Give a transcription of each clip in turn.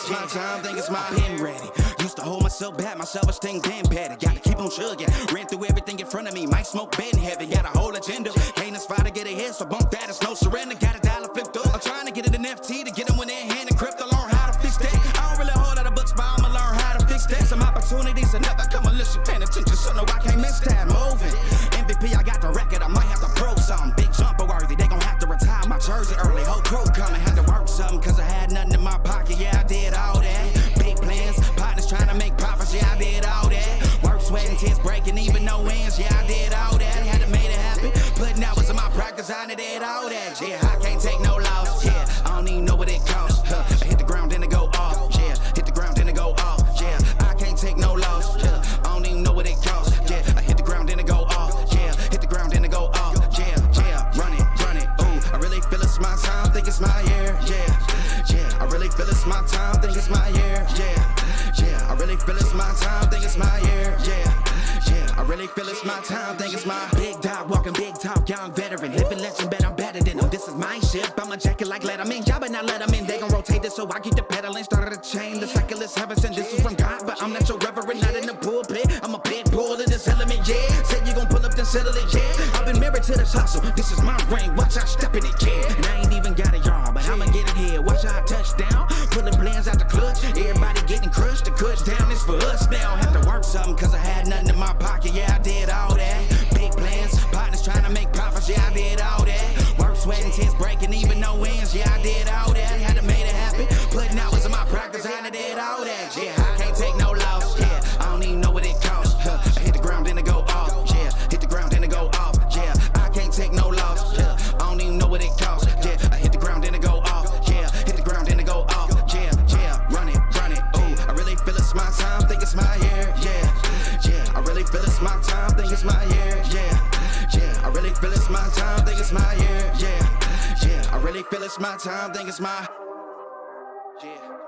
it's my time, think it's my pen ready. Used to hold myself back, my self-esteem been better. Gotta keep on chugging, ran through everything in front of me. Might smoke bed heavy, got a whole agenda. Can't aspire to get ahead, so bump that, it's no surrender. Got a dollar flipped up, I'm trying to get it in FT to get them when they're in hand and crypto. Learn how to fix that. I don't really hold out of books, but I'ma learn how to fix that. Some opportunities and never come unless you paying attention, so no, I can't miss that. Moving, MVP, I got the record, I might have to prove something. Big jumper worthy, they gon' have to retire my jersey early. Whole crew coming, had to work something, cause I had nothing in my pocket, yeah, I did all that. Big plans, partners trying to make profits, yeah, I did all that. Work, sweat, and tears breaking, even no ends, yeah, I did all that. Had to make it happen, putting hours in my practice, I did all that. Yeah, I can't take no loss, yeah, I don't even know what it costs. I hit the ground, then it go off, yeah, hit the ground, then it go off, yeah, I can't take no loss, yeah, I don't even know what it costs, yeah, I hit the ground, then it go off, yeah, hit the ground, then it go off, yeah, run it, ooh, I really feel it's my time, think it's my year, yeah, I really feel it's my time, think it's my year, yeah, I really feel it's my time, think it's my year, yeah, I really feel it's my time, think it's my big dog, walking big talk, young veteran, living legend, bet I'm better than them, this is my ship, I'm a jacket like Letterman, y'all better not let them in, they gon' rotate this so I keep the pedaling, started a chain, the cycle is heaven sent, this is from God, but I'm not your reverend, not in the pulpit, I'm a pit bull in this element, yeah, said you gon' pull up then settle it, yeah, I've been married to this hustle, this is my ring, watch I step in it, yeah, and I ain't even got a yard, but I'ma get it here, watch how I touch down, pulling plans out the clutch, everybody getting crushed, the cut down is for us now, have to work something, cause I had nothing in my pocket, yeah, I did all that, big plans, partners trying to make profits, yeah, I did all that, work, sweat, and tears breaking, even no ends, yeah, I did all that, had to make it happen, putting hours in my practice, I did all that, yeah, I can't take no loss, yeah, I don't even know what it costs, I hit the ground, then it go off, yeah, hit the ground, then it go off, yeah, I can't take no loss, yeah, I don't even know what it costs, yeah, I hit the ground, then it go off, yeah, hit the ground, then it go off, yeah, run it, ooh, I really feel it's my time, think it's my year, yeah, I really feel it's my time, think it's my year, yeah, I really feel it's my time, think it's my year, yeah, I really feel it's my time, think it's my, yeah.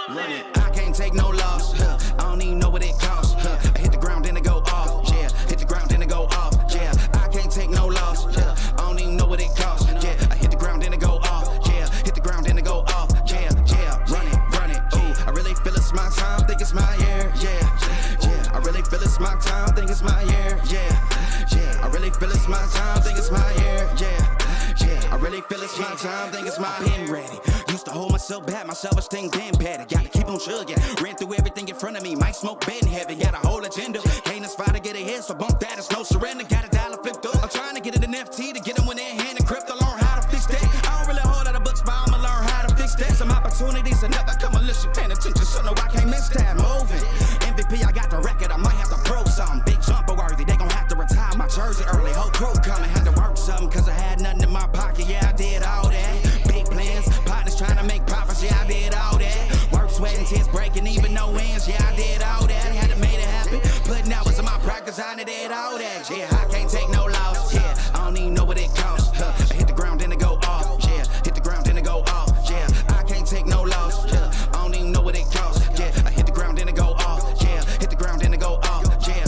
Run it, I can't take no loss, I don't even know what it costs, I hit the ground, then it go off, yeah, hit the ground, then it go off, yeah, I can't take no loss, I don't even know what it costs, yeah, I hit the ground, then it go off, yeah, hit the ground, then it go off, yeah, run it, ooh, I really feel it's my time, think it's my year, yeah, I really feel it's my time, think it's my year, yeah, I really feel it's my time, think it's my year, yeah, I really feel it's my time, think it's my pen ready. Used to hold myself back, my self-esteem been better. Gotta keep on chugging, ran through everything in front of me. Might smoke bed heavy, got a whole agenda. Can't aspire to get ahead, so bump that, it's no surrender. Got a dollar flipped up, I'm trying to get it in FT to get them when they're in hand and crypto. Learn how to fix that. I don't really hold out of books, but I'ma learn how to fix that. Some opportunities and never come unless you paying attention, so no, I can't miss that. Moving, MVP, I got the record, I might have to prove something. Big jumper worthy, they gon' have to retire my jersey early. Whole crew coming, had to work something, cause I had nothing in my pocket, yeah, I did all that. Big plans, partners trying to make profits, yeah, I did all that. Work, sweat, and tears breaking, even no ends, yeah, I did all that. Had to make it happen, putting hours in my practice, I did all that. Yeah, I can't take no loss, yeah, I don't even know what it costs. I hit the ground, then it go off, yeah, hit the ground, then it go off, yeah, I can't take no loss, yeah, I don't even know what it costs. Yeah, I hit the ground, then it go off, yeah, hit the ground, then it go off, yeah,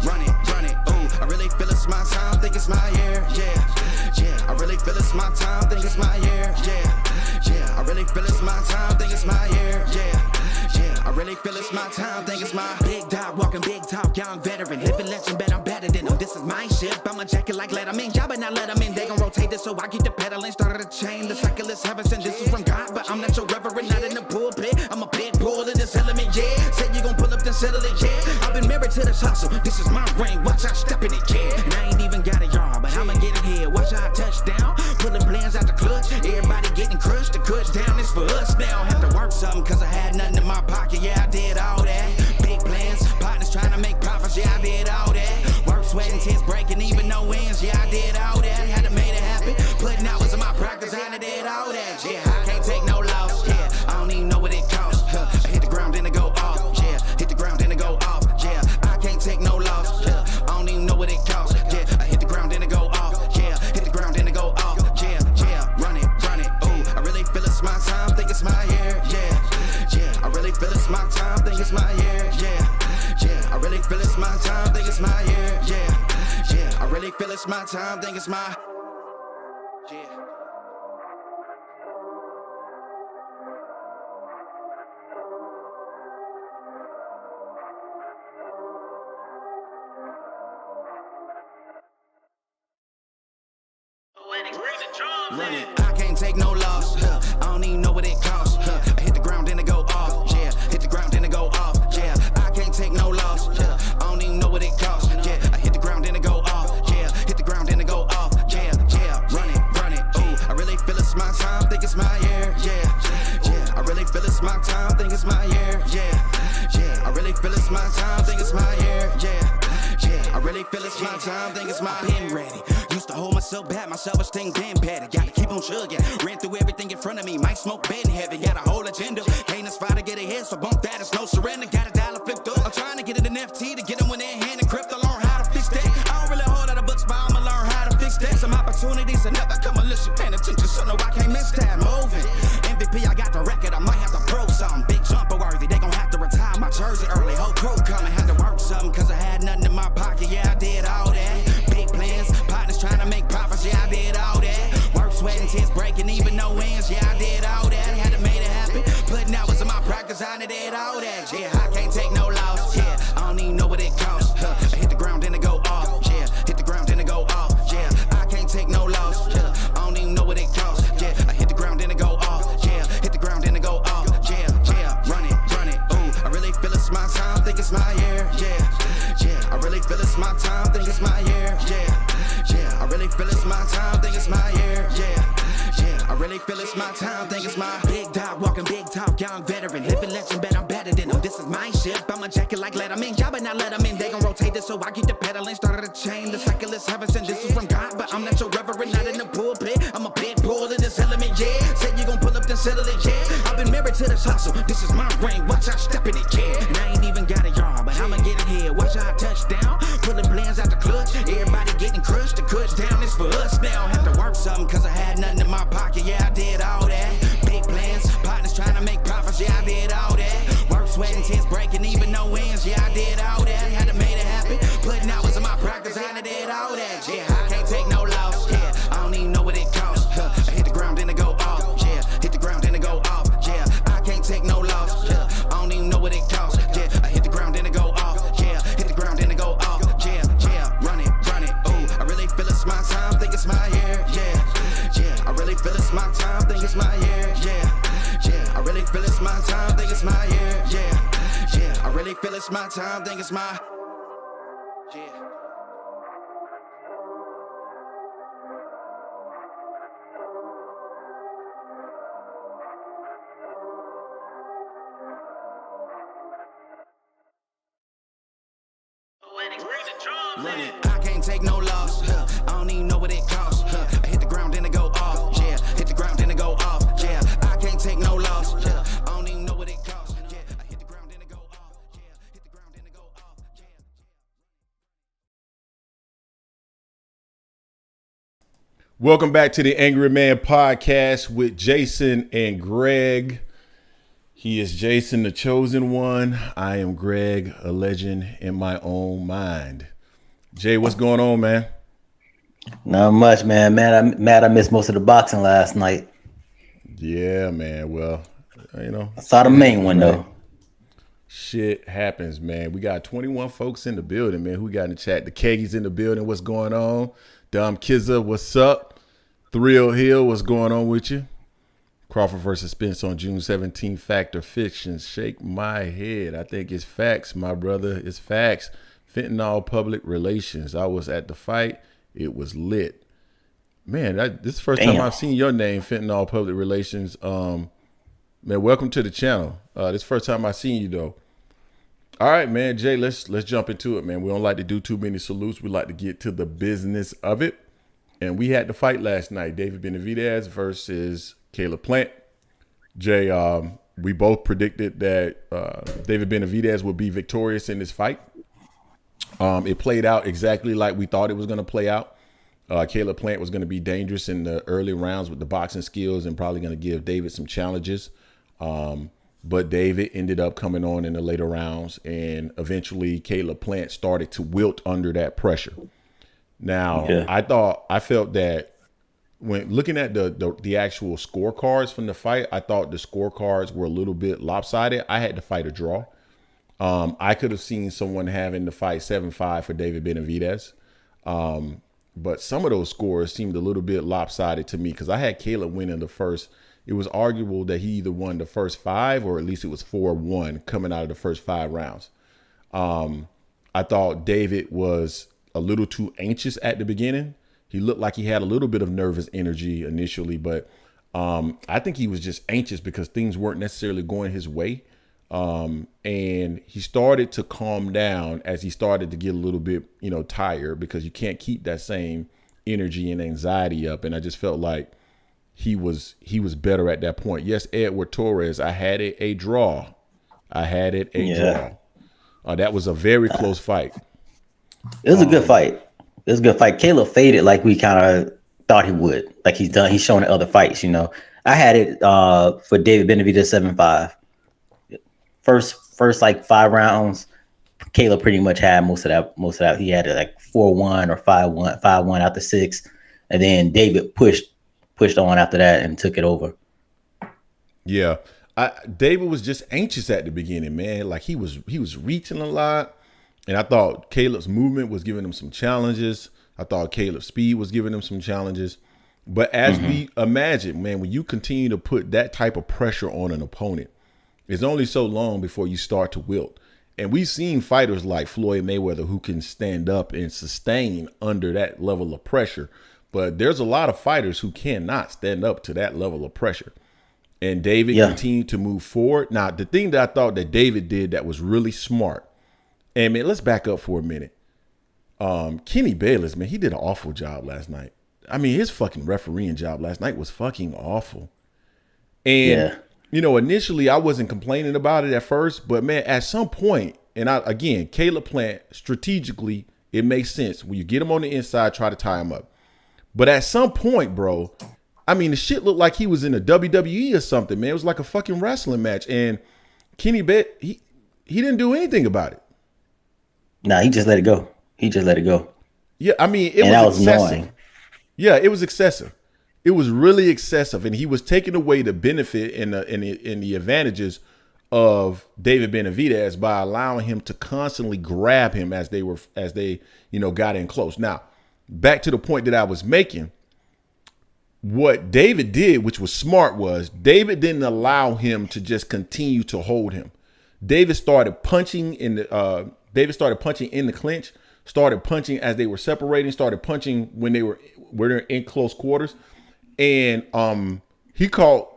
run it, ooh, I really feel it's my time, think it's my year, yeah, I really feel it's my time, think it's my year, yeah, I really feel it's my time, think it's my year, yeah, I really feel it's my time, think it's my big dog, walking big talk, young veteran, living legend, bet I'm better than them, this is my ship, I'm a jacket like Letterman, y'all better not let them in, they gon' rotate this so I keep the pedaling, started a chain, the cycle is heaven sent, this is from God, but I'm not your reverend, not in the pulpit, I'm a pit bull in this element, yeah, said you gon' pull up then settle it, yeah, I've been married to this hustle, this is my ring, watch I step in it, yeah, and I ain't even got a yard, but I'ma get it here, watch how I touch down, pulling plans out the clutch, everybody getting crushed, the cut down is for us now, have to work something, cause I had nothing in my pocket, yeah, I did all that, big plans, partners trying to make profits, yeah, I did all that, work, sweat, and tears breaking, even no ends, yeah, I did all that, had to make it happen, putting hours in my practice, I did all that, yeah, I can't take no loss, yeah, I don't even know what it costs, I hit the ground, then it go off, yeah, hit the ground, then it go off, yeah, I can't take no loss, yeah, I don't even know what it costs, yeah, I hit the ground, then it go off, yeah, hit the ground, then it go off, yeah, run it, ooh, I really feel it's my time, think it's my year, yeah, I really feel it's it's my year, yeah. I really feel it's my time, think it's my year, yeah. I really feel it's my time, think it's my, yeah. Run it, I can't take no loss. I don't even know what it costs. I hit the ground, then it go off. Yeah, hit the ground, then it go off. Yeah, I can't take no loss. I don't even know what it costs. Yeah, I hit the ground, then it go off. Yeah, hit the ground, then it go off. Yeah. Run it. Ooh, I really feel it's my time, think it's my year. Yeah. I really feel it's my time, think it's my year. Yeah. I really feel it's my time, think it's my year. Yeah. I really feel it's my time, think it's my pen ready. Used to hold myself back, my self-esteem been better. Gotta keep on chugging. Ran through everything in front of me. Might smoke bed heavy. Got a whole agenda. Can't aspire to get ahead, so bump that. It's no surrender. Got a dollar flipped up. I'm trying to get it in FT to get them when they're in hand and crypto. Learn how to fix that. I don't really hold out of books, but I'ma learn how to fix that. Some opportunities that never come unless you paying attention. So no, I can't miss that. Moving. MVP, I got the record. I might have to prove something. Big jumper worthy. They gon' have to retire my jersey early. Whole crew coming. Had to work something cause I had nothing in my pocket. Yeah, I did all that. Big plans. Partners trying to make profits. Yeah, I did all that. Work, sweat, and tears breaking, even no ends. Yeah, I did all that. Had to make it happen. Putting hours in my practice, I did all that. Yeah, I can't take no loss. Yeah, I don't even know what it costs. I hit the ground, then it go off. Yeah, hit the ground, then it go off. Yeah, I can't take no loss. Yeah, I don't even know what it costs. Yeah, I hit the ground, then it go off. Yeah, hit the ground, then it go off. Yeah. Run it. Ooh, I really feel it's my time, think it's my year. Yeah. I really feel it's my time, think it's my year. Yeah. I really feel it's my time, think it's my year. Yeah. I really feel it's my time, think it's my big dog, walking big talk, young veteran, living legend, bet I'm better than them. This is my ship, I'm a jacket like Letterman. Y'all better not let them in, they gon' rotate this, so I keep the pedaling. Started a chain, the cycle is heaven sent. This is from God, but I'm not your reverend, not in the pulpit. I'm a pit bull in this element, yeah. Said you gon' pull up, then settle it, yeah. I've been married to this hustle, this is my ring, watch out step in it, yeah. And I ain't even got a yard, but I'ma get it here. Watch out touchdown, pulling plans out the clutch. Everybody getting crushed, the cut down is for us now. Have to work something, cause I had nothing in my pocket, yeah, I did all that. Big plans, partners trying to make profits, yeah, I did all that. Work, sweat, and tears breaking, even no ends, yeah, I did all that. Had to make it happen, putting hours in my practice, I did all that. Yeah, I can't take no loss, yeah, I don't even know what it costs. I hit the ground, then it go off, yeah, hit the ground, then it go off, yeah, I can't take no loss, yeah, I don't even know what it costs, yeah, I hit the ground, then it go off, yeah, hit the ground, then it go off, yeah. Run it, ooh, I really feel it's my time, think it's my year, yeah. I really feel it's my time, think it's my year, yeah. I really feel it's my time, think it's my year, yeah. I really feel it's my time, think it's my, yeah. Run it, I can't take no loss. I don't even know what it costs. I hit the ground, then it go off. Yeah, hit the ground, then it go off. Yeah, I can't take no loss. I don't even know what it costs. Yeah, I hit the ground, then it go off. Yeah, hit the ground, then it go off. Yeah. Welcome back to the Angry Man Podcast with Jason and Greg. He is Jason, the chosen one. I am Greg, a legend in my own mind. Jay, what's going on, man? Not much, man. Mad I missed most of the boxing last night. Yeah, man. Well, you know. I saw the main one, though. Shit happens, man. We got 21 folks in the building, man. Who we got in the chat? The Keggy's in the building. What's going on? Dom Kizza, what's up? Thrill Hill, what's going on with you? Crawford versus Spence on June 17th. Fact or fiction? Shake my head. I think it's facts, my brother. It's facts. Fentanyl public relations. I was at the fight. It was lit. Man, this is the first time I've seen your name, Fentanyl public relations. Man, welcome to the channel. This is the first time I've seen you, though. All right, man. Jay, let's jump into it, man. We don't like to do too many salutes. We like to get to the business of it. And we had the fight last night. David Benavidez versus Caleb Plant. Jay, we both predicted that David Benavidez would be victorious in this fight. It played out exactly like we thought it was going to play out. Caleb Plant was going to be dangerous in the early rounds with the boxing skills and probably going to give David some challenges. but David ended up coming on in the later rounds, and eventually Caleb Plant started to wilt under that pressure. Now, I felt that when looking at the actual scorecards from the fight, I thought the scorecards were a little bit lopsided. I had to fight a draw. I could have seen someone having the fight 7-5 for David Benavidez. But some of those scores seemed a little bit lopsided to me because I had Caleb winning the first. It was arguable that he either won the first 5 or at least it was 4-1 coming out of the first 5 rounds. I thought David was a little too anxious at the beginning. He looked like he had a little bit of nervous energy initially, but I think he was just anxious because things weren't necessarily going his way. And he started to calm down as he started to get a little bit, tired because you can't keep that same energy and anxiety up. And I just felt like he was better at that point. Yes, Edward Torres, I had it a draw. Draw. That was a very close fight. It was a good fight. Caleb faded like we kind of thought he would. Like he's shown in other fights, I had it for David Benavidez 7-5. First like 5 rounds, Caleb pretty much had most of that. He had it like 4-1 or 5-1 out the 6. And then David pushed on after that and took it over. Yeah. David was just anxious at the beginning, man. Like he was reaching a lot. And I thought Caleb's movement was giving him some challenges. I thought Caleb's speed was giving him some challenges. But as we imagine, man, when you continue to put that type of pressure on an opponent, it's only so long before you start to wilt. And we've seen fighters like Floyd Mayweather who can stand up and sustain under that level of pressure. But there's a lot of fighters who cannot stand up to that level of pressure. And David continued to move forward. Now, the thing that I thought that David did that was really smart, and man, let's back up for a minute. Kenny Bayless, man, he did an awful job last night. I mean, his fucking refereeing job last night was fucking awful. And, initially I wasn't complaining about it at first, but man, at some point, and again, Caleb Plant, strategically, it makes sense. When you get him on the inside, try to tie him up. But at some point, bro, I mean, the shit looked like he was in a WWE or something, man. It was like a fucking wrestling match. And Kenny he didn't do anything about it. Nah, he just let it go. Yeah, I mean, it was excessive. Annoying. Yeah, it was excessive. It was really excessive, and he was taking away the benefit and the advantages of David Benavidez by allowing him to constantly grab him as they got in close. Now, back to the point that I was making. What David did, which was smart, was David didn't allow him to just continue to hold him. David started punching in the clinch, started punching as they were separating, started punching when they're in close quarters. And he caught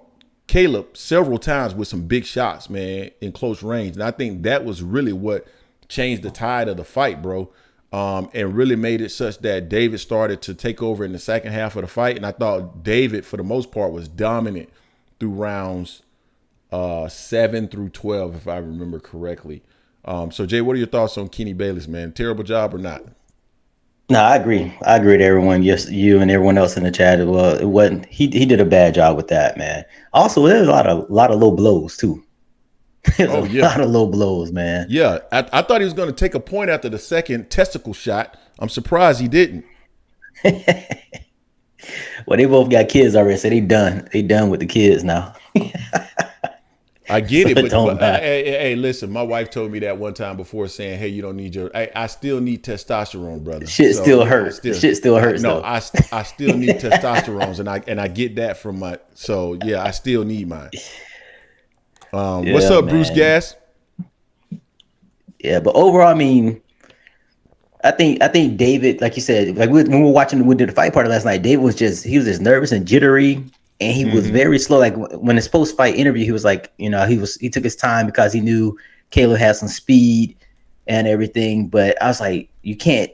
Caleb several times with some big shots, man, in close range. And I think that was really what changed the tide of the fight, bro. And really made it such that David started to take over in the second half of the fight. And I thought David, for the most part, was dominant through rounds 7 through 12, if I remember correctly. So, Jay, what are your thoughts on Kenny Bayless, man? Terrible job or not? No, I agree. I agree with everyone. Yes, you and everyone else in the chat as well. It wasn't. He did a bad job with that, man. Also, there's a lot of low blows too. There's a lot of low blows, man. Yeah, I thought he was going to take a point after the second testicle shot. I'm surprised he didn't. Well, they both got kids already, so they done. They done with the kids now. I get it, but hey, listen, my wife told me that one time before saying, hey, you don't need I still need testosterone, brother. Shit still hurts. Shit still hurts, no, though. I still need testosterone, and I get that from I still need mine. What's up, man? Bruce Gas? Yeah, but overall, I mean, I think David, like you said, like when we were watching the fight party last night, David was just nervous and jittery. And he was very slow. Like when his post-fight interview, he was like, he took his time because he knew Caleb had some speed and everything. But I was like, you can't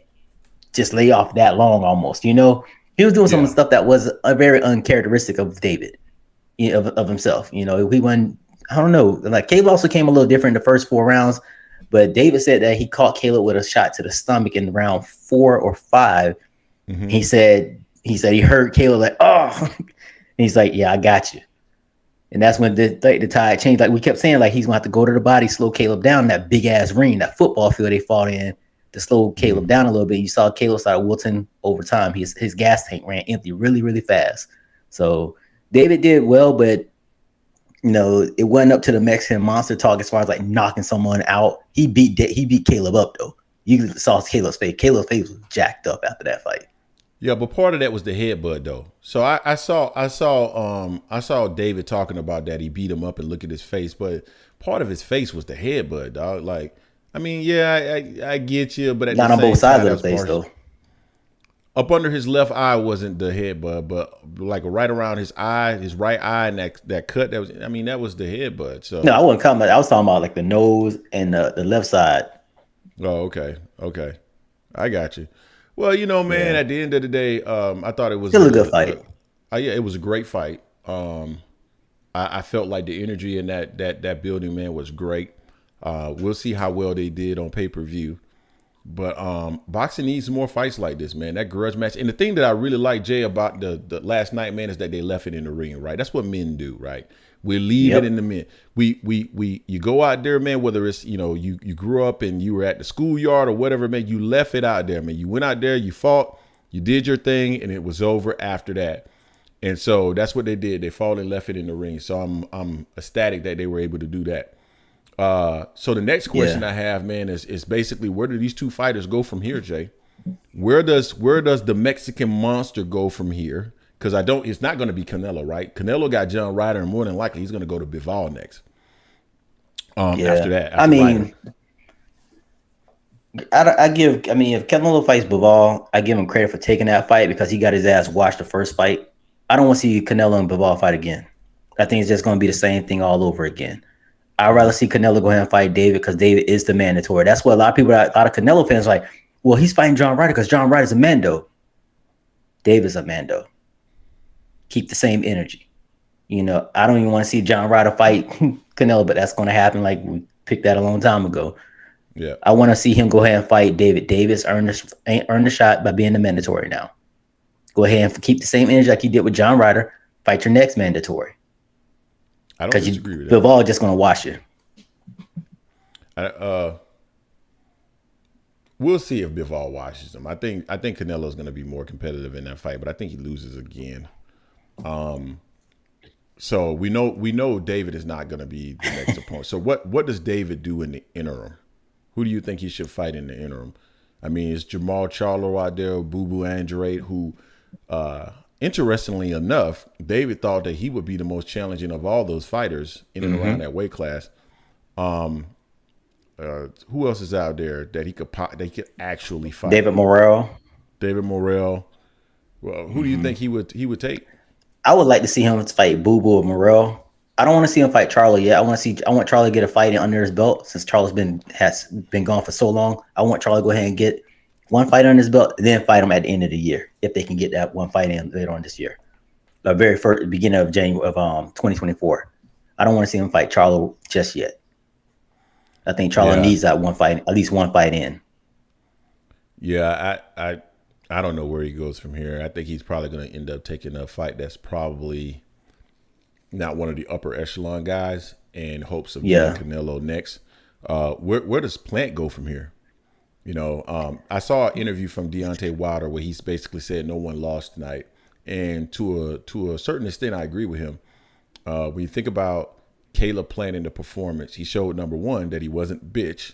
just lay off that long almost, He was doing some stuff that was very uncharacteristic of David, of himself. He wasn't, I don't know. Like Caleb also came a little different in the first 4 rounds. But David said that he caught Caleb with a shot to the stomach in round 4 or 5. He said he heard Caleb like, oh. And he's like, yeah, I got you. And that's when the tide changed. Like we kept saying, like he's gonna have to go to the body, slow Caleb down. That big ass ring, that football field they fought in, to slow Caleb down a little bit. You saw Caleb start wilting over time. His gas tank ran empty really, really fast. So David did well, but it wasn't up to the Mexican monster talk as far as like knocking someone out. He beat Caleb up though. You saw Caleb's face. Caleb's face was jacked up after that fight. Yeah, but part of that was the headbutt though. So I saw David talking about that. He beat him up and look at his face, but part of his face was the headbutt, dog. Like, I mean, yeah, I get you, but at not the on same both sides time, of the face though. Up under his left eye wasn't the headbutt, but like right around his eye, his right eye, and that cut, that was the headbutt. So no, I wasn't talking about. I was talking about like the nose and the left side. Oh, okay, I got you. Well, man, at the end of the day, I thought it was still a good fight. Yeah, it was a great fight. I felt like the energy in that building, man, was great. We'll see how well they did on pay-per-view. But boxing needs more fights like this, man. That grudge match. And the thing that I really like, Jay, about the last night, man, is that they left it in the ring, right? That's what men do, right? We leave it in the men. You go out there, man, whether it's, you grew up and you were at the schoolyard or whatever, man, you left it out there, man. You went out there, you fought, you did your thing, and it was over after that. And so that's what they did. They fought and left it in the ring. So I'm ecstatic that they were able to do that. So the next question I have, man, is basically, where do these two fighters go from here, Jay? Where does the Mexican monster go from here? Because it's not going to be Canelo, right? Canelo got John Ryder, and more than likely he's going to go to Bivol next. After that, if Canelo fights Bivol, I give him credit for taking that fight because he got his ass washed the first fight. I don't want to see Canelo and Bivol fight again. I think it's just going to be the same thing all over again. I'd rather see Canelo go ahead and fight David because David is the mandatory. That's what a lot of Canelo fans are like, well, he's fighting John Ryder because John Ryder's a Mando. David's a Mando. Keep the same energy. I don't even want to see John Ryder fight Canelo, but that's going to happen. Like we picked that a long time ago. Yeah, I want to see him go ahead and fight David. David's earned the shot by being the mandatory now. Go ahead and keep the same energy like you did with John Ryder. Fight your next mandatory. I don't disagree with that. Bivol just going to wash you. We'll see if Bivol washes him. I think Canelo's going to be more competitive in that fight, but I think he loses again. So we know David is not going to be the next opponent. So what does David do in the interim? Who do you think he should fight in the interim? I mean, is Jermell Charlo out there, Boo Boo Andrade, who, interestingly enough, David thought that he would be the most challenging of all those fighters in and around that weight class. Who else is out there that he could actually fight? David Morrell. Well, who do you think he would take? I would like to see him fight Boo Boo or Morrell. I don't want to see him fight Charlo yet. I want Charlo to get a fight under his belt since Charlo's has been gone for so long. I want Charlo to go ahead and get one fight under his belt, then fight him at the end of the year if they can get that one fight in later on this year, the very first beginning of January of 2024. I don't want to see him fight Charlo just yet. I think Charlo needs that one fight, at least one fight in. Yeah, I don't know where he goes from here. I think he's probably going to end up taking a fight that's probably not one of the upper echelon guys in hopes of getting Canelo next. Where does Plant go from here? I saw an interview from Deontay Wilder where he's basically said no one lost tonight. And to a certain extent, I agree with him. When you think about Caleb Plant in the performance, he showed, number one, that he wasn't bitch.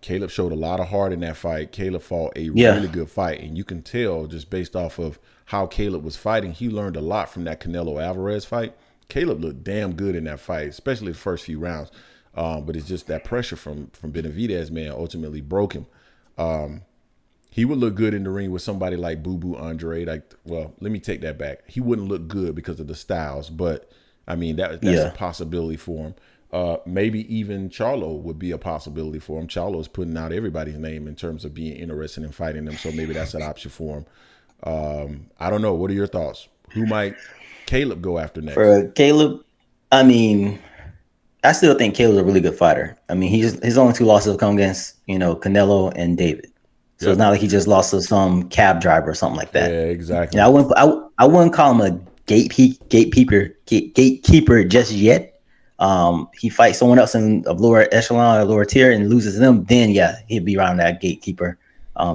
Caleb showed a lot of heart in that fight. Caleb fought a really good fight. And you can tell just based off of how Caleb was fighting, he learned a lot from that Canelo Alvarez fight. Caleb looked damn good in that fight, especially the first few rounds. But it's just that pressure from Benavidez, man, ultimately broke him. He would look good in the ring with somebody like Boo Boo Andrade. Let me take that back. He wouldn't look good because of the styles, but I mean that's a possibility for him. Maybe even Charlo would be a possibility for him. Charlo's putting out everybody's name in terms of being interested in fighting them, so maybe that's an option for him. I don't know. What are your thoughts? Who might Caleb go after next? For Caleb, I mean, I still think Caleb's a really good fighter. I mean, his only two losses have come against, Canelo and David. So it's not like he just lost to some cab driver or something like that. Yeah, exactly. I wouldn't call him a gatekeeper just yet. He fights someone else of lower echelon or lower tier and loses them, then yeah, he'd be around that gatekeeper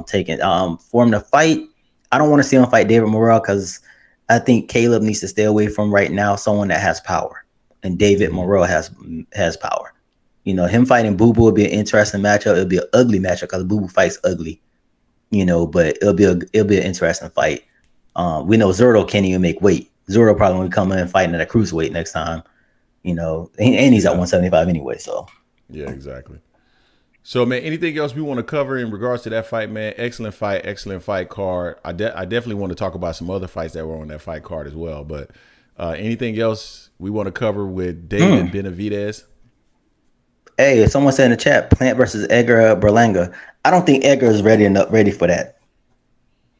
taking. For him to fight, I don't want to see him fight David Morrell because I think Caleb needs to stay away from right now someone that has power, and David Morrell has power. You know, him fighting Boo Boo would be an interesting matchup. It'll be an ugly matchup because Boo Boo fights ugly. You know, but it'll be an interesting fight. We know Zurdo can't even make weight. Zurdo probably will come in fighting at a cruiserweight next time. You know, and he's at 175 anyway. So yeah, exactly. So man, anything else we want to cover in regards to that fight, man? Excellent fight card. I definitely want to talk about some other fights that were on that fight card as well. But anything else we want to cover with David Benavidez? Hey, someone said in the chat, Plant versus Edgar Berlanga. I don't think Edgar is ready for that.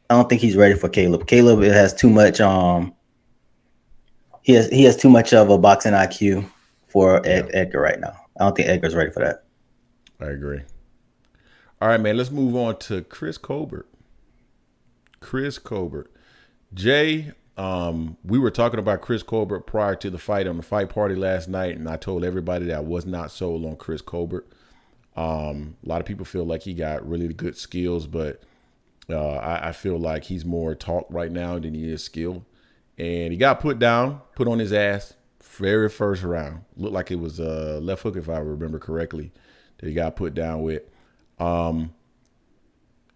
I don't think he's ready for Caleb. Caleb has too much. He has too much of a boxing IQ for Edgar right now. I don't think Edgar's ready for that. I agree. All right, man. Let's move on to Chris Colbert. Jay, we were talking about Chris Colbert prior to the fight on the fight party last night, and I told everybody that I was not sold on Chris Colbert. A lot of people feel like he got really good skills, but I feel like he's more talk right now than he is skill. And he got put on his ass very first round. Looked like it was a left hook, if I remember correctly, that he got put down with. And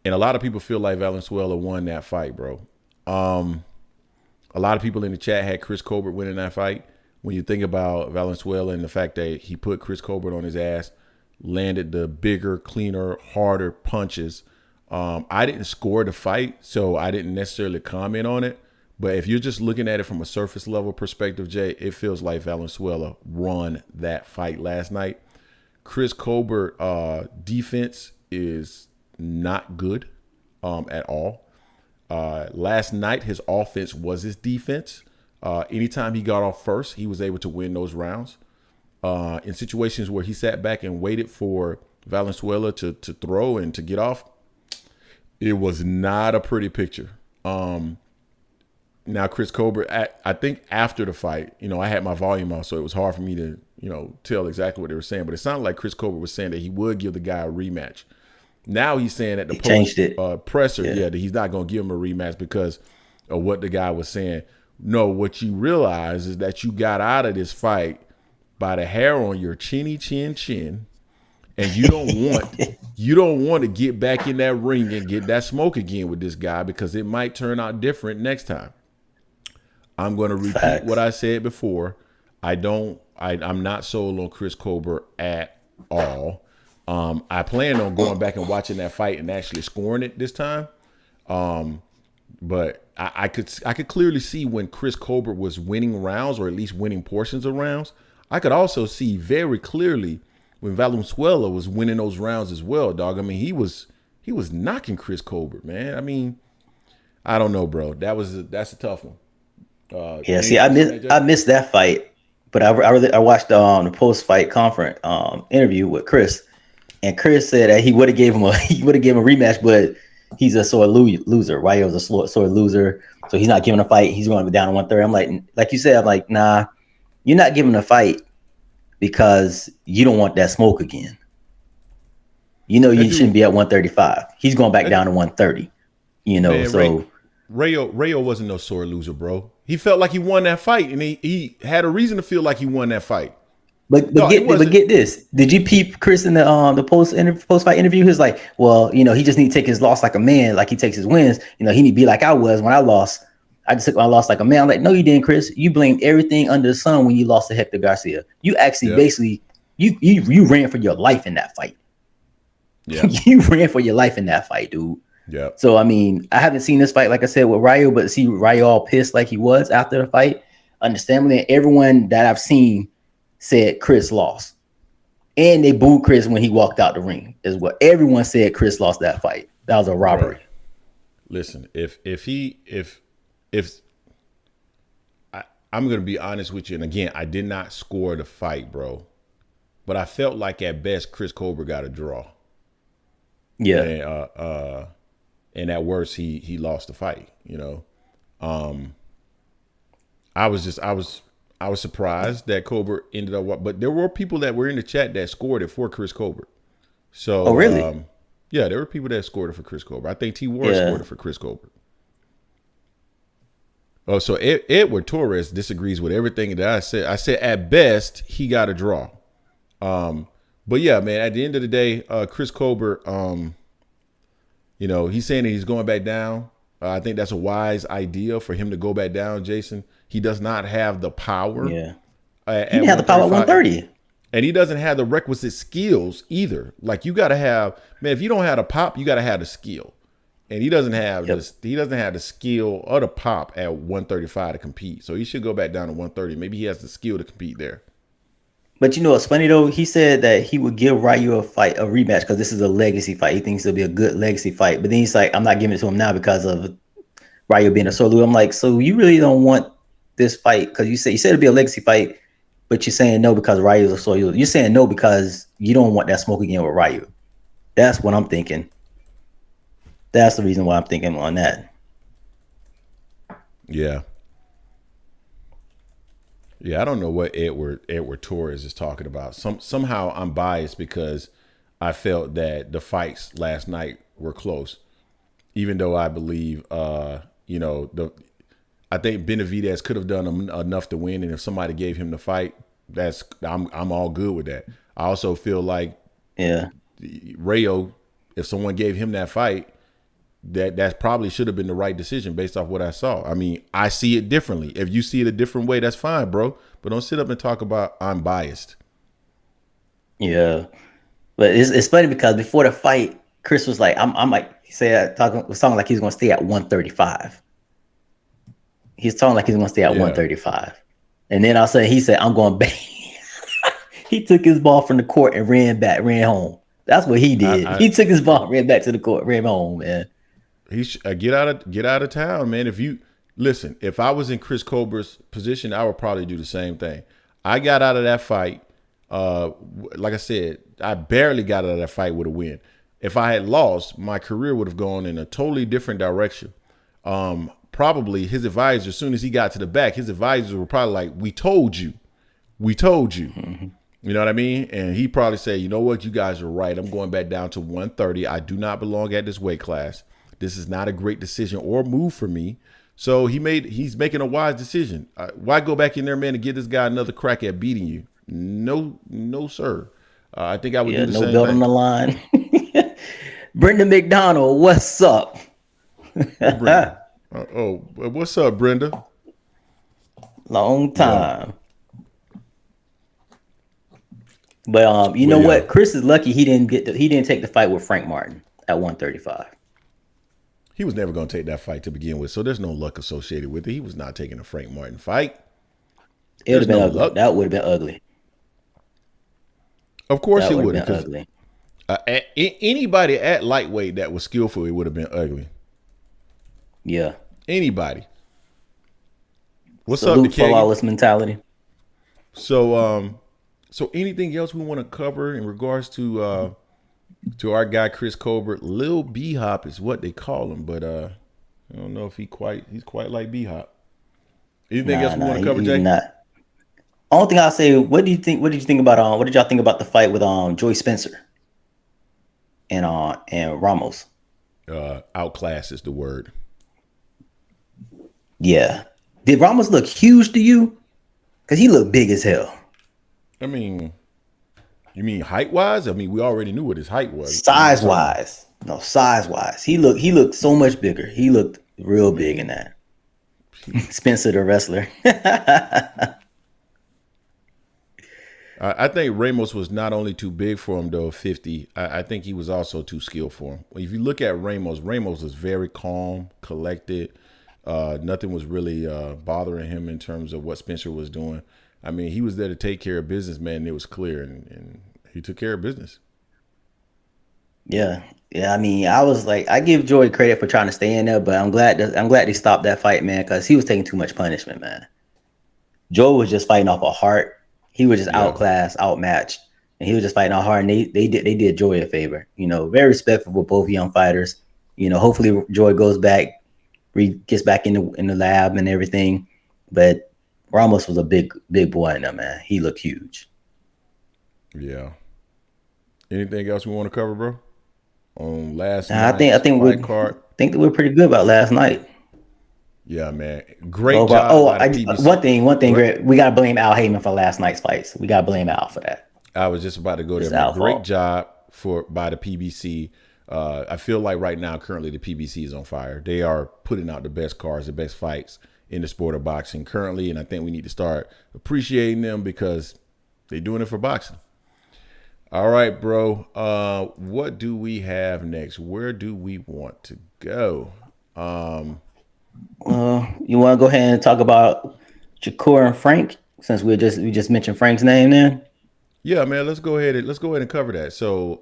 a lot of people feel like Valenzuela won that fight, bro. A lot of people in the chat had Chris Colbert winning that fight. When you think about Valenzuela and the fact that he put Chris Colbert on his ass, landed the bigger, cleaner, harder punches. I didn't score the fight, so I didn't necessarily comment on it. But if you're just looking at it from a surface level perspective, Jay, it feels like Valenzuela won that fight last night. Chris Colbert defense is not good at all. Last night, his offense was his defense. Anytime he got off first, he was able to win those rounds. In situations where he sat back and waited for Valenzuela to throw and to get off, it was not a pretty picture. Now, Chris Colbert, I think after the fight, you know, I had my volume on, so it was hard for me to, you know, tell exactly what they were saying. But it sounded like Chris Colbert was saying that he would give the guy a rematch. Now he's saying at the presser, that he's not going to give him a rematch because of what the guy was saying. No, what you realize is that you got out of this fight by the hair on your chinny chin, and you don't want to get back in that ring and get that smoke again with this guy because it might turn out different next time. I'm going to repeat what I said before. I'm not sold on Chris Colbert at all. I plan on going back and watching that fight and actually scoring it this time. But I could clearly see when Chris Colbert was winning rounds, or at least winning portions of rounds. I could also see very clearly when Valenzuela was winning those rounds as well, dog. I mean, he was knocking Chris Colbert, man. I mean, I don't know, bro. That's a tough one. I missed that fight, but I watched the post-fight conference interview with Chris, and Chris said that he would have gave him a rematch, but he's a sore loser. Ryo's a sore loser, so he's not giving a fight. He's going to be down to 130. I'm like you said, I'm like, nah, you're not giving a fight because you don't want that smoke again. You know, you shouldn't be at 135. He's going back down to 130. You know, man, so Rayo wasn't no sore loser, bro. He felt like he won that fight, and he had a reason to feel like he won that fight. But get this. Did you peep Chris in the post-fight interview? He was like, well, you know, he just need to take his loss like a man, like he takes his wins. You know, he need to be like I was when I lost. I just took my loss like a man. I'm like, no, you didn't, Chris. You blamed everything under the sun when you lost to Hector Garcia. You actually basically you ran for your life in that fight. Yeah. You ran for your life in that fight, dude. Yeah. So I mean, I haven't seen this fight, like I said, with Ryo, but see Ryo all pissed like he was after the fight. Understandably, everyone that I've seen said Chris lost. And they booed Chris when he walked out the ring, is what everyone said. Chris lost that fight. That was a robbery. Right. Listen, I'm going to be honest with you. And again, I did not score the fight, bro. But I felt like at best, Chris Colbert got a draw. Yeah. And at worst, he lost the fight, you know. I was surprised that Colbert ended up, but there were people that were in the chat that scored it for Chris Colbert. So, Oh, really? Yeah, there were people that scored it for Chris Colbert. I think T. Ward scored it for Chris Colbert. Oh, so Edward Torres disagrees with everything that I said. I said at best he got a draw. But yeah, man, at the end of the day, Chris Colbert, he's saying that he's going back down. I think that's a wise idea for him to go back down, Jason. He does not have the power. Yeah. He didn't have the power at 130. And he doesn't have the requisite skills either. Like, you got to have, man, if you don't have the pop, you got to have the skill. And he doesn't have he doesn't have the skill or the pop at 135 to compete. So he should go back down to 130. Maybe he has the skill to compete there. But you know what's funny though? He said that he would give Ryu a rematch because this is a legacy fight. He thinks it'll be a good legacy fight. But then he's like, I'm not giving it to him now because of Ryu being a sore loser. I'm like, so you really don't want this fight because you said it'll be a legacy fight, but you're saying no because Ryu's a sore loser. You're saying no because you don't want that smoke again with Ryu. That's what I'm thinking. That's the reason why I'm thinking on that. Yeah. Yeah, I don't know what Edward Torres is talking about. Somehow I'm biased because I felt that the fights last night were close, even though I believe, I think Benavidez could have done enough to win, and if somebody gave him the fight, I'm all good with that. I also feel like, Rayo, if someone gave him that fight, that probably should have been the right decision based off what I saw. I mean, I see it differently. If you see it a different way, that's fine, bro. But don't sit up and talk about I'm biased. Yeah, but it's funny because before the fight, Chris was like, "I'm like," he said, talking like he's going to stay at 135. He's talking like he's going to stay at 135, and then all of a sudden he said, "I'm going back." He took his ball from the court and ran home. That's what he did. He took his ball, ran back to the court, ran home, man. He should get out of town, man. If I was in Chris Colbert's position, I would probably do the same thing. I got out of that fight. Like I said, I barely got out of that fight with a win. If I had lost, my career would have gone in a totally different direction. Probably his advisor, as soon as he got to the back, his advisors were probably like, "We told you. Mm-hmm. You know what I mean? And he probably said, "You know what? You guys are right. I'm going back down to 130. I do not belong at this weight class. This is not a great decision or move for me." So he's making a wise decision. Why go back in there, man, and give this guy another crack at beating you? No, sir. I think I would do the same thing. No belt on the line. Brenda McDonald, what's up? Brenda. What's up, Brenda? Long time. But you know what? Chris is lucky he didn't take the fight with Frank Martin at 135. He was never going to take that fight to begin with, so there's no luck associated with it. He was not taking a Frank Martin fight. It would have been ugly. That would have been ugly. Of course it would have been ugly. Anybody at lightweight that was skillful, it would have been ugly. Yeah. Anybody. What's Salute up, the flawless mentality. So anything else we want to cover in regards to our guy Chris Colbert? Lil B-Hop is what they call him, but I don't know if he's quite like B-Hop. Anything else we want to cover, Jay? Only thing I'll say, what did you think about what did y'all think about the fight with Joy Spencer and Ramos? Outclass is the word. Yeah. Did Ramos look huge to you? Because he looked big as hell. I mean, you mean height-wise? I mean, we already knew what his height was. Size-wise. No, size-wise. He looked so much bigger. He looked real big in that. Spencer the wrestler. I think Ramos was not only too big for him, though, 50. I think he was also too skilled for him. If you look at Ramos was very calm, collected. Nothing was really bothering him in terms of what Spencer was doing. I mean, he was there to take care of business, man, and it was clear, and he took care of business. Yeah. I mean, I was like, I give Joy credit for trying to stay in there, but I'm glad they stopped that fight, man, because he was taking too much punishment, man. Joy was just fighting off a heart. He was just outclassed, outmatched, and he was just fighting off hard. And they did Joy a favor, very respectful for both young fighters. Hopefully Joy goes back, gets back in the lab and everything, but Ramos was a big boy in there, man. He looked huge. Yeah. Anything else we want to cover, bro? On last I night's think fight card? that we're pretty good about last night. Yeah, man. Great job by the PBC. One thing, Greg, we gotta blame Al Heyman for last night's fights. We gotta blame Al for that. I was just about to go there, It's man. Al's Great fault. job by the PBC. I feel like right now, currently, the PBC is on fire. They are putting out the best cards, the best fights in the sport of boxing currently, and I think we need to start appreciating them because they're doing it for boxing. All right, bro. What do we have next? Where do we want to go? You want to go ahead and talk about Shakur and Frank since we just mentioned Frank's name then? Yeah, man. Let's go ahead and cover that. So,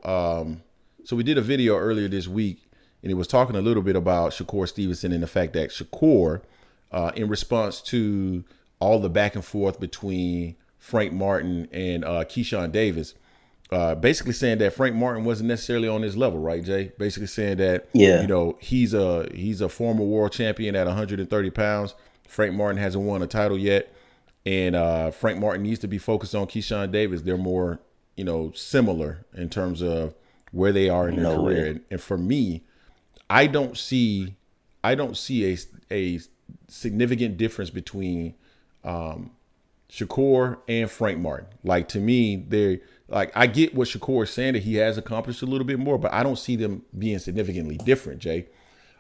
so we did a video earlier this week, and it was talking a little bit about Shakur Stevenson and the fact that Shakur, in response to all the back and forth between Frank Martin and Keyshawn Davis, basically saying that Frank Martin wasn't necessarily on his level, right, Jay? Basically saying that, you know, he's a former world champion at 130 pounds. Frank Martin hasn't won a title yet. And Frank Martin needs to be focused on Keyshawn Davis. They're more, you know, similar in terms of where they are in their career. And for me, I don't see a significant difference between Shakur and Frank Martin. Like, to me, they're like, I get what Shakur is saying, that he has accomplished a little bit more, but I don't see them being significantly different, Jay.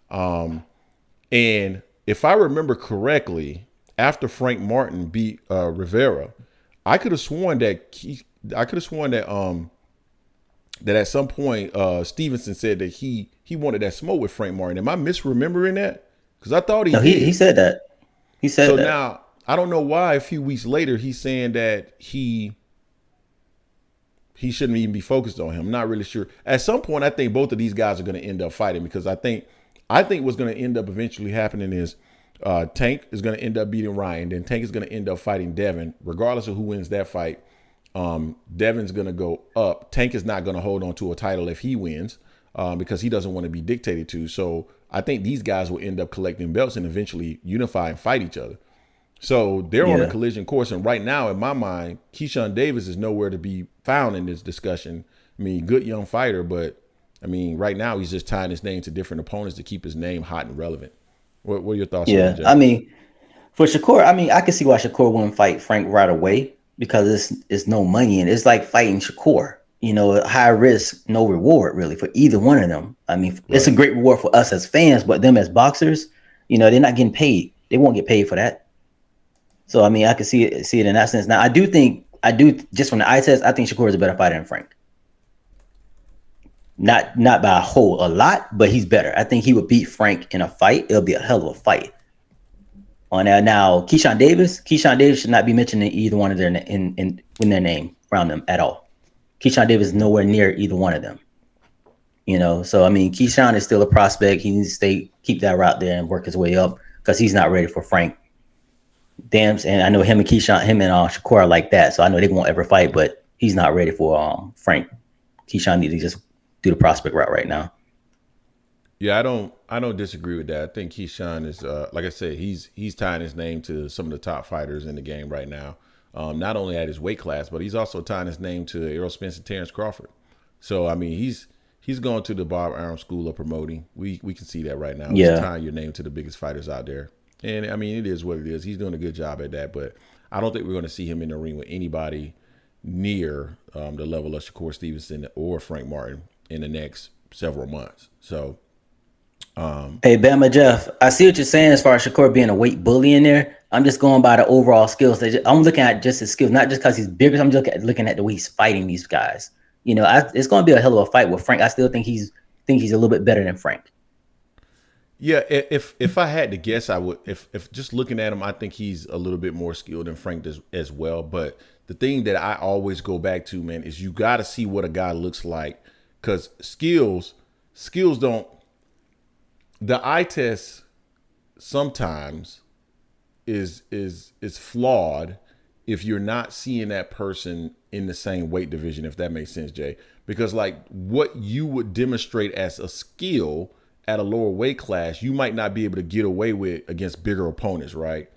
And if I remember correctly, after Frank Martin beat Rivera, I could have sworn that that at some point Stevenson said that he wanted that smoke with Frank Martin. Am I misremembering that? Because I thought he said that. He said so. that. Now I don't know why a few weeks later he's saying that he shouldn't even be focused on him. I'm not really sure. At some point, I think both of these guys are going to end up fighting, because I think what's going to end up eventually happening is Tank is going to end up beating Ryan. Then Tank is going to end up fighting Devin, regardless of who wins that fight. Devin's going to go up. Tank is not going to hold on to a title if he wins, because he doesn't want to be dictated to. So I think these guys will end up collecting belts and eventually unify and fight each other. So they're on a collision course. And right now, in my mind, Keyshawn Davis is nowhere to be found in this discussion. I mean, good young fighter, but I mean, right now he's just tying his name to different opponents to keep his name hot and relevant. What are your thoughts on that, Jay? I mean, for Shakur, I can see why Shakur wouldn't fight Frank right away, because it's no money, and it's like fighting Shakur. You know, high risk, no reward really for either one of them. I mean, it's a great reward for us as fans, but them as boxers, you know, they're not getting paid. They won't get paid for that. So I mean, I can see it in that sense. Now, I do just from the eye test, I think Shakur is a better fighter than Frank. Not by a lot, but he's better. I think he would beat Frank in a fight. It'll be a hell of a fight. On now, Keyshawn Davis should not be mentioned in either one of their in their name around them at all. Keyshawn Davis is nowhere near either one of them. You know, so I mean, Keyshawn is still a prospect. He needs to keep that route there and work his way up, because he's not ready for Frank. And I know him and Shakur are like that, so I know they won't ever fight, but he's not ready for Frank. Keyshawn needs to just do the prospect route right now. Yeah, I don't disagree with that. I think Keyshawn is, like I said, he's tying his name to some of the top fighters in the game right now. Not only at his weight class, but he's also tying his name to Errol Spence and Terence Crawford. So I mean, he's going to the Bob Arum School of Promoting. We can see that right now. Yeah. He's tying your name to the biggest fighters out there. And I mean, it is what it is. He's doing a good job at that, but I don't think we're going to see him in the ring with anybody near the level of Shakur Stevenson or Frank Martin in the next several months. So, hey, Bama Jeff, I see what you're saying as far as Shakur being a weight bully in there. I'm just going by the overall skills. I'm looking at just his skills, not just because he's bigger. I'm just looking at the way he's fighting these guys. You know, it's going to be a hell of a fight with Frank. I still think he's a little bit better than Frank. Yeah, if I had to guess, I would. If just looking at him, I think he's a little bit more skilled than Frank as well. But the thing that I always go back to, man, is you got to see what a guy looks like, because skills don't. The eye test sometimes is flawed if you're not seeing that person in the same weight division, if that makes sense, Jay. Because like what you would demonstrate as a skill at a lower weight class, you might not be able to get away with against bigger opponents, right?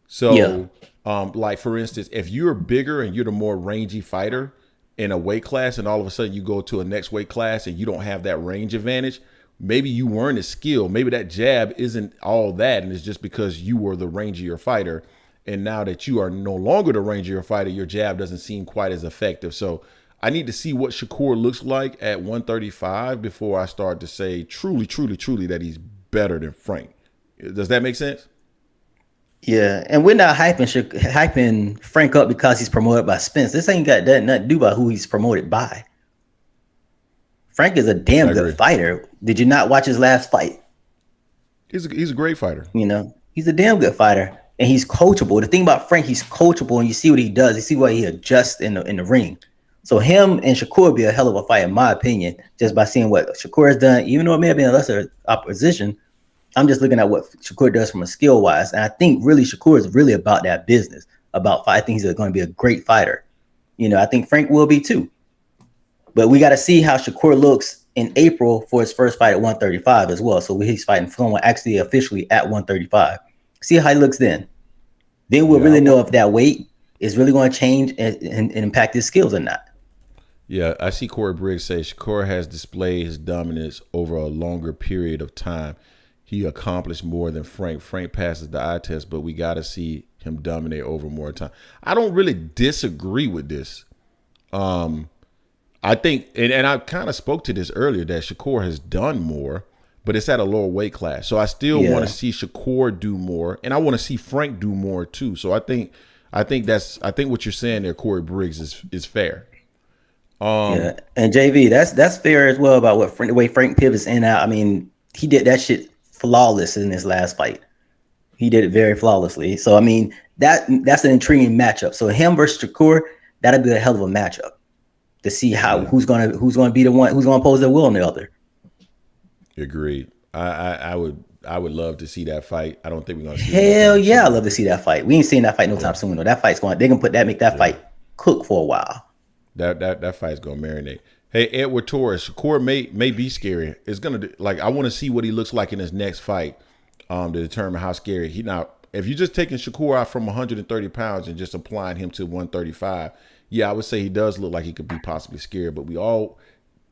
Yeah. So, like for instance, if you're bigger and you're the more rangy fighter in a weight class, and all of a sudden you go to a next weight class and you don't have that range advantage, maybe you weren't as skilled. Maybe that jab isn't all that, and it's just because you were the rangier fighter. And now that you are no longer the rangier fighter, your jab doesn't seem quite as effective. So I need to see what Shakur looks like at 135 before I start to say truly, truly, truly that he's better than Frank. Does that make sense? Yeah, and we're not hyping Frank up because he's promoted by Spence. This ain't got nothing to do about who he's promoted by. Frank is a damn good fighter. Did you not watch his last fight? He's a great fighter. You know, he's a damn good fighter, and he's coachable. The thing about Frank, he's coachable, and you see what he does. You see what he adjusts in the ring. So him and Shakur would be a hell of a fight, in my opinion, just by seeing what Shakur has done. Even though it may have been a lesser opposition, I'm just looking at what Shakur does from a skill wise, and I think really Shakur is really about that business, about fight. I think he's going to be a great fighter. You know, I think Frank will be too. But we got to see how Shakur looks in April for his first fight at 135 as well. So he's fighting someone actually officially at 135. See how he looks then. Then we'll really know if that weight is really going to change and impact his skills or not. Yeah, I see Corey Briggs say Shakur has displayed his dominance over a longer period of time. He accomplished more than Frank. Frank passes the eye test, but we got to see him dominate over more time. I don't really disagree with this. I think, and I kind of spoke to this earlier, that Shakur has done more, but it's at a lower weight class. So I still want to see Shakur do more, and I want to see Frank do more too. So I think what you're saying there, Corey Briggs, is fair. And JV, that's fair as well about the way Frank pivots in and out. I mean, he did that shit flawless in his last fight. He did it very flawlessly. So I mean, that's an intriguing matchup. So him versus Shakur, that'd be a hell of a matchup to see how who's gonna be the one who's gonna pose their will on the other. Agreed. I would love to see that fight. I don't think we're gonna see. Hell yeah, I love to see that fight. We ain't seen that fight no time soon though. That fight's going. They're gonna make that fight cook for a while. That fight's gonna marinate. Hey, Edward Torres, Shakur may be scary. It's gonna I want to see what he looks like in his next fight, to determine how scary he. Now, if you're just taking Shakur out from 130 pounds and just applying him to 135, yeah, I would say he does look like he could be possibly scary. But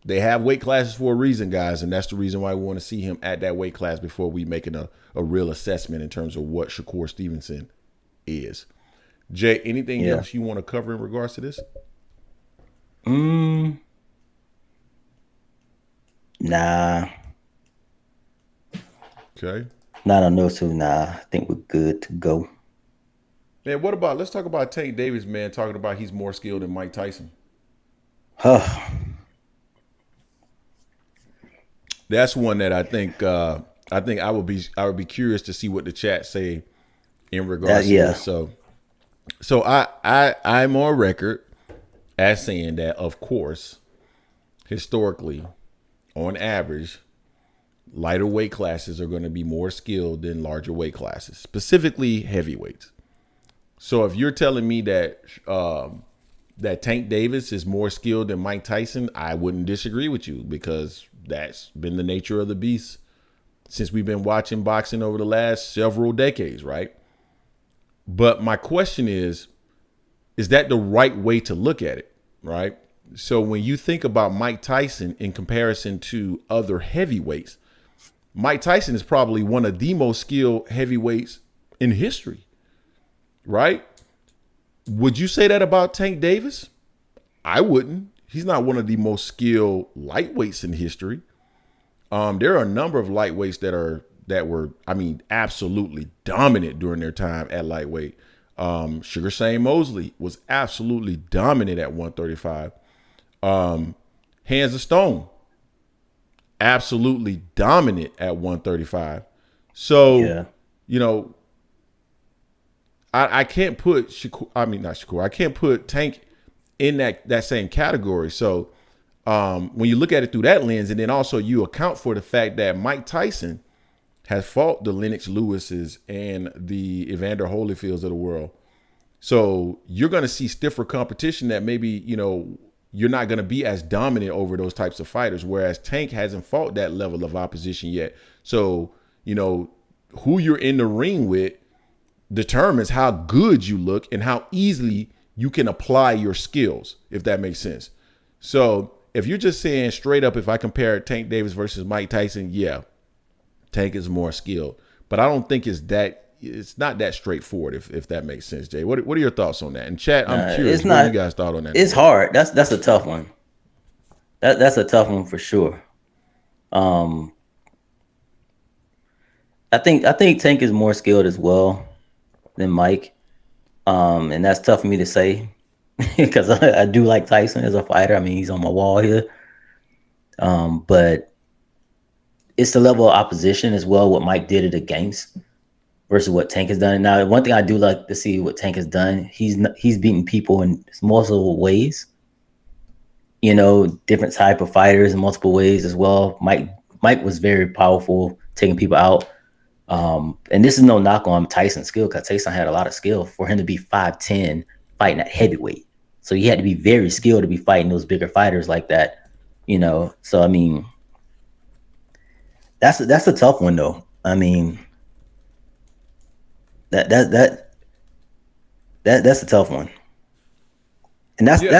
they have weight classes for a reason, guys, and that's the reason why we want to see him at that weight class before we making a real assessment in terms of what Shakur Stevenson is. Jay, anything else you want to cover in regards to this? Nah. Okay. Not on those two. Nah, I think we're good to go. Man, let's talk about Tank Davis, man, talking about he's more skilled than Mike Tyson. That's one that I think I would be curious to see what the chat say in regards to this. So I'm on record as saying that, of course, historically, on average, lighter weight classes are going to be more skilled than larger weight classes, specifically heavyweights. So if you're telling me that that Tank Davis is more skilled than Mike Tyson, I wouldn't disagree with you, because that's been the nature of the beast since we've been watching boxing over the last several decades, right? But my question is that the right way to look at it, right? So when you think about Mike Tyson in comparison to other heavyweights, Mike Tyson is probably one of the most skilled heavyweights in history, right? Would you say that about Tank Davis? I wouldn't. He's not one of the most skilled lightweights in history. There are a number of lightweights that were, I mean, absolutely dominant during their time at lightweight. Sugar Shane Mosley was absolutely dominant at 135. Hands of Stone, absolutely dominant at 135. So, you know, I can't put I can't put Tank in that same category. So when you look at it through that lens, and then also you account for the fact that Mike Tyson has fought the Lennox Lewises and the Evander Holyfields of the world. So you're going to see stiffer competition that maybe, you know, you're not going to be as dominant over those types of fighters, whereas Tank hasn't fought that level of opposition yet. So, you know, who you're in the ring with determines how good you look and how easily you can apply your skills, if that makes sense. So if you're just saying straight up, if I compare Tank Davis versus Mike Tyson, yeah, Tank is more skilled. But I don't think it's not that straightforward, if that makes sense, Jay. What are your thoughts on that? And chat, I'm curious what you guys thought on that. It's hard. That's a tough one. That's a tough one for sure. I think Tank is more skilled as well than Mike. And that's tough for me to say because I do like Tyson as a fighter. I mean, he's on my wall here. But it's the level of opposition as well, what Mike did at against versus what Tank has done. Now, one thing I do like to see what Tank has done, he's beaten people in multiple ways. You know, different type of fighters in multiple ways as well. Mike was very powerful, taking people out. And this is no knock on Tyson's skill because Tyson had a lot of skill for him to be 5'10", fighting at heavyweight. So he had to be very skilled to be fighting those bigger fighters like that, you know. So I mean, that's a tough one though. I mean, that's a tough one. And I think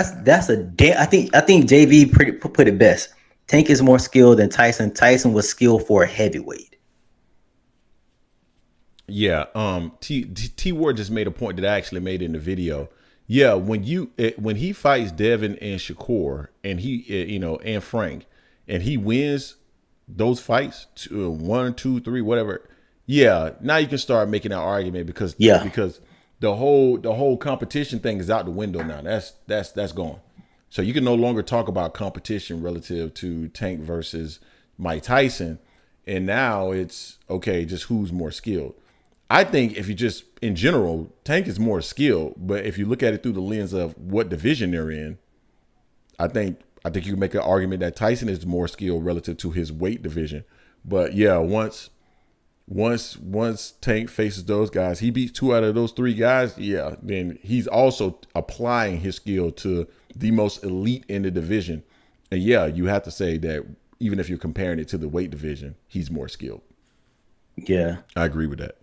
JV put it best. Tank is more skilled than Tyson. Tyson was skilled for a heavyweight. Yeah. T Ward just made a point that I actually made in the video. Yeah, when he fights Devin and Shakur and he and Frank and he wins those fights 1, 2, 3, whatever. Yeah, now you can start making that argument because the whole competition thing is out the window now. That's gone. So you can no longer talk about competition relative to Tank versus Mike Tyson. And now it's okay, just who's more skilled. I think if you just in general, Tank is more skilled, but if you look at it through the lens of what division they're in, I think you can make an argument that Tyson is more skilled relative to his weight division. But yeah, once Tank faces those guys, he beats 2 out of those 3 guys, yeah, then he's also applying his skill to the most elite in the division. And yeah, you have to say that even if you're comparing it to the weight division, he's more skilled. Yeah. I agree with that.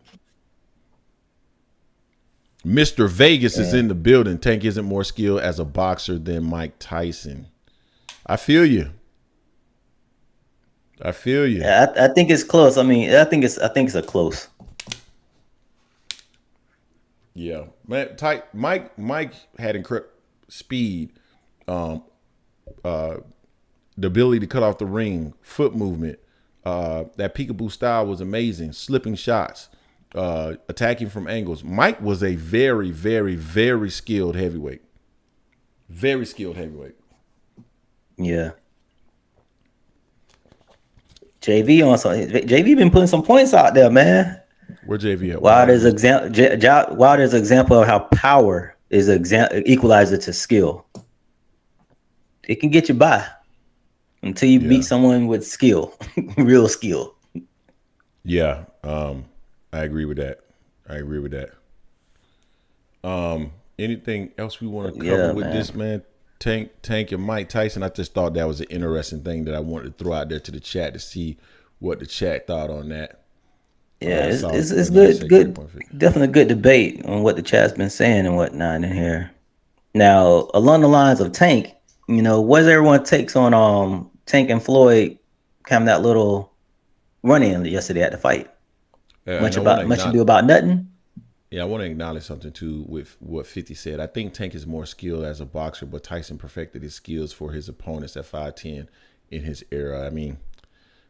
Mr. Vegas is in the building. Tank isn't more skilled as a boxer than Mike Tyson. I feel you. Yeah, I think it's close. I mean, I think it's a close. Yeah, man. Mike had incredible speed, the ability to cut off the ring, foot movement. That peekaboo style was amazing. Slipping shots, attacking from angles. Mike was a very, very, very skilled heavyweight. Very skilled heavyweight. Yeah. JV been putting some points out there, man. Where JV at? Wilder's example of how power is equalizer to skill. It can get you by until you beat someone with skill, real skill. Yeah, I agree with that. Anything else we want to cover with this, man? Tank and Mike Tyson. I just thought that was an interesting thing that I wanted to throw out there to the chat to see what the chat thought on that. Yeah, it's good. Definitely a good debate on what the chat's been saying and whatnot in here. Now, along the lines of Tank, what everyone takes on Tank and Floyd having that little run-in yesterday at the fight. Much ado about nothing. Yeah, I want to acknowledge something too with what 50 said. I think Tank is more skilled as a boxer, but Tyson perfected his skills for his opponents at 5'10" in his era. I mean,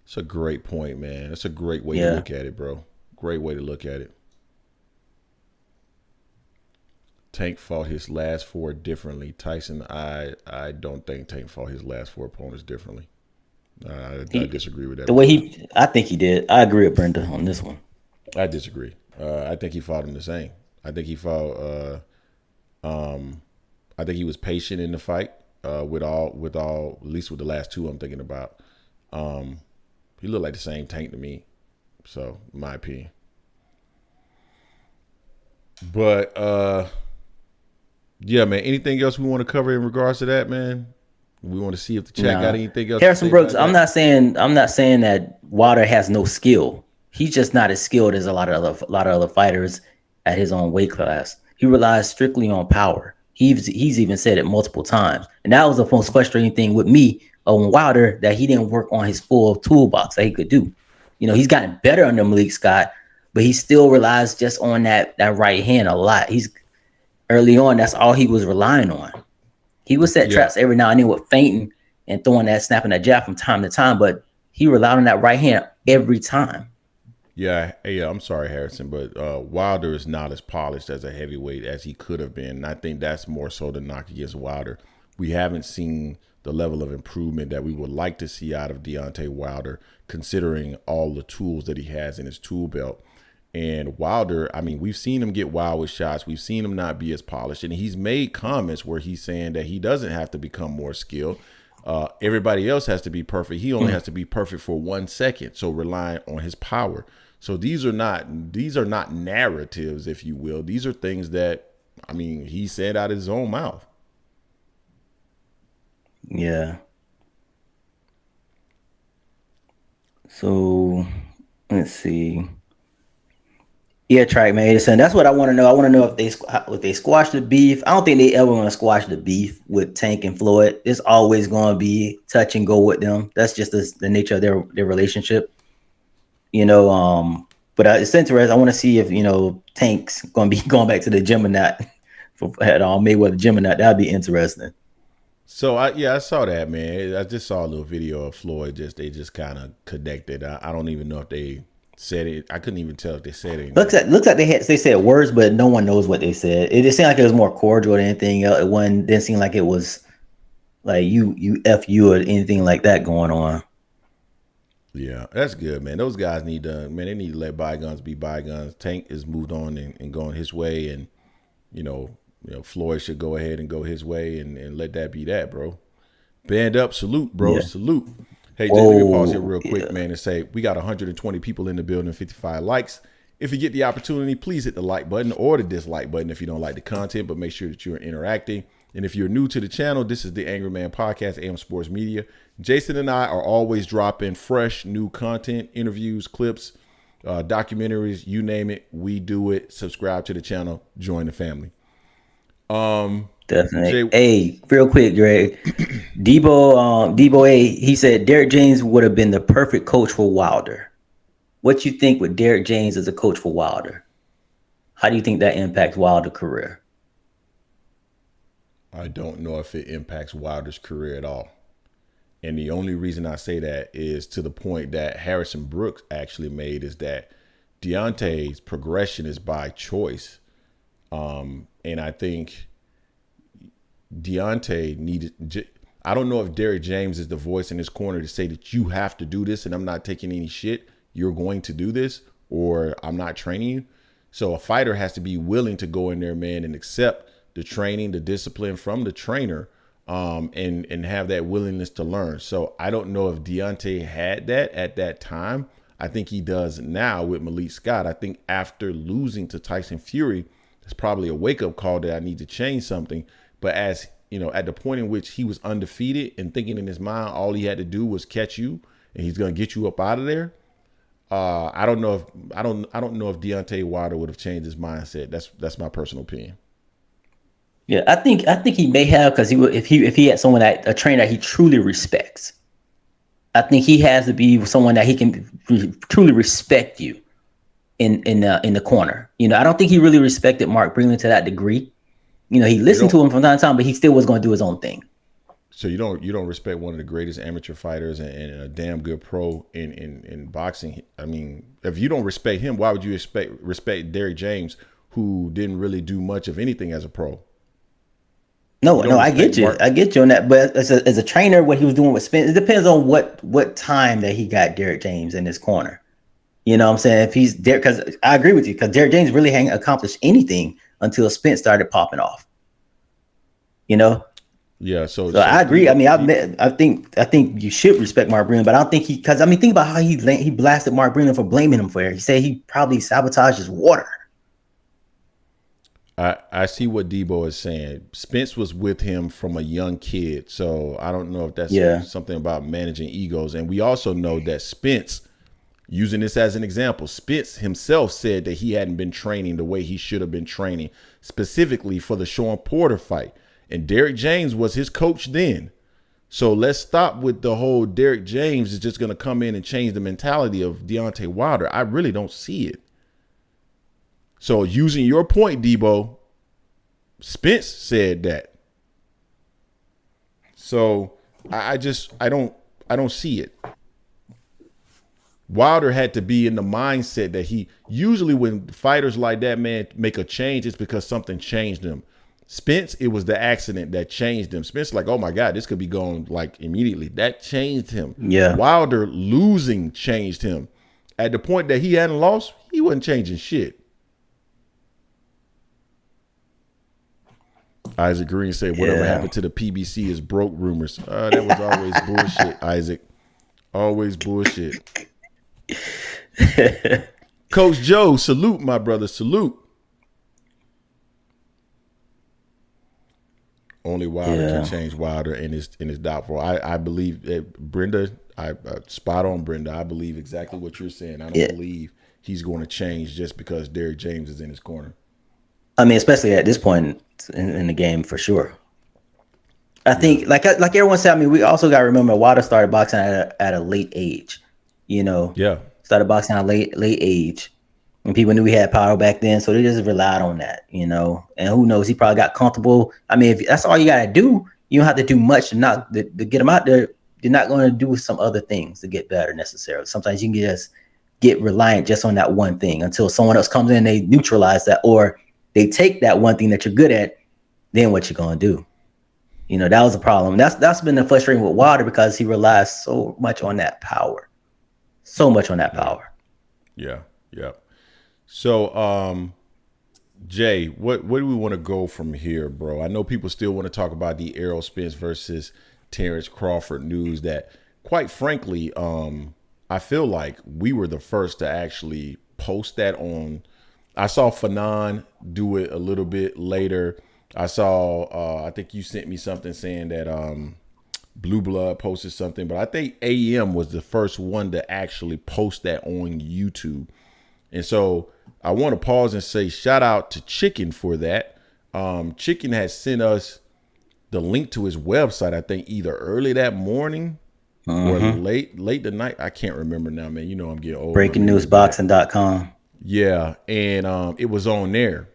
it's a great point, man. That's a great way to look at it, bro. Great way to look at it. Tank fought his last 4 differently. Tyson, I don't think Tank fought his last 4 opponents differently. I disagree with that. The way I think he did. I agree with Brenda on this one. I disagree. I think he fought him the same. I think he fought. I think he was patient in the fight. With all, at least with the last 2, I'm thinking about. He looked like the same Tank to me. So, in my opinion. But yeah, man. Anything else we want to cover in regards to that, man? We want to see if the chat got anything else. Harrison Brooks. I'm not saying that Wilder has no skill. He's just not as skilled as a lot of other fighters at his own weight class. He relies strictly on power. He's even said it multiple times, and that was the most frustrating thing with me on Wilder, that he didn't work on his full toolbox that he could do. He's gotten better under Malik Scott, but he still relies just on that right hand a lot. He's early on, that's all he was relying on. He would set traps every now and then with feinting and throwing that, snapping that jab from time to time, but he relied on that right hand every time. Yeah, I'm sorry, Harrison, but Wilder is not as polished as a heavyweight as he could have been. And I think that's more so the knock against Wilder. We haven't seen the level of improvement that we would like to see out of Deontay Wilder, considering all the tools that he has in his tool belt. And Wilder, I mean, we've seen him get wild with shots. We've seen him not be as polished. And he's made comments where he's saying that he doesn't have to become more skilled. Everybody else has to be perfect. He only has to be perfect for 1 second. So relying on his power. So these are not narratives, if you will. These are things that, I mean, he said out of his own mouth. Yeah. So let's see. Yeah, Track man. And that's what I want to know. I want to know if they squash the beef. I don't think they ever going to squash the beef with Tank and Floyd. It's always going to be touch and go with them. That's just the nature of their relationship. But it's interesting. I want to see if Tank's going to be going back to the gym or not, at Mayweather gym or not. That'd be interesting. So I saw that, man. I just saw a little video of Floyd. They just kind of connected. I don't even know if they said it. I couldn't even tell if they said it. Looks like they said words, but no one knows what they said. It just seemed like it was more cordial than anything else. Didn't seem like it was like you F you or anything like that going on. Yeah, that's good, man. Those guys need to let bygones be bygones. Tank has moved on and going his way, and Floyd should go ahead and go his way and let that be that, bro. Band up, salute, bro, salute. Hey, just let me pause here real quick, man, and say we got 120 people in the building, 55 likes. If you get the opportunity, please hit the like button or the dislike button if you don't like the content, but make sure that you're interacting. And if you're new to the channel, this is the Angry Man Podcast, AM Sports Media. Jason and I are always dropping fresh, new content, interviews, clips, documentaries, you name it. We do it. Subscribe to the channel. Join the family. Definitely. Hey, real quick, Greg. Debo A, he said Derrick James would have been the perfect coach for Wilder. What you think with Derrick James as a coach for Wilder? How do you think that impacts Wilder's career? I don't know if it impacts Wilder's career at all. And the only reason I say that is to the point that Harrison Brooks actually made, is that Deontay's progression is by choice. And I think Deontay needed, I don't know if Derrick James is the voice in his corner to say that you have to do this and I'm not taking any shit. You're going to do this or I'm not training you. So a fighter has to be willing to go in there, man, and accept the training, the discipline from the trainer, and have that willingness to learn. So I don't know if Deontay had that at that time. I think he does now with Malik Scott. I think after losing to Tyson Fury, it's probably a wake-up call that I need to change something. But as you know, at the point in which he was undefeated and thinking in his mind all he had to do was catch you and he's gonna get you up out of there. I don't know if Deontay Wilder would have changed his mindset. That's my personal opinion. Yeah, I think he may have, because if he had someone a trainer that he truly respects. I think he has to be someone that he can truly respect you in the corner. I don't think he really respected Mark Breland to that degree. He listened to him from time to time, but he still was going to do his own thing. So you don't respect one of the greatest amateur fighters and a damn good pro in boxing. I mean, if you don't respect him, why would you respect Derrick James, who didn't really do much of anything as a pro? No, I get you. I get you on that. But as a trainer, what he was doing with Spence, it depends on what time that he got Derrick James in his corner. You know what I'm saying? If he's there, because I agree with you, because Derrick James really hadn't accomplished anything until Spence started popping off. Yeah. So I agree. I mean, I think you should respect Mark Breland, but I don't think think about how he blasted Mark Breland for blaming him for it. He said he probably sabotaged his water. I see what Debo is saying. Spence was with him from a young kid, so I don't know if that's something about managing egos. And we also know that Spence, Using this as an example, Spence himself said that he hadn't been training the way he should have been training, specifically for the Sean Porter fight. And Derrick James was his coach then. So let's stop with the whole Derrick James is just going to come in and change the mentality of Deontay Wilder. I really don't see it. So using your point, Debo, Spence said that. So I don't see it. Wilder had to be in the mindset that he usually when fighters like that, man, make a change, it's because something changed them. Spence, it was the accident that changed him. Spence, like, oh my God, this could be going like immediately. That changed him. Yeah. Wilder losing changed him. At the point that he hadn't lost, he wasn't changing shit. Isaac Green said, whatever happened to the PBC is broke rumors. That was always bullshit, Isaac. Always bullshit. Coach Joe, salute, my brother. Salute. Only Wilder can change Wilder, and it's doubtful. I believe that Brenda, spot on, Brenda. I believe exactly what you're saying. I don't believe he's going to change just because Derrick James is in his corner. I mean, especially at this point in the game, for sure. I think, like everyone said, I mean, we also got to remember Wilder started boxing at a late age. You know, started boxing at a late age. And people knew he had power back then, so they just relied on that, you know. And who knows? He probably got comfortable. I mean, if that's all you gotta do, you don't have to do much to get him out there. You're not going to do some other things to get better necessarily. Sometimes you can just get reliant just on that one thing until someone else comes in and they neutralize that, or they take that one thing that you're good at. Then what you gonna do? You know, that was a problem. That's been the frustrating with Wilder because he relies so much on that power, so much on that power. Yeah. So, Jay, what do we want to go from here, bro? I know people still want to talk about the Errol Spence versus Terence Crawford news that, quite frankly, I feel like we were the first to actually post that on. I saw Fanon do it a little bit later. I saw, I think you sent me something saying that Blue Blood posted something, but I think AM was the first one to actually post that on YouTube. And so I want to pause and say shout out to Chicken for that. Chicken has sent us the link to his website, I think either early that morning or late the night. I can't remember now, man. You know I'm getting old. BreakingNewsBoxing.com. Yeah, and it was on there.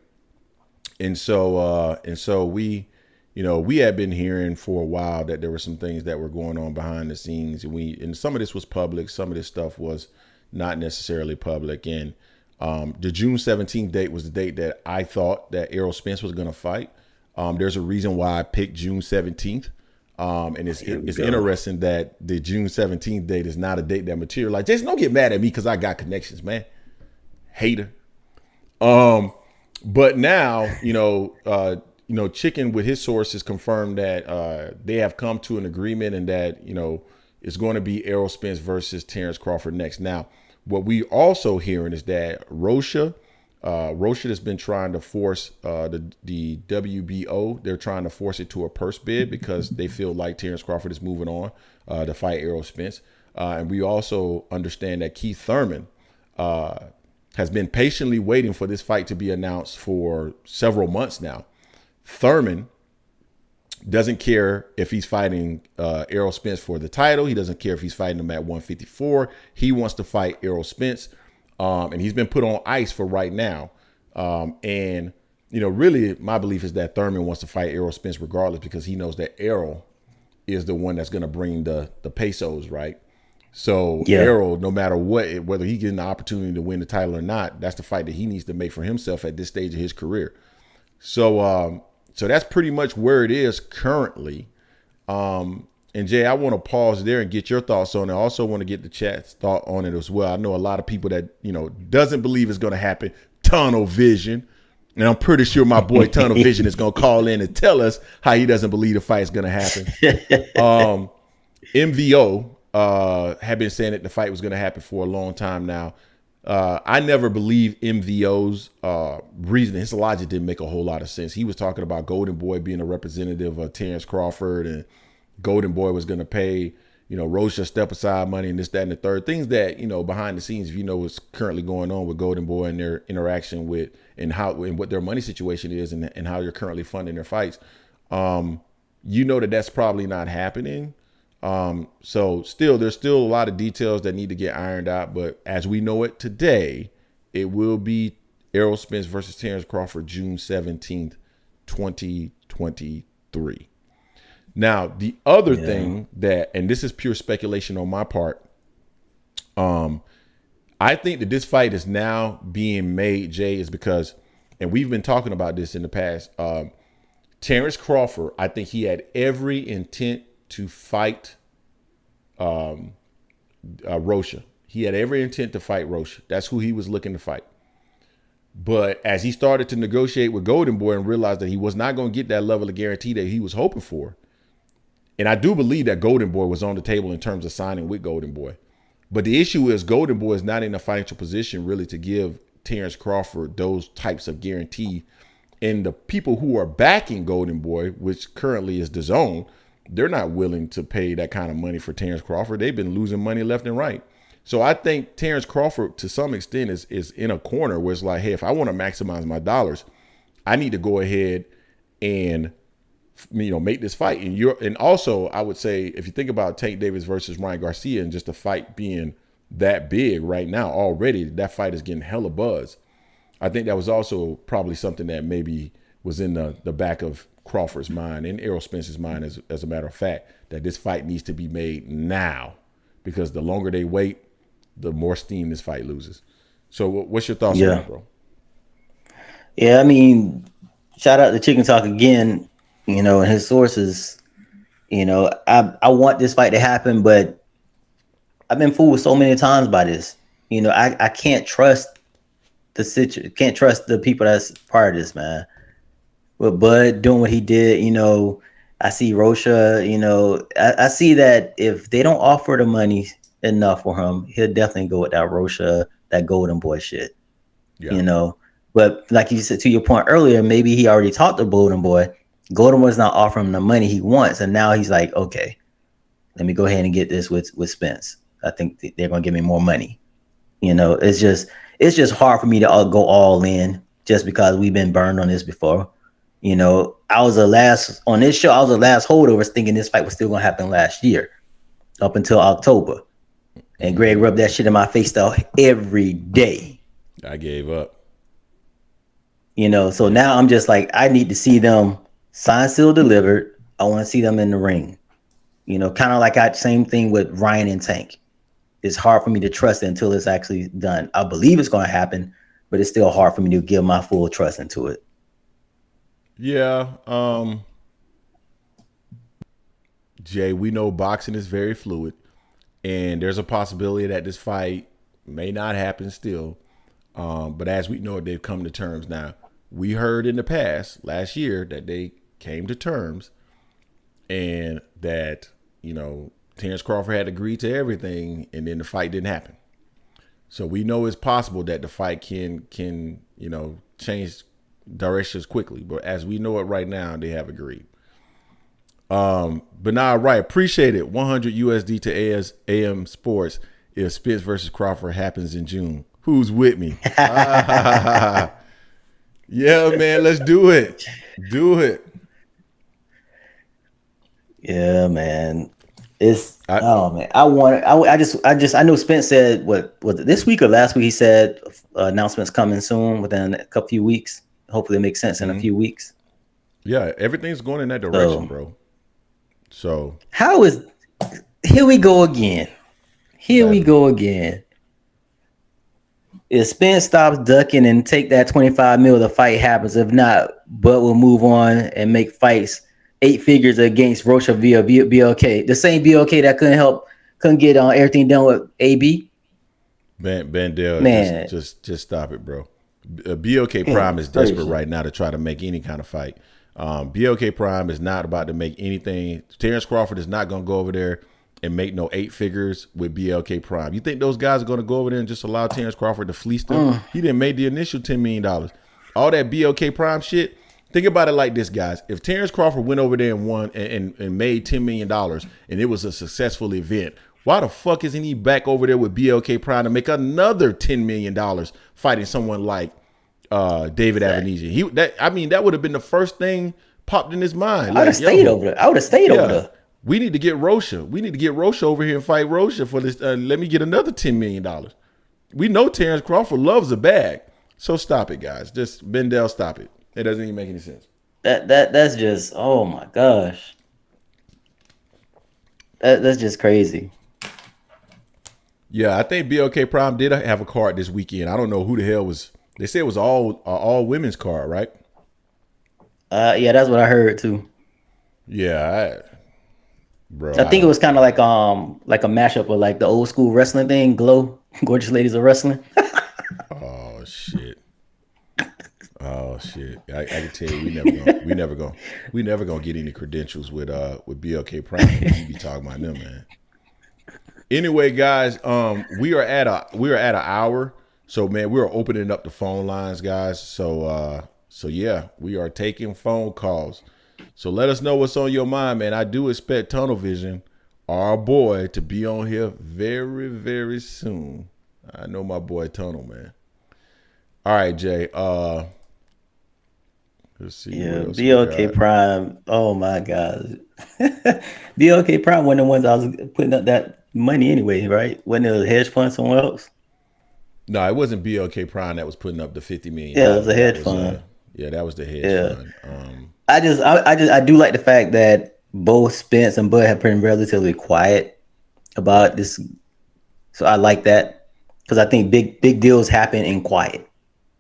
And so we, you know, we had been hearing for a while that there were some things that were going on behind the scenes. And some of this was public, some of this stuff was not necessarily public. And the June 17th date was the date that I thought that Errol Spence was going to fight. There's a reason why I picked June 17th. And it's interesting that the June 17th date is not a date that materialized. Jason, don't get mad at me because I got connections, man. Hater. But now, Chicken with his sources confirmed that they have come to an agreement and that, it's going to be Errol Spence versus Terence Crawford next. Now, what we also hearing is that Rocha has been trying to force the WBO. They're trying to force it to a purse bid because they feel like Terence Crawford is moving on to fight Errol Spence. And we also understand that Keith Thurman has been patiently waiting for this fight to be announced for several months now. Thurman doesn't care if he's fighting Errol Spence for the title. He doesn't care if he's fighting him at 154. He wants to fight Errol Spence. And he's been put on ice for right now. And really my belief is that Thurman wants to fight Errol Spence regardless because he knows that Errol is the one that's going to bring the pesos, right? So Errol, no matter what, whether he gets an opportunity to win the title or not, that's the fight that he needs to make for himself at this stage of his career. So that's pretty much where it is currently. And Jay, I want to pause there and get your thoughts on it. I also want to get the chat's thought on it as well. I know a lot of people that, doesn't believe it's going to happen. Tunnel vision. And I'm pretty sure my boy Tunnel Vision is going to call in and tell us how he doesn't believe the fight is going to happen. MVO had been saying that the fight was going to happen for a long time now. I never believed MVO's reasoning. His logic didn't make a whole lot of sense. He was talking about Golden Boy being a representative of Terence Crawford, and Golden Boy was going to pay, Rocha step aside money and this, that, and the third. Things that, behind the scenes, if you know what's currently going on with Golden Boy and their interaction with and what their money situation is and how you're currently funding their fights, that's probably not happening. So there's still a lot of details that need to get ironed out. But as we know it today, it will be Errol Spence versus Terence Crawford, June 17th, 2023. Now, the other thing and this is pure speculation on my part, I think that this fight is now being made, Jay, is because, and we've been talking about this in the past, Terence Crawford, I think he had every intent to fight Rocha. He had every intent to fight Rocha. That's who he was looking to fight. But as he started to negotiate with Golden Boy and realized that he was not going to get that level of guarantee that he was hoping for, and I do believe that Golden Boy was on the table in terms of signing with Golden Boy. But the issue is Golden Boy is not in a financial position really to give Terence Crawford those types of guarantee. And the people who are backing Golden Boy, which currently is DAZN, they're not willing to pay that kind of money for Terence Crawford. They've been losing money left and right. So I think Terence Crawford, to some extent, is in a corner where it's like, hey, if I want to maximize my dollars, I need to go ahead and make this fight. And also, I would say, if you think about Tank Davis versus Ryan Garcia and just the fight being that big right now already, that fight is getting hella buzz. I think that was also probably something that maybe was in the back of Crawford's mind and Errol Spence's mind, as a matter of fact, that this fight needs to be made now, because the longer they wait, the more steam this fight loses. So what's your thoughts on that, bro? Yeah, I mean, shout out to Chicken Talk again, and his sources. I want this fight to happen, but I've been fooled so many times by this. I can't trust can't trust the people that's part of this, man. With Bud doing what he did, I see Rocha, I see that if they don't offer the money enough for him, he'll definitely go with that Rocha, that Golden Boy shit. Yeah. But like you said, to your point earlier, maybe he already talked to Golden Boy. Golden Boy's not offering him the money he wants, and now he's like, okay, let me go ahead and get this with Spence. I think they're gonna give me more money. It's just hard for me to go all in just because we've been burned on this before. I was the last holdover thinking this fight was still gonna happen last year, up until October, and Greg rubbed that shit in my face though every day. I gave up. So now I'm just like, I need to see them signed, sealed, delivered. I want to see them in the ring. Kind of like same thing with Ryan and Tank. It's hard for me to trust it until it's actually done. I believe it's going to happen, but it's still hard for me to give my full trust into it. Yeah. Jay, we know boxing is very fluid, and there's a possibility that this fight may not happen still. But as we know, they've come to terms now. We heard in the past, last year, that they came to terms and that, Terence Crawford had agreed to everything, and then the fight didn't happen. So we know it's possible that the fight can change directions quickly. But as we know it right now, they have agreed. But now, right, appreciate it. 100 USD to AM Sports if Spence versus Crawford happens in June. Who's with me? Yeah, man, let's do it. Do it. Yeah, man. I know Spence said what was it, this week or last week? He said announcements coming soon within a few weeks. Hopefully, it makes sense in a few weeks. Yeah, everything's going in that direction, bro. So here we go again. We go again. If Spence stops ducking and take that 25 mil, the fight happens. If not, Bud will move on and make fights 8 figures against Rocha via BLK. The same BLK that couldn't get everything done with AB. Bandel, man, just stop it, bro. BLK Prime is desperate right now to try to make any kind of fight. BLK Prime is not about to make anything. Terence Crawford is not going to go over there and make no 8 figures with BLK Prime. You think those guys are going to go over there and just allow Terence Crawford to fleece them? He didn't make the initial $10 million. All that BLK Prime shit, Think about it like this, guys. If Terence Crawford went over there and won and made $10 million and it was a successful event, why the fuck isn't he back over there with BLK Prime to make another $10 million fighting someone like David Avenesian? That would have been the first thing popped in his mind. I would have stayed over there. I would have stayed over there. We need to get Rocha. We need to get Rocha over here and fight Rocha for this. Let me get another $10 million. We know Terence Crawford loves a bag. So stop it, guys. Just Bendel, stop it. It doesn't even make any sense. That's just, oh my gosh. That's just crazy. Yeah, I think BLK Prime did have a card this weekend. I don't know who the hell was. They said it was all women's card, right? Yeah, that's what I heard too. Yeah, I think it was kind of like a mashup of like the old school wrestling thing, Glow, Gorgeous Ladies of Wrestling. Oh shit. I can tell you, we never gonna get any credentials with BLK Prime. We be talking about them, man. Anyway, guys, we are at an hour, so man, we are opening up the phone lines, guys. So yeah, we are taking phone calls. So let us know what's on your mind, man. I do expect Tunnel Vision, our boy, to be on here very, very soon. I know my boy Tunnel, man. All right, Jay. Let's see. Yeah, BLK Prime. Oh my God. BLK Prime one of the ones I was putting up that money anyway, right? Wasn't it a hedge fund somewhere else? No, it wasn't BLK Prime that was putting up the $50 million. Yeah, it was a hedge fund. That was the hedge fund. I do like the fact that both Spence and Bud have been relatively quiet about this. So I like that because I think big deals happen in quiet.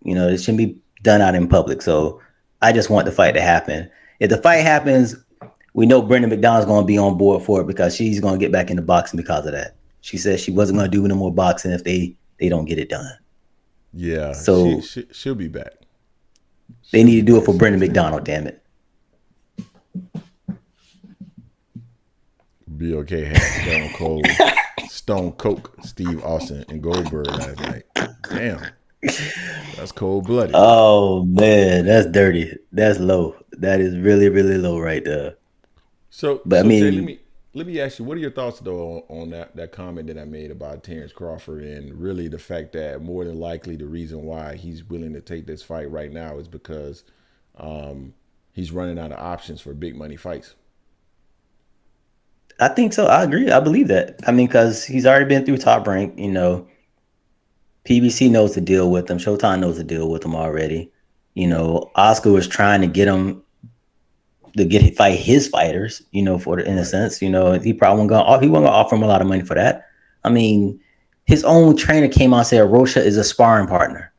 You know, it shouldn't be done out in public. So I just want the fight to happen. If the fight happens, we know Brenda McDonald's going to be on board for it because she's going to get back into boxing because of that. She said she wasn't going to do no more boxing if they don't get it done. Yeah, so she'll be back. They need to do it for Brenda McDonald, damn it. BLK had Stone Coke, Steve Austin, and Goldberg last night. Damn. That's cold-blooded. Oh, man. That's dirty. That's low. That is really, really low right there. But I mean, Jay, let me ask you, what are your thoughts, though, on that comment that I made about Terence Crawford and really the fact that more than likely the reason why he's willing to take this fight right now is because he's running out of options for big money fights? I think so. I agree. I believe that. I mean, because he's already been through Top Rank, you know. PBC knows to deal with him. Showtime knows to deal with him already. You know, Oscar was trying to get him to fight his fighters, you know, in a sense, you know, he wasn't gonna offer him a lot of money for that. I mean, his own trainer came out and said Rocha is a sparring partner.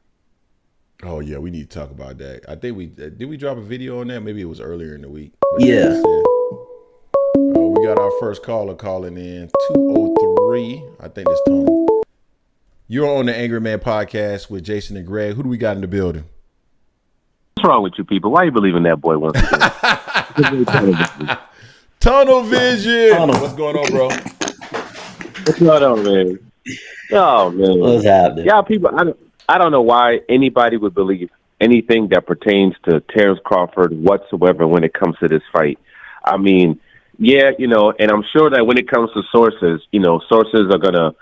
Oh yeah, we need to talk about that. I think did we drop a video on that? Maybe it was earlier in the week. Yeah. We got our first caller calling in 203. I think it's Tony. You're on the Angry Man podcast with Jason and Greg. Who do we got in the building? What's wrong with you people? Why are you believing that boy once again? Tunnel Vision. What's going on, bro? What's going on, man? Oh man, what's happening? Yeah, people. I don't know why anybody would believe anything that pertains to Terence Crawford whatsoever when it comes to this fight. I mean, yeah, you know, and I'm sure that when it comes to sources, you know, sources are gonna,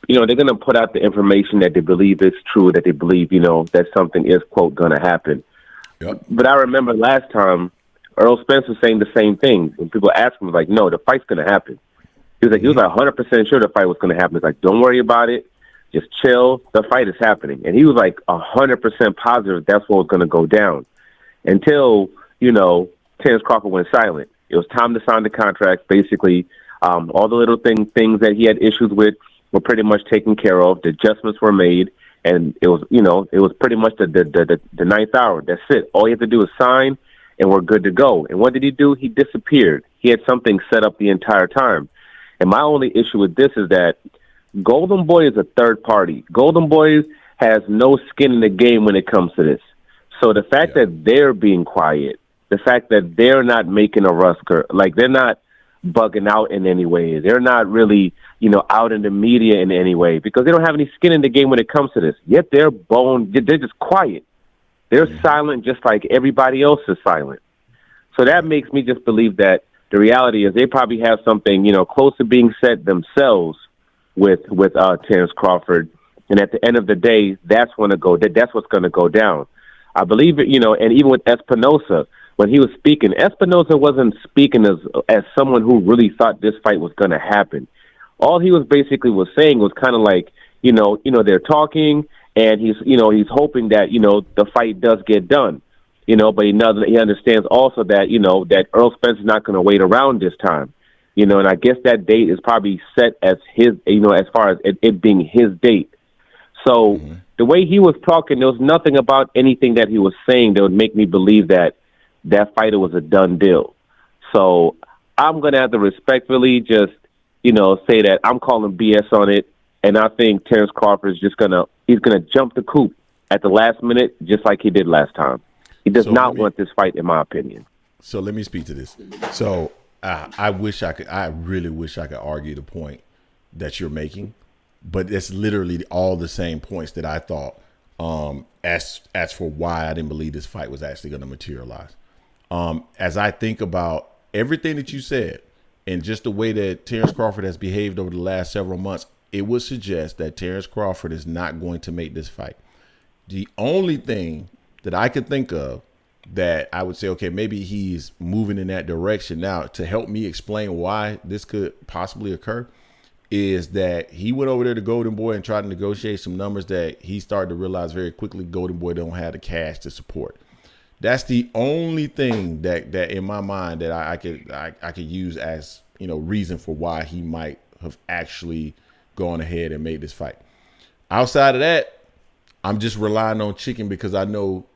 you know, they're gonna put out the information that they believe is true, that they believe, you know, that something is quote gonna happen. Yep. But I remember last time Errol Spence was saying the same thing. When people asked him, like, no, the fight's going to happen. He was like 100% sure the fight was going to happen. He's like, don't worry about it. Just chill. The fight is happening. And he was like 100% positive that's what was going to go down until, you know, Terence Crawford went silent. It was time to sign the contract. Basically, all the little things that he had issues with were pretty much taken care of. The adjustments were made. And it was, you know, it was pretty much the ninth hour. That's it. All you have to do is sign, and we're good to go. And what did he do? He disappeared. He had something set up the entire time. And my only issue with this is that Golden Boy is a third party. Golden Boy has no skin in the game when it comes to this. So the fact that they're being quiet, the fact that they're not making a rusker, like they're not bugging out in any way. They're not really, you know, out in the media in any way because they don't have any skin in the game when it comes to this. Yet they're just quiet. They're silent just like everybody else is silent. So that makes me just believe that the reality is they probably have something, close to being said themselves with Terence Crawford. And at the end of the day, that's what's going to go down. I believe it, and even with Espinosa, when he was speaking, Espinosa wasn't speaking as someone who really thought this fight was going to happen. All he was basically saying was kind of like, they're talking, and he's hoping that, the fight does get done, but he understands also that, that Errol Spence is not going to wait around this time, and I guess that date is probably set as his, as far as it being his date. So the way he was talking, there was nothing about anything that he was saying that would make me believe that fighter was a done deal. So I'm going to have to respectfully just, say that I'm calling BS on it. And I think Terence Crawford is he's going to jump the coop at the last minute, just like he did last time. He does not want this fight, in my opinion. So let me speak to this. So I really wish I could argue the point that you're making, but it's literally all the same points that I thought as for why I didn't believe this fight was actually going to materialize. As I think about everything that you said and just the way that Terence Crawford has behaved over the last several months, it would suggest that Terence Crawford is not going to make this fight. The only thing that I could think of that I would say, okay, maybe he's moving in that direction now to help me explain why this could possibly occur is that he went over there to Golden Boy and tried to negotiate some numbers that he started to realize very quickly Golden Boy don't have the cash to support. That's the only thing that in my mind that I could use as, reason for why he might have actually gone ahead and made this fight. Outside of that, I'm just relying on Chicken because I know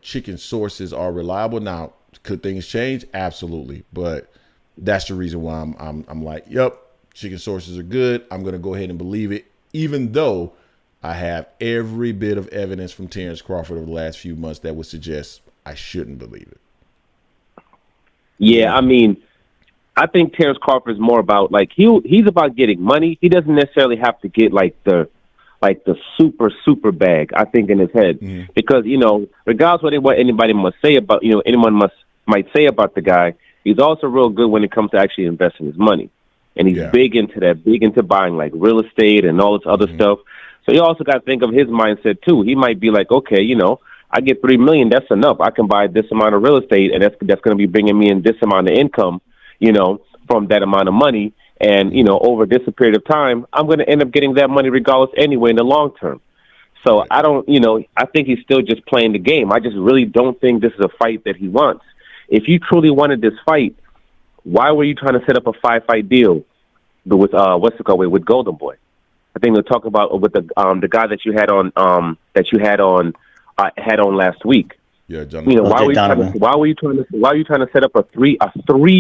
Chicken sources are reliable. Now, could things change? Absolutely. But that's the reason why I'm like, yep, Chicken sources are good. I'm going to go ahead and believe it, even though I have every bit of evidence from Terence Crawford over the last few months that would suggest I shouldn't believe it. Yeah, I mean, I think Terence Crawford is more about he's about getting money. He doesn't necessarily have to get the super bag, I think, in his head. Because, regardless of what anybody must say about, might say about the guy, he's also real good when it comes to actually investing his money. And he's big into buying real estate and all this other stuff. So you also got to think of his mindset too. He might be like, okay, I get $3 million, that's enough. I can buy this amount of real estate, and that's going to be bringing me in this amount of income, from that amount of money. And, over this period of time, I'm going to end up getting that money regardless anyway in the long term. So I don't, I think he's still just playing the game. I just really don't think this is a fight that he wants. If you truly wanted this fight, why were you trying to set up a 5-fight deal with with Golden Boy? I think we'll talk about with the guy that you had on last week. Yeah, John. Why were you trying to set up a 3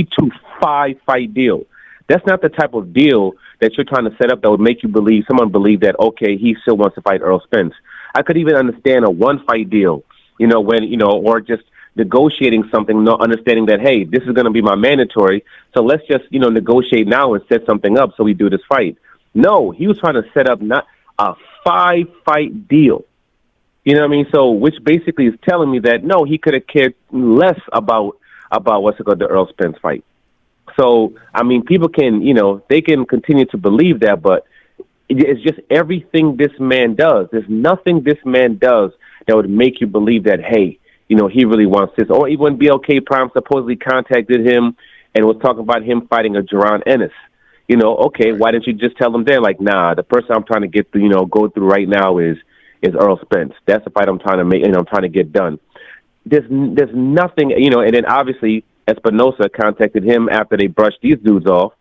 to 5 fight deal? That's not the type of deal that you're trying to set up that would make someone believe that, okay, he still wants to fight Errol Spence. I could even understand a 1-fight deal, or just negotiating something, understanding that, hey, this is going to be my mandatory, so let's just, negotiate now and set something up so we do this fight. No, he was trying to set up not a 5-fight deal. You know what I mean? So, which basically is telling me that, no, he could have cared less about the Errol Spence fight. So, I mean, people can, they can continue to believe that, but it's just everything this man does. There's nothing this man does that would make you believe that, hey, he really wants this. Or even when BLK Prime supposedly contacted him and was talking about him fighting a Jaron Ennis. Okay, why didn't you just tell him then? Nah, the person I'm trying to get through, go through right now is Errol Spence. That's the fight I'm trying to make, I'm trying to get done. There's nothing, and then obviously Espinosa contacted him after they brushed these dudes off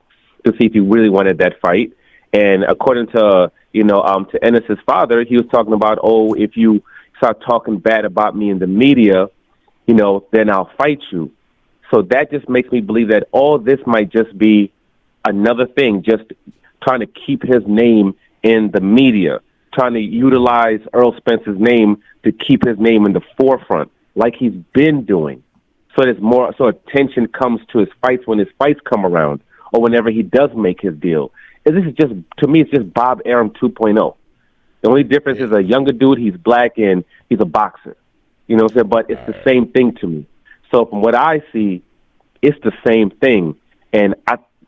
to see if he really wanted that fight. And according to, to Ennis's father, he was talking about, if you start talking bad about me in the media, then I'll fight you. So that just makes me believe that all this might just be another thing, just trying to keep his name in the media, trying to utilize Errol Spence's name to keep his name in the forefront, like he's been doing. So there's more, so attention comes to his fights when his fights come around, or whenever he does make his deal. And this is just, to me, it's just Bob Arum 2.0. The only difference is a younger dude, he's black, and he's a boxer. You know what I'm saying? But it's the same thing to me. So from what I see, it's the same thing. And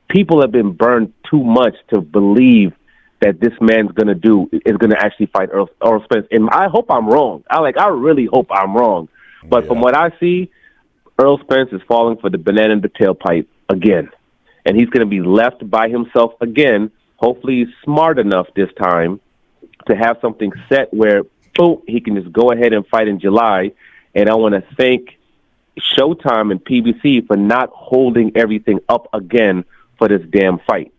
people have been burned too much to believe that this man's is going to actually fight Errol Spence. And I hope I'm wrong. I really hope I'm wrong. But from what I see, Errol Spence is falling for the banana in the tailpipe again. And he's going to be left by himself again. Hopefully he's smart enough this time to have something set where, boom, he can just go ahead and fight in July. And I want to thank Showtime and PBC for not holding everything up again for this damn fight.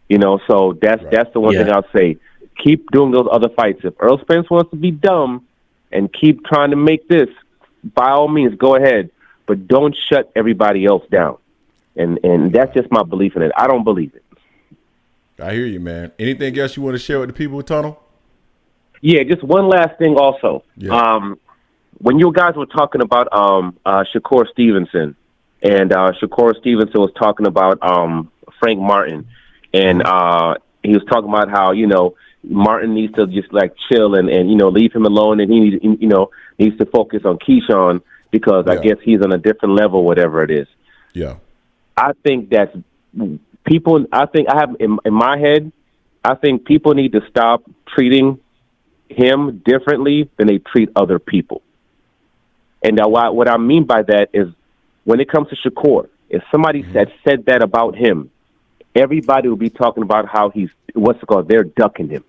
You know, so that's the one thing I'll say. Keep doing those other fights. If Errol Spence wants to be dumb and keep trying to make this, by all means, go ahead. But don't shut everybody else down. And that's just my belief in it. I don't believe it. I hear you, man. Anything else you want to share with the people, Tunnel? Yeah, just one last thing also. Yeah. When you guys were talking about Shakur Stevenson, and Shakur Stevenson was talking about Frank Martin, and he was talking about how, you know, Martin needs to just like chill and you know, leave him alone, and he needs to focus on Keyshawn because I guess he's on a different level, whatever it is. Yeah. I think that's people. I think I have in my head. I think people need to stop treating him differently than they treat other people. And what I mean by that is, when it comes to Shakur, if somebody had said that about him, everybody would be talking about how they're ducking him.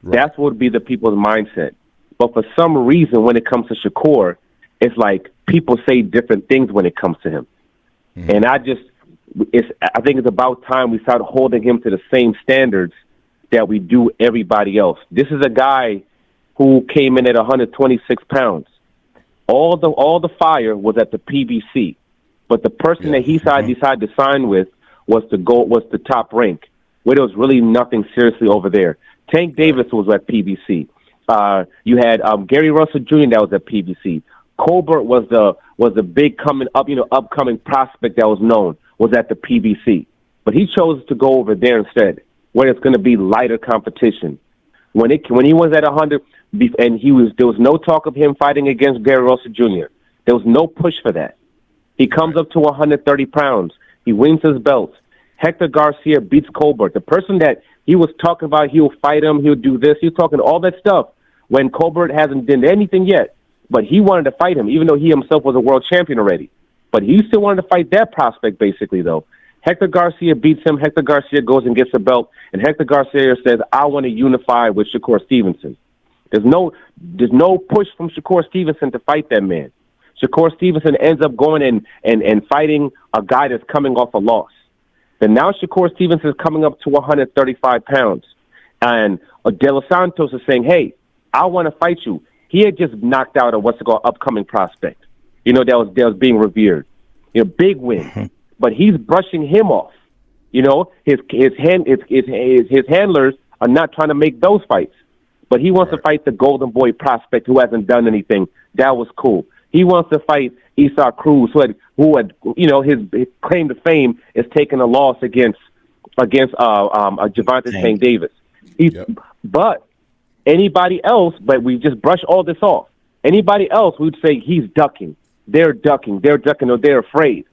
Right. That's what would be the people's mindset. But for some reason, when it comes to Shakur, it's like people say different things when it comes to him. Mm-hmm. And I think it's about time we start holding him to the same standards that we do everybody else. This is a guy who came in at 126 pounds. All the fire was at the PBC, but the person that he decided to sign with was the top rank, where there was really nothing seriously over there. Tank Davis was at PBC. You had Gary Russell Jr. that was at PBC. Colbert was the big upcoming prospect that was known, was at the PBC, but he chose to go over there instead, where it's going to be lighter competition. When he was at 100, and there was no talk of him fighting against Gary Russell Jr. There was no push for that. He comes up to 130 pounds. He wins his belt. Hector Garcia beats Colbert. The person that he was talking about, he'll fight him, he'll do this. He was talking all that stuff when Colbert hasn't done anything yet. But he wanted to fight him, even though he himself was a world champion already. But he still wanted to fight that prospect, basically, though. Hector Garcia beats him. Hector Garcia goes and gets a belt. And Hector Garcia says, I want to unify with Shakur Stevenson. There's no push from Shakur Stevenson to fight that man. Shakur Stevenson ends up going and fighting a guy that's coming off a loss. Then now Shakur Stevenson is coming up to 135 pounds. And De Los Santos is saying, hey, I want to fight you. He had just knocked out a upcoming prospect, you know, that was being revered. You know, big win. But he's brushing him off. You know, his handlers are not trying to make those fights. But he wants to fight the Golden Boy prospect who hasn't done anything. That was cool. He wants to fight Isaac Cruz, who had you know, his claim to fame is taking a loss against Gervonta Tank Davis. But anybody else, but we just brush all this off. Anybody else, we'd say he's ducking. They're ducking, or they're afraid.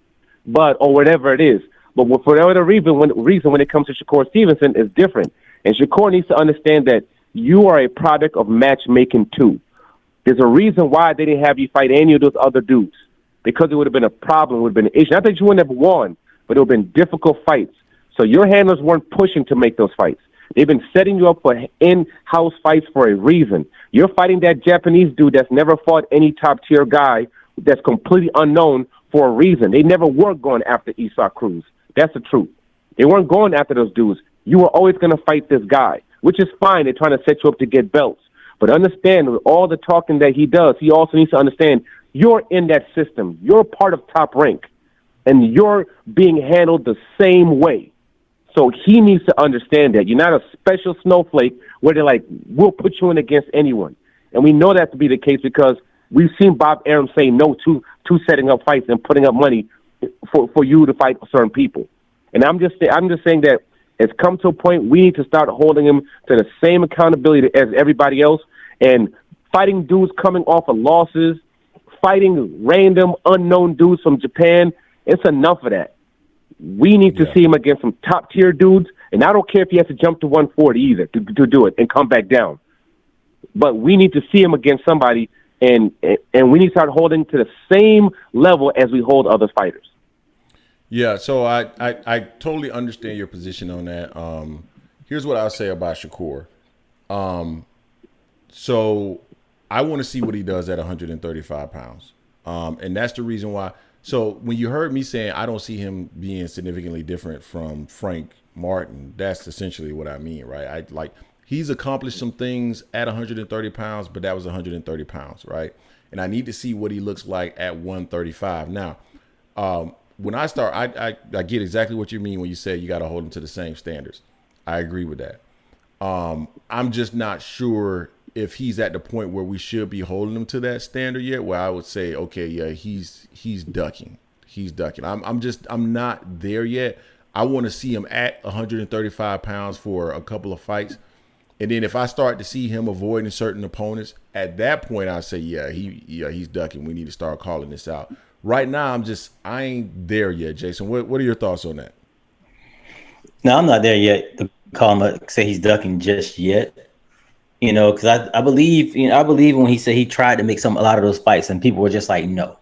Or whatever it is. But for whatever reason, when it comes to Shakur Stevenson, is different. And Shakur needs to understand that you are a product of matchmaking too. There's a reason why they didn't have you fight any of those other dudes, because it would have been a problem, would have been an issue. Not that you wouldn't have won, but it would have been difficult fights. So your handlers weren't pushing to make those fights. They've been setting you up for in-house fights for a reason. You're fighting that Japanese dude that's never fought any top-tier guy that's completely unknown for a reason. They never were going after Isaac Cruz. That's the truth. They weren't going after those dudes. You were always going to fight this guy, which is fine. They're trying to set you up to get belts. But understand, with all the talking that he does, he also needs to understand you're in that system. You're part of Top Rank, and you're being handled the same way. So he needs to understand that. You're not a special snowflake where they're like, we'll put you in against anyone. And we know that to be the case because we've seen Bob Arum say no to setting up fights and putting up money for you to fight certain people. And I'm just saying that it's come to a point we need to start holding him to the same accountability as everybody else. And fighting dudes coming off of losses fighting random unknown dudes from Japan. It's enough of that. We need to see him against some top tier dudes, and I don't care if he has to jump to 140 either to do it and come back down. But we need to see him against somebody, and we need to start holding to the same level as we hold other fighters. Yeah, so I totally understand your position on that. Here's what I'll say about Shakur. So I want to see what he does at 135 pounds. And that's the reason why. So when you heard me saying I don't see him being significantly different from Frank Martin, that's essentially what I mean, right? He's accomplished some things at 130 pounds, but that was 130 pounds, right? And I need to see what he looks like at 135. Now, when I start, I get exactly what you mean when you say you got to hold him to the same standards. I agree with that. I'm just not sure if he's at the point where we should be holding him to that standard yet, where I would say, okay, yeah, he's ducking. He's ducking. I'm not there yet. I want to see him at 135 pounds for a couple of fights. And then if I start to see him avoiding certain opponents, at that point I say, yeah, he's ducking. We need to start calling this out. Right now, I ain't there yet, Jason. What are your thoughts on that? No, I'm not there yet to call him say he's ducking just yet. You know, because I believe when he said he tried to make a lot of those fights and people were just like, no.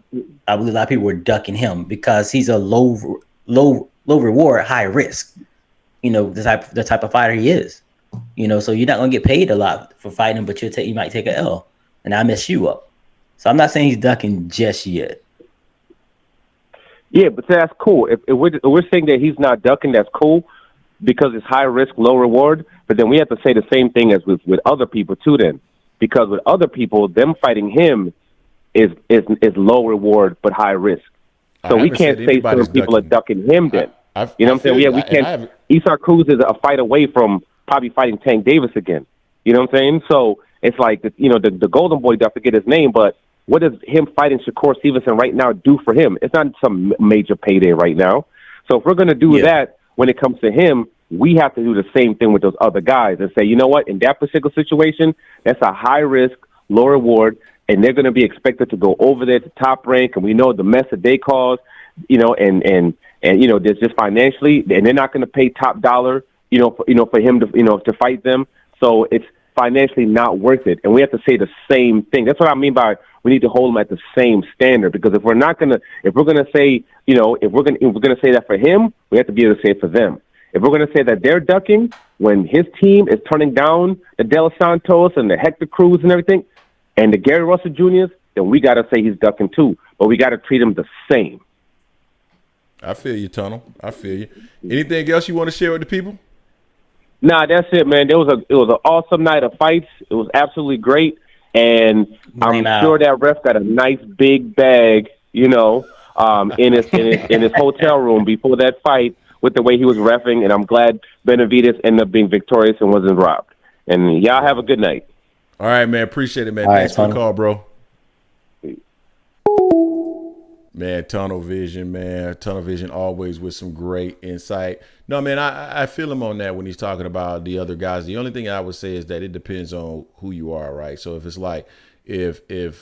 I believe a lot of people were ducking him because he's a low reward, high risk. You know, the type of fighter he is. You know, so you're not gonna get paid a lot for fighting, but you might take an L, and I mess you up. So I'm not saying he's ducking just yet. Yeah, but that's cool. If we're saying that he's not ducking, that's cool because it's high risk, low reward. But then we have to say the same thing as with other people too. Then, because with other people, them fighting him is low reward but high risk. So we can't say certain people are ducking him. Then you know what I'm saying? Yeah, we can't. Isaac Cruz is a fight away from probably fighting Tank Davis again. You know what I'm saying? So it's like the Golden Boy. I forget his name, but what does him fighting Shakur Stevenson right now do for him? It's not some major payday right now. So if we're going to do that when it comes to him, we have to do the same thing with those other guys and say, you know what, in that particular situation, that's a high risk, low reward, and they're going to be expected to go over there to Top Rank, and we know the mess that they cause, and there's just financially, and they're not going to pay top dollar, for him to fight them. So it's financially not worth it, and we have to say the same thing. That's what I mean by we need to hold them at the same standard. Because if we're gonna say that for him, we have to be able to say it for them. If we're gonna say that they're ducking when his team is turning down the De Los Santos and the Hector Cruz and everything, and the Gary Russell Juniors, then we gotta say he's ducking too. But we gotta treat him the same. I feel you, Tunnel. I feel you. Anything else you want to share with the people? Nah, that's it, man. It was an awesome night of fights. It was absolutely great, and I'm sure that ref got a nice big bag, in his hotel room before that fight with the way he was reffing. And I'm glad Benavidez ended up being victorious and wasn't robbed. And y'all have a good night. All right, man. Appreciate it, man. All Thanks right, for the call, bro. Man, Tunnel Vision, man. Tunnel Vision always with some great insight. No, man, I feel him on that when he's talking about the other guys. The only thing I would say is that it depends on who you are, right? So if it's like if Devin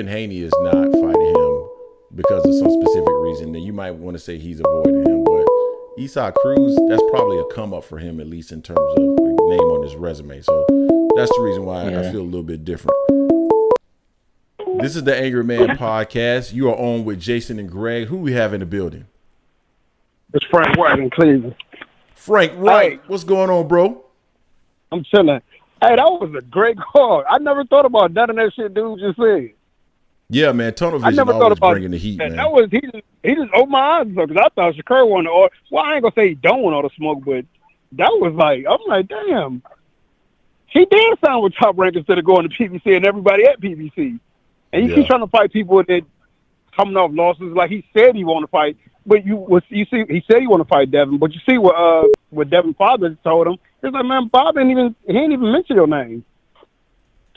Haney is not fighting him because of some specific reason, then you might want to say he's avoiding him. But Isaac Cruz, that's probably a come up for him, at least in terms of name on his resume. So that's the reason why I feel a little bit different. This is the Angry Man Podcast. You are on with Jason and Greg. Who we have in the building? It's Frank Wright in Cleveland. Frank Wright. What's going on, bro? I'm chilling. Hey, that was a great call. I never thought about none of that shit dude just said. Yeah, man. Tunnel Vision I never thought always about bringing the heat, man. That was he just opened my eyes up because I thought Shakur wanted all. Well, I ain't gonna say he don't want all the smoke, but that was like I'm like, damn. He did sign with Top Rank instead of going to PBC and everybody at PBC. And you keep trying to fight people that coming off losses. Like he said he want to fight, but you see, he said he want to fight Devin. But you see what Devin's father told him. It's like, man, Bob ain't even mention your name.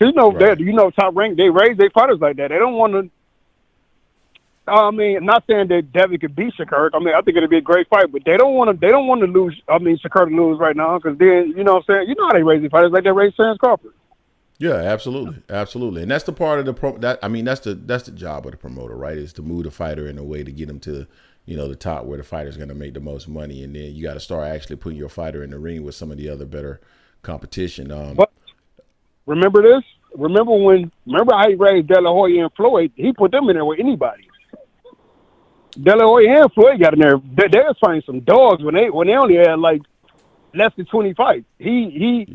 Cause Top Rank, they raise their fighters like that. They don't want to. I mean, not saying that Devin could beat Shakur. I mean, I think it'd be a great fight, but they don't want to lose. I mean, Shakur to lose right now because then you know what I'm saying. You know how they raise their fighters like they raise Terence Crawford. Yeah, absolutely, absolutely, and that's the part of that's the job of the promoter, right? Is to move the fighter in a way to get him to, the top where the fighter's going to make the most money, and then you got to start actually putting your fighter in the ring with some of the other better competition. But remember this? Remember how he raised De La Hoya and Floyd? He put them in there with anybody. De La Hoya and Floyd got in there. They was fighting some dogs when they only had like less than 20 fights. He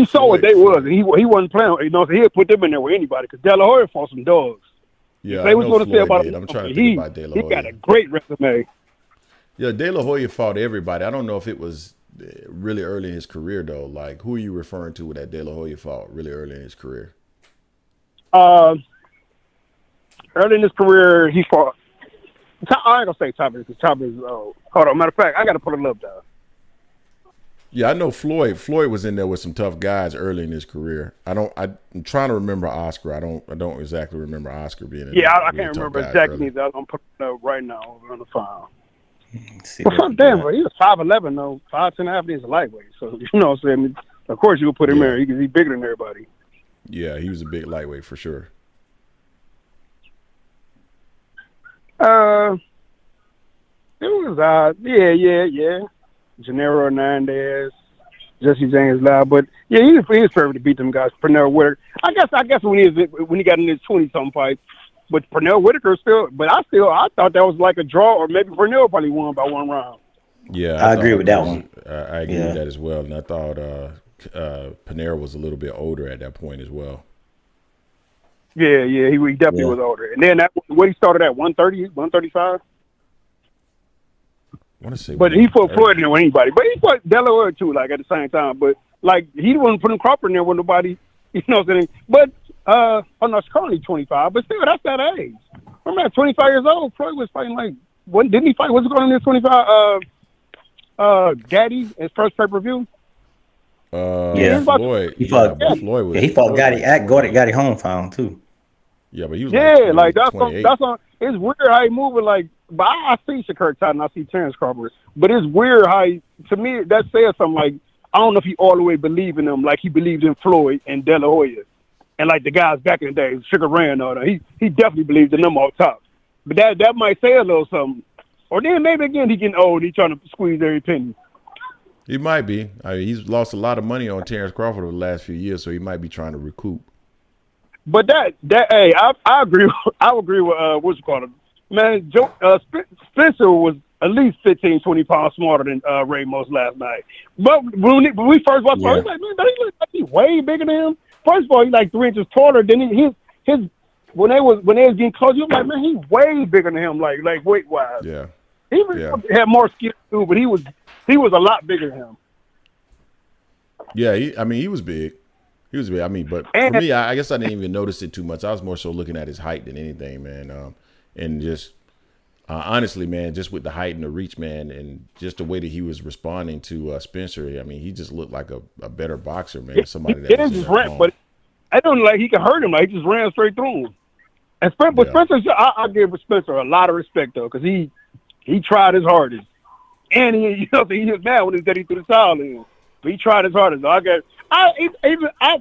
saw what they was, and he wasn't playing. So he'd put them in there with anybody because De La Hoya fought some dogs. Yeah, they was going to say about him. I'm trying to think about De La Hoya. He got a great resume. Yeah, De La Hoya fought everybody. I don't know if it was really early in his career though. Like, who are you referring to with that De La Hoya fought really early in his career? Early in his career, he fought. I ain't gonna say Top because Top is. Hold on, matter of fact, I got to put it up though. Yeah, I know Floyd. Floyd was in there with some tough guys early in his career. I'm trying to remember Oscar. I don't exactly remember Oscar being in there. Yeah, I can't remember exactly. I'm gonna put it up right now on the file. Damn, bro, he was 5'11", though. 5'10.5", he's a lightweight. So what I'm saying. Of course, you would put him there because he's bigger than everybody. Yeah, he was a big lightweight for sure. It was yeah. Gennaro Hernandez, Jesse James Loud, but yeah, he was perfect to beat them guys. Pernell Whitaker, I guess when he got in his 20-something fights, but Pernell Whitaker I thought that was like a draw, or maybe Pernell probably won by one round. Yeah, I agree with that one. I agree with that as well, and I thought Pernell was a little bit older at that point as well. Yeah, he definitely was older, and then what he started at 130, 135. I want to say, but he fought Floyd in there with anybody. But he fought De La Hoya too, like at the same time. But like he wasn't putting Crawford in there with nobody. You know what I'm saying? But no, Shakur only 25. But still, that's that age. Remember at 25 years old, Floyd was fighting like didn't he fight? What's going on in 25? Gaddy, his first pay-per-view. Floyd. He fought Gotti at Gotti home too. Yeah, but he was that's on. It's weird how he moving like. But I see Shakur Titan, I see Terence Crawford. But it's weird how to me that says something like I don't know if he all the way believed in them like he believed in Floyd and De La Hoya and like the guys back in the day, Sugar Ray and all that. He definitely believed in them off top. But that might say a little something. Or then maybe again he getting old, he trying to squeeze every penny. He might be. I mean, he's lost a lot of money on Terence Crawford over the last few years, so he might be trying to recoup. But hey, I agree. I agree with what's it called. Man, Spencer was at least 15, 20 pounds smarter than Ramos last night. But when we first watched him, I was like, man, he look like he's way bigger than him. First of all, he's like 3 inches taller than his when they was getting close, you was like, man, he's way bigger than him, like weight wise. Yeah. He had more skill too, but he was a lot bigger than him. Yeah, he was big. He was big. I mean, but for me, I guess I didn't even notice it too much. I was more so looking at his height than anything, man. And just honestly, man, just with the height and the reach, man, and just the way that he was responding to Spencer, I mean, he just looked like a better boxer, man. Somebody that was just ran, but I don't like he could hurt him. Like he just ran straight through him. And Spencer, I give Spencer a lot of respect though, because he tried his hardest, and he was mad when he said he threw the towel in. But he tried his hardest. I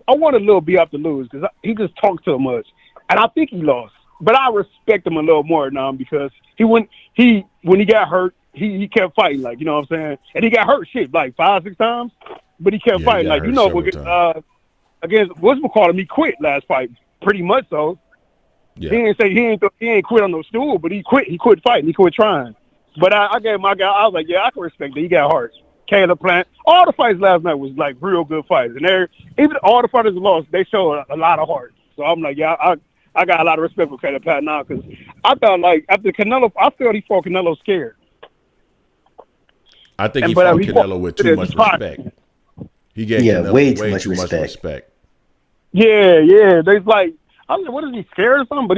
wanted Lil B up to lose because he just talked too much, and I think he lost. But I respect him a little more now because when he got hurt, he kept fighting, like, you know what I'm saying? And he got hurt like 5-6 times, but he kept fighting, like, against what's we call him, he quit last fight, pretty much so. Yeah. He didn't say he ain't quit on no stool, but he quit fighting, he quit trying. But I gave my guy, I was like, yeah, I can respect that. He got hurt. Caleb Plant, all the fights last night was like real good fights, and even all the fighters lost, they showed a lot of heart. So I'm like, yeah, I got a lot of respect for Caleb Plant now because I thought like after Canelo, I felt he fought Canelo scared. I think he fought Canelo with too much respect. He gave Canelo way too much respect. Yeah. They's like, I was like, what is he scared or something? But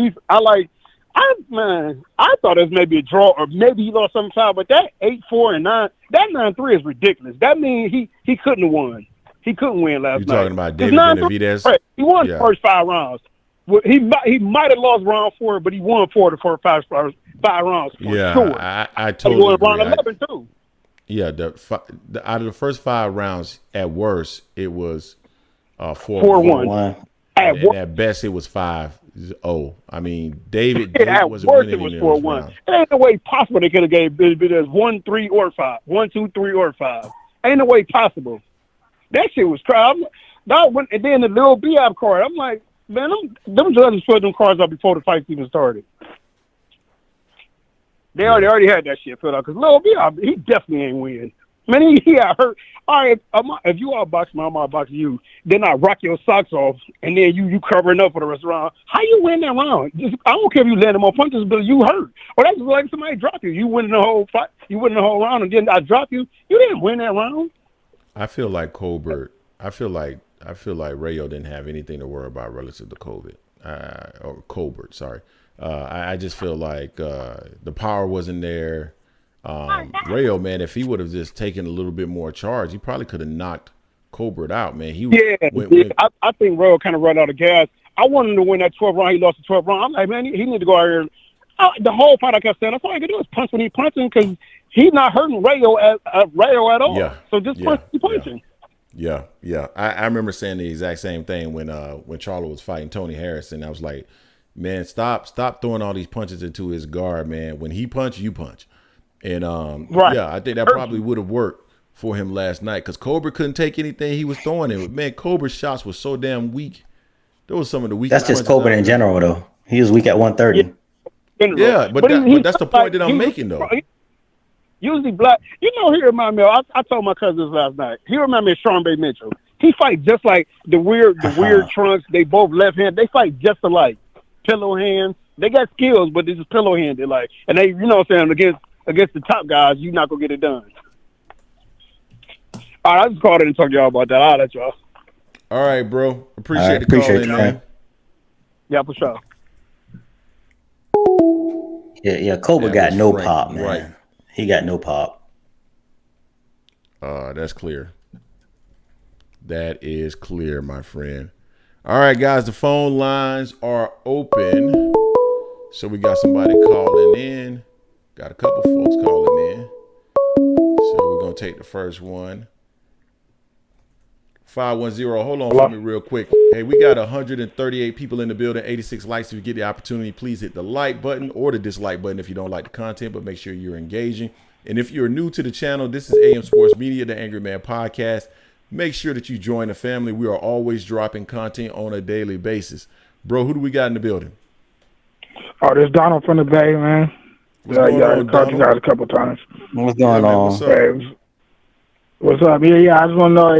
I thought it was maybe a draw or maybe he lost some time. But that 8-4 and 9, that 9-3 is ridiculous. That means he couldn't have won. He couldn't win last night. You talking about David Benavidez? Right. He won the first 5 rounds. Well, he might have lost round 4, but he won 4 of the first 5 rounds. Sure. I totally won agree. Round 11 too. Yeah, out of the first 5 rounds, at worst, it was 4-1. At best, it was 5-0. I mean, David at wasn't worst, winning it was in those 4-1. rounds. It ain't no way possible they could have gave Benavidez 1, 3, or 5. 1, 2, 3, or 5. Ain't no way possible. That shit was crap. And then the little B-App card. I'm like, man, them judges put them cards up before the fight even started. They already had that shit filled out because Lil B.I., he definitely ain't win. Man, he got hurt. All right, if you all box me, I'm all boxing you. Then I rock your socks off, and then you covering up for the rest of the round. How you win that round? I don't care if you land more punches, but you hurt. Or that's just like somebody drop you. You win the whole fight. You win the whole round, and then I drop you. You didn't win that round. I feel like Colbert. I feel like Rayo didn't have anything to worry about relative to COVID. Or Colbert, sorry. I just feel like the power wasn't there. Rayo, man, if he would have just taken a little bit more charge, he probably could have knocked Colbert out, man. I think Rayo kind of ran out of gas. I wanted him to win that 12th round. He lost the 12th round. I'm like, man, he need to go out here. The whole fight I kept saying, that's all he can do is punch when he punching because he's not hurting Rayo at all. Yeah. So just punch when he punching. Yeah. I remember saying the exact same thing when Charlo was fighting Tony Harrison. I was like, man, stop throwing all these punches into his guard, man. When he punch, you punch. And I think that probably would have worked for him last night because Colbert couldn't take anything he was throwing in. Man, Colbert's shots were so damn weak. Those were some of the weakest. That's just Colbert in general, though. He was weak at 130. Yeah, but that's the point that I'm making, though. Usually black, he remind me of, I told my cousins last night, he remind me of Sean Bay Mitchell. He fight just like the weird trunks. They both left hand. They fight just alike. Pillow hands. They got skills, but they just pillow handed. Like, and they, what I'm saying, against the top guys, you're not gonna get it done. All right, I just called in and talk to y'all about that. I'll let y'all. All right, bro. Appreciate the call in, man. Yeah, for sure. Yeah, Colbert got no pop, man. Right. He got no pop. That's clear. That is clear, my friend. All right, guys, the phone lines are open. So we got somebody calling in. Got a couple folks calling in. So we're going to take the first one. 510. Hold on for me real quick. Hey, we got 138 people in the building, 86 likes. If you get the opportunity, please hit the like button or the dislike button if you don't like the content, but make sure you're engaging. And if you're new to the channel, this is AM Sports Media, the Angry Man Podcast. Make sure that you join the family. We are always dropping content on a daily basis. Bro, who do we got in the building? Oh, there's Donald from the Bay, man. I called you guys a couple times. What's going on? What's up? Hey, what's up? Yeah, I just want to know.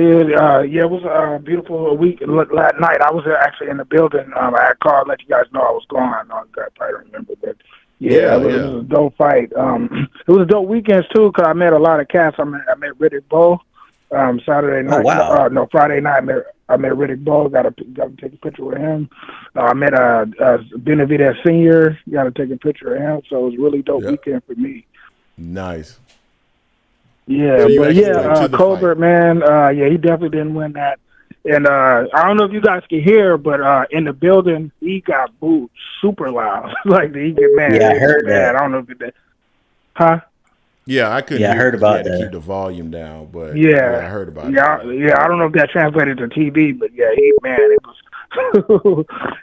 It was a beautiful week last night. I was actually in the building. I had called, let you guys know I was gone. I probably don't remember, but it was a dope fight. It was a dope weekends too, because I met a lot of cats. I met Riddick Bowe Saturday night. Oh, wow. Friday night. I met Riddick Bowe. Got to take a picture with him. I met Benavidez Senior. Got to take a picture of him. So it was a really dope weekend for me. Nice. Yeah, so Colbert, man, he definitely didn't win that. And I don't know if you guys can hear, but in the building, he got booed super loud. Like, he get mad. Yeah, I heard that. I don't know if it. Huh? Yeah, I couldn't. Yeah, I heard about that. To keep the volume down, but I heard about it. Yeah, I don't know if that translated to TV, but it was.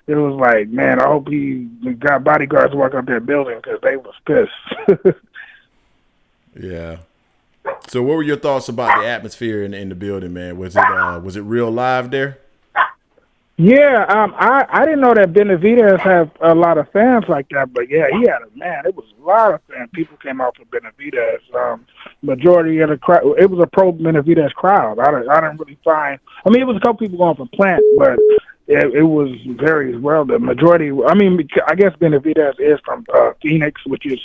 It was like, man, I hope he got bodyguards walking up that building because they was pissed. Yeah. So, what were your thoughts about the atmosphere in the building, man? Was it real live there? Yeah, I didn't know that Benavidez have a lot of fans like that, but yeah, he had it was a lot of fans. People came out for Benavidez. Majority of the crowd, it was a pro Benavidez crowd. I didn't really find. I mean, it was a couple people going for Plant, but it was very well. The majority. I mean, I guess Benavidez is from Phoenix, which is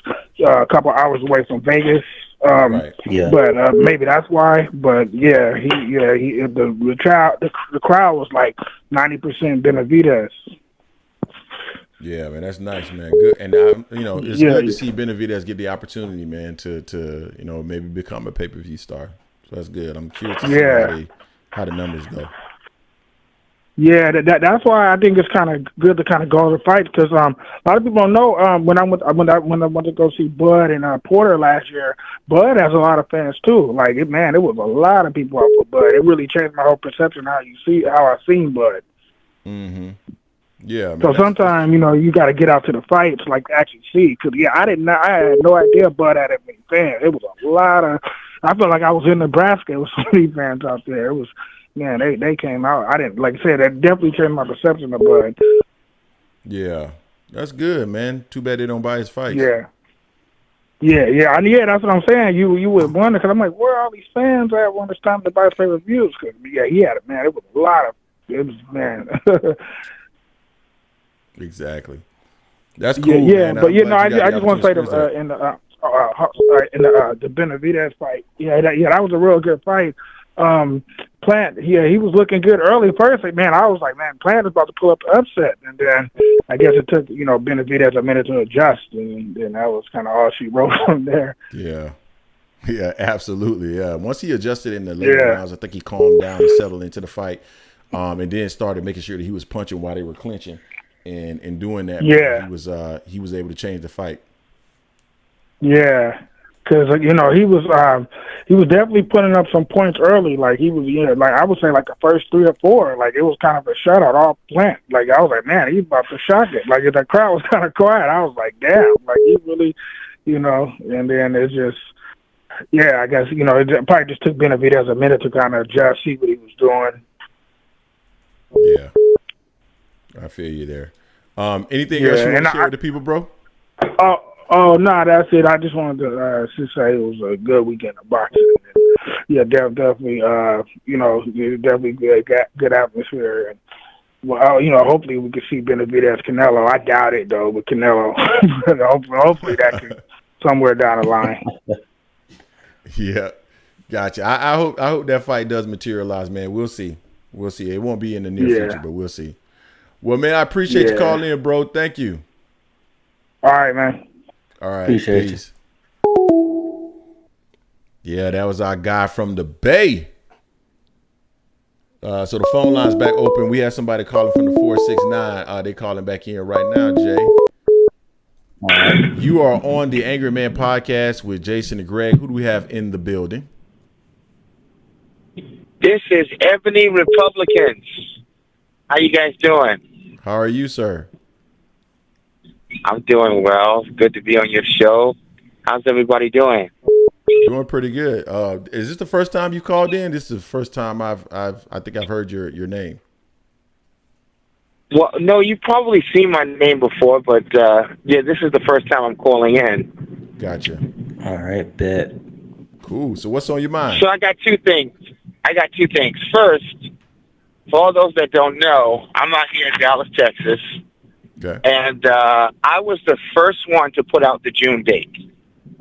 a couple hours away from Vegas. Right. Yeah. But maybe that's why. But yeah, the crowd was like 90% Benavidez. Yeah, man, that's nice, man. Good, and it's good to see Benavidez get the opportunity, man, to maybe become a pay-per-view star. So that's good. I'm curious to see how the numbers go. Yeah, that's why I think it's kind of good to kind of go to the fight because a lot of people don't know when I went to go see Bud and Porter last year. Bud has a lot of fans too. Like it was a lot of people out for Bud. It really changed my whole perception how I seen Bud. Mm-hmm. Yeah. Man, So sometimes, you got to get out to the fights, like to actually see. Because I had no idea Bud had that many fans. It was a lot of. I felt like I was in Nebraska. It was so many fans out there. It was, man, they came out. I didn't, like I said, that definitely changed my perception of Bud. Yeah, that's good, man. Too bad they don't buy his fights. Yeah. Yeah, that's what I'm saying. You would wonder, because I'm like, where are all these fans at when it's time to buy pay-per-views? Because, yeah, he had it, man. It was a lot of, man. Exactly. That's cool, yeah, man. but, I just want to say in the Benavidez fight, that was a real good fight. Plant, he was looking good early. First, man, I was like, man, Plant is about to pull up the upset, and then I guess it took Benavidez a minute to adjust, and then that was kind of all she wrote from there. Yeah, absolutely. Yeah, once he adjusted in the later rounds, I think he calmed down and settled into the fight, and then started making sure that he was punching while they were clinching, and doing that. Yeah, he was able to change the fight. Yeah. Because he was definitely putting up some points early. Like he was, like I would say, like the first 3 or 4, like it was kind of a shutout all Plant. Like I was like, man, he's about to shock it. Like the crowd was kind of quiet. I was like, damn, like he really, And then it's just, I guess it probably just took Benavidez a minute to kind of adjust, see what he was doing. Yeah, I feel you there. Anything else you want to share with the people, bro? Oh no, that's it. I just wanted to say it was a good weekend of boxing. Yeah, definitely. Definitely good atmosphere. And hopefully we can see Benavidez Canelo. I doubt it though, but Canelo. hopefully that can somewhere down the line. Yeah, gotcha. I hope that fight does materialize, man. We'll see. It won't be in the near future, but we'll see. Well, man, I appreciate you calling in, bro. Thank you. All right, man. All right, appreciate peace. Yeah, that was our guy from the Bay. So the phone line's back open. We have somebody calling from the 469. They calling back in right now, Jay. You are on the Angry Man podcast with Jason and Greg. Who do we have in the building? This is Ebony Republicans. How you guys doing? How are you, sir? I'm doing well. Good to be on your show. How's everybody doing? Doing pretty good. Is this the first time you called in? This is the first time I think I've heard your name. Well, no, you've probably seen my name before, but this is the first time I'm calling in. Gotcha. All right, bet. Cool. So what's on your mind? So I got two things. First, for all those that don't know, I'm out here in Dallas, Texas. Okay. And I was the first one to put out the June date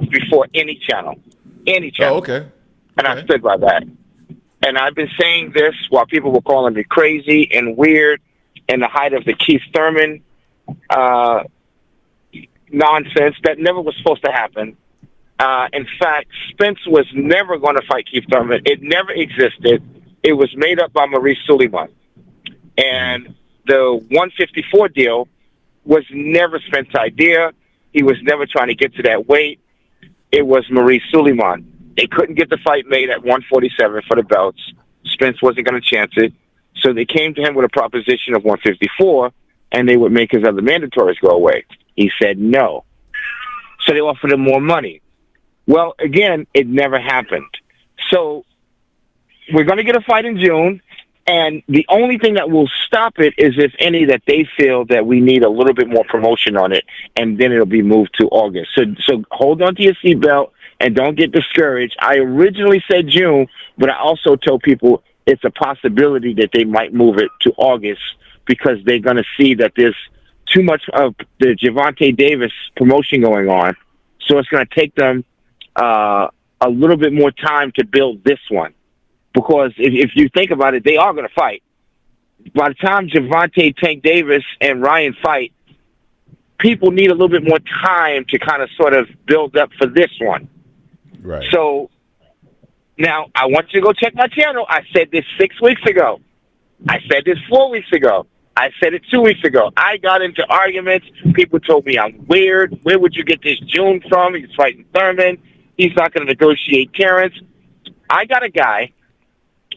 before any channel. Oh, okay. And I stood by that. And I've been saying this while people were calling me crazy and weird in the height of the Keith Thurman nonsense that never was supposed to happen. In fact, Spence was never going to fight Keith Thurman. It never existed. It was made up by Maurice Suleiman. And the 154 deal was never Spence's idea. He was never trying to get to that weight. It was Maurice Suleiman. They couldn't get the fight made at 147 for the belts. Spence wasn't going to chance it. So they came to him with a proposition of 154, and they would make his other mandatories go away. He said no. So they offered him more money. Well, again, it never happened. So we're going to get a fight in June. And the only thing that will stop it is if any that they feel that we need a little bit more promotion on it, and then it'll be moved to August. So hold on to your seatbelt and don't get discouraged. I originally said June, but I also told people it's a possibility that they might move it to August because they're going to see that there's too much of the Gervonta Davis promotion going on. So it's going to take them a little bit more time to build this one. Because if you think about it, they are going to fight. By the time Gervonta, Tank Davis, and Ryan fight, people need a little bit more time to kind of sort of build up for this one. Right. So now I want you to go check my channel. I said this 6 weeks ago. I said this 4 weeks ago. I said it 2 weeks ago. I got into arguments. People told me I'm weird. Where would you get this June from? He's fighting Thurman. He's not going to negotiate Terence. I got a guy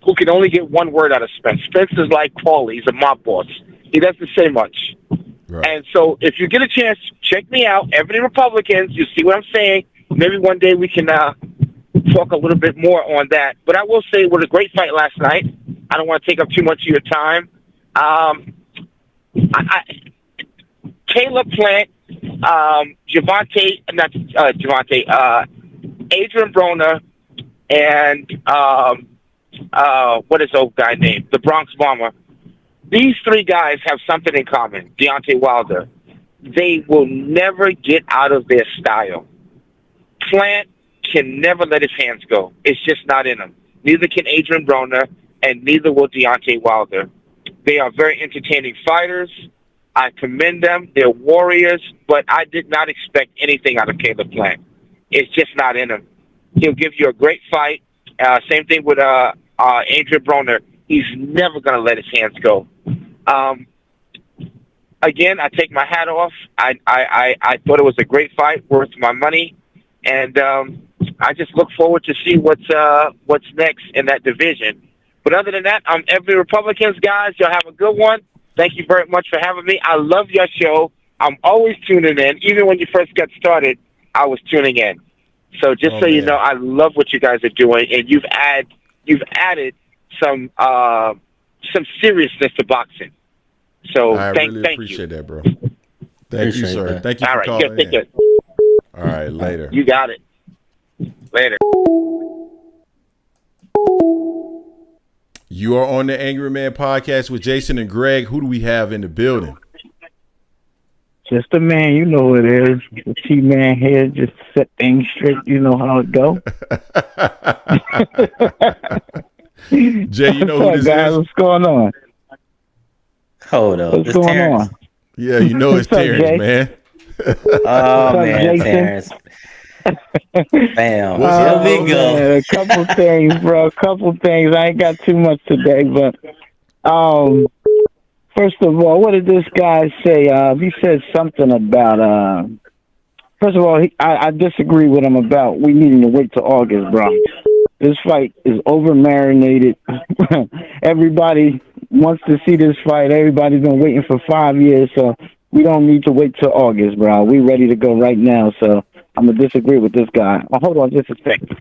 who can only get one word out of Spence. Spence is like Paulie. He's a mob boss. He doesn't say much. Right. And so if you get a chance, check me out. Every Republicans, you see what I'm saying. Maybe one day we can talk a little bit more on that. But I will say it was a great fight last night. I don't want to take up too much of your time. Caleb Plant, Adrian Broner, and what is the old guy named? The Bronx Bomber. These three guys have something in common. Deontay Wilder. They will never get out of their style. Plant can never let his hands go. It's just not in him. Neither can Adrian Broner, and neither will Deontay Wilder. They are very entertaining fighters. I commend them. They're warriors, but I did not expect anything out of Caleb Plant. It's just not in him. He'll give you a great fight. Same thing with Adrian Broner. He's never going to let his hands go. Again, I take my hat off. I thought it was a great fight, worth my money, and I just look forward to see what's next in that division. But other than that, I'm every Republicans, guys. Y'all have a good one. Thank you very much for having me. I love your show. I'm always tuning in. Even when you first got started, I was tuning in. So just so you know, I love what you guys are doing, and you've added some seriousness to boxing. So I thank really you. appreciate that, bro. Thank you, sir. that. Thank you All for right, calling good. in. All right, later. You got it. Later. You are on the Angry Man podcast with Jason and Greg. Who do we have in the building? Just a man, you know who it is. The T-man here, just set things straight. You know how it go. Jay, you know who What's this up, guys? is? What's going on? Hold up. What's It's going Terrence. on? Yeah, you know it's What's up, Terrence, Jay? man. Oh, What's up, man, Jason? Terrence. Bam. What's Here up, we bro? go. Man, a couple things, bro. A couple things. I ain't got too much today, but first of all, what did this guy say? He said something about first of all, I disagree with him about we needing to wait till August, bro. This fight is over marinated. Everybody wants to see this fight. Everybody's been waiting for 5 years, so we don't need to wait till August, bro. We ready to go right now, so I'm going to disagree with this guy. Oh, hold on just a second.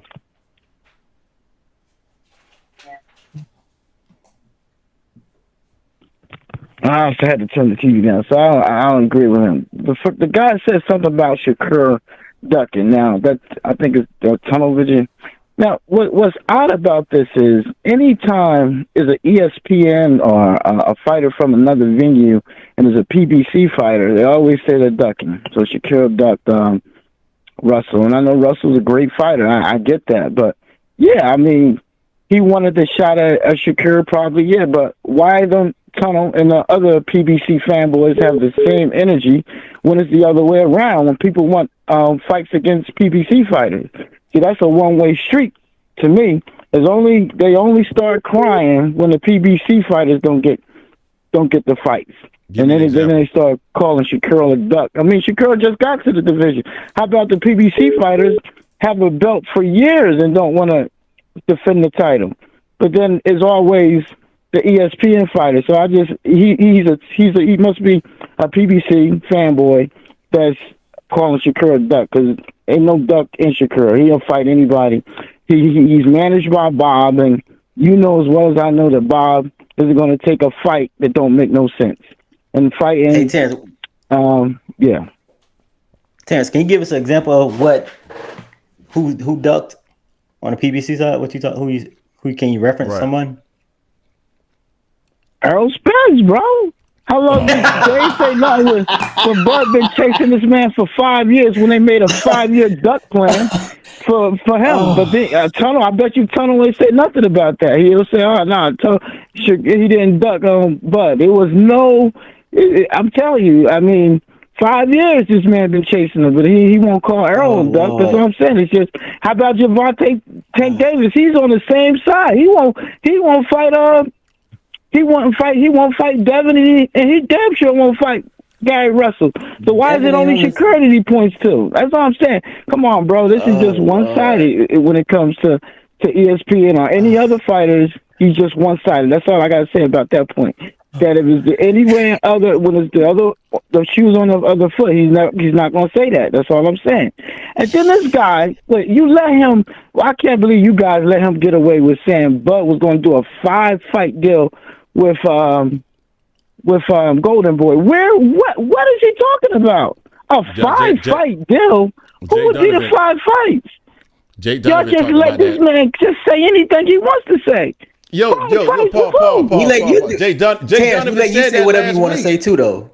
I also had to turn the TV down, so I don't agree with him. The guy said something about Shakur ducking. Now, I think it's the tunnel vision. Now, what's odd about this is anytime is an ESPN or a fighter from another venue and there's a PBC fighter, they always say they're ducking. So Shakur ducked Russell, and I know Russell's a great fighter. I get that, but yeah, I mean, he wanted the shot at Shakur probably, yeah, but why don't Tunnel and the other PBC fanboys have the same energy when it's the other way around, when people want fights against PBC fighters? See, that's a one-way street to me. They only start crying when the PBC fighters don't get the fights. Give And me an then they start calling Shakur a duck. I mean, Shakur just got to the division. How about the PBC fighters have a belt for years and don't want to defend the title? But then it's always the ESPN fighter. So he must be a PBC fanboy that's calling Shakur a duck, because ain't no duck in Shakur. He'll fight anybody. He's managed by Bob, and you know as well as I know that Bob is going to take a fight that don't make no sense. And fighting, Hey, Terrence. yeah. Terrence, can you give us an example of who ducked on the PBC side? What you thought? Who can you reference? Right. Someone? Errol Spence, bro. How long did they say nothing when Bud been chasing this man for 5 years when they made a 5-year duck plan for him? But then, Tunnel, I bet you Tunnel ain't say nothing about that. He'll say, oh, no, he didn't duck on Bud. It was I'm telling you, I mean, 5 years this man been chasing him, but he won't call Errol a duck. That's what I'm saying. It's just, how about Gervonta Tank Davis? He's on the same side. He won't fight He won't fight Devin, and he damn sure won't fight Gary Russell. So why is it only Shakur that he points to? That's all I'm saying. Come on, bro. This is just one-sided when it comes to ESPN or any other fighters. He's just one-sided. That's all I got to say about that point. that if it's anywhere other when it's the shoes on the other foot, he's not gonna say that. That's all I'm saying. And then this guy, you let him. Well, I can't believe you guys let him get away with saying Bud was going to do a 5-fight deal with Golden Boy. What is he talking about? A 5-fight deal? Who would be the 5 fights? Y'all just let this man just say anything he wants to say. Yo, Paul. Jay Donovan said whatever you want to say too, though.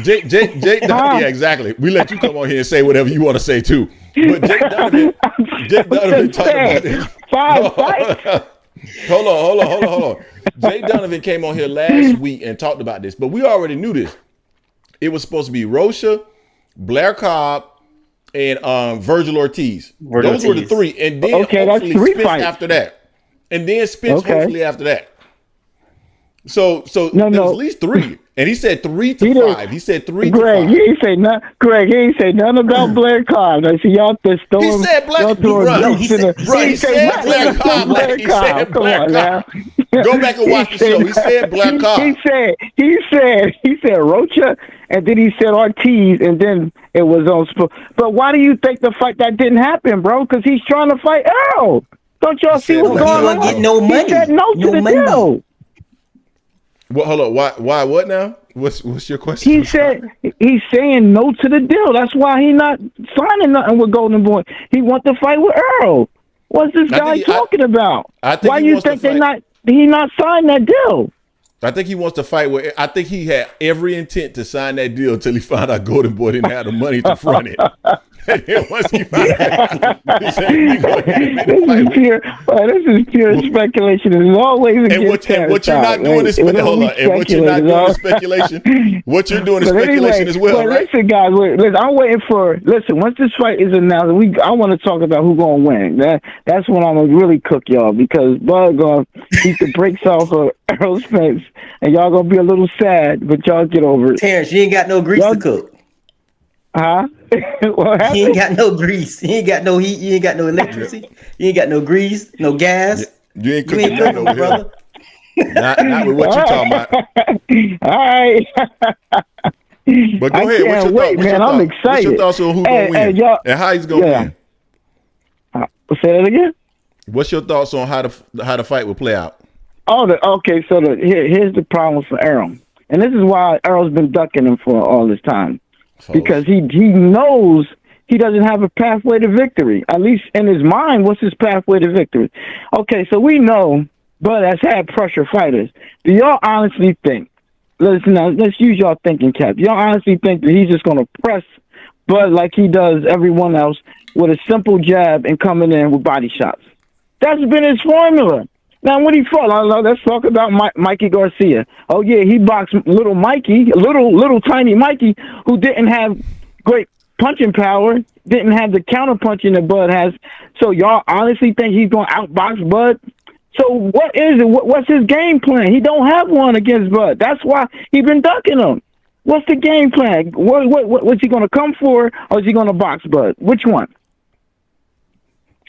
Jay yeah, exactly. We let you come on here and say whatever you want to say too. But Jay Donovan talked about this. 5 fights. Hold on. Jay Donovan came on here last week and talked about this, but we already knew this. It was supposed to be Rocha, Blair Cobb, and Virgil Ortiz. Those were the 3, and then hopefully Spence fights after that. And then Spence hopefully after that. So there's at least 3. And he said 3 to 5. He said 3 to 5. He ain't say nothing. Greg, he ain't say nothing about Blair Cobb. I see y'all just throwing. He said Blair Cobb. He said Blair Cobb. Come on now. Go back and watch the show. He said Blair Cobb. He said Rocha, and then he said Ortiz, and then it was on. But why do you think the fight that didn't happen, bro? Because he's trying to fight Errol. Don't y'all see what's going on? Get no money. He said no to the deal. Well, hold on. Why? What now? What's your question? He said he's saying no to the deal. That's why he's not signing nothing with Golden Boy. He wants to fight with Errol. What's this guy talking about? Why you think he not signed that deal? I think he wants to fight with. I think he had every intent to sign that deal until he found out Golden Boy didn't have the money to front it. And then once he found out, he said, this is pure speculation. It's always what you're not doing is speculation. What you're doing is speculation as well, right? Listen, guys. I'm waiting for. Listen, once this fight is announced, I want to talk about who's gonna win. That's when I'm gonna really cook y'all, because Bud gonna beat the brakes off of Errol Spence, and y'all gonna be a little sad, but y'all get over it. Terrence, you ain't got no grease to cook. Huh? He ain't got no grease. He ain't got no heat. You ain't got no electricity. You ain't got no grease, no gas. You ain't cooking nothing over brother. Not with what you talking about. All right. But go ahead. What's your thought? Man, I'm excited. What's your thoughts on who's gonna win and how he's gonna win? Say that again. What's your thoughts on how the fight will play out? Okay. So here's the problem for Errol, and this is why Errol's been ducking him for all this time. Because he knows he doesn't have a pathway to victory. At least in his mind, what's his pathway to victory? Okay, so we know Bud has had pressure fighters. Do y'all honestly think, let's use y'all thinking cap, y'all honestly think that he's just going to press Bud like he does everyone else with a simple jab and coming in with body shots? That's been his formula. Now, when he fought, let's talk about Mikey Garcia. Oh, yeah, he boxed little Mikey, little tiny Mikey, who didn't have great punching power, didn't have the counter punching that Bud has. So y'all honestly think he's going to outbox Bud? So what is it? What's his game plan? He don't have one against Bud. That's why he's been ducking him. What's the game plan? What's he going to come for, or is he going to box Bud? Which one?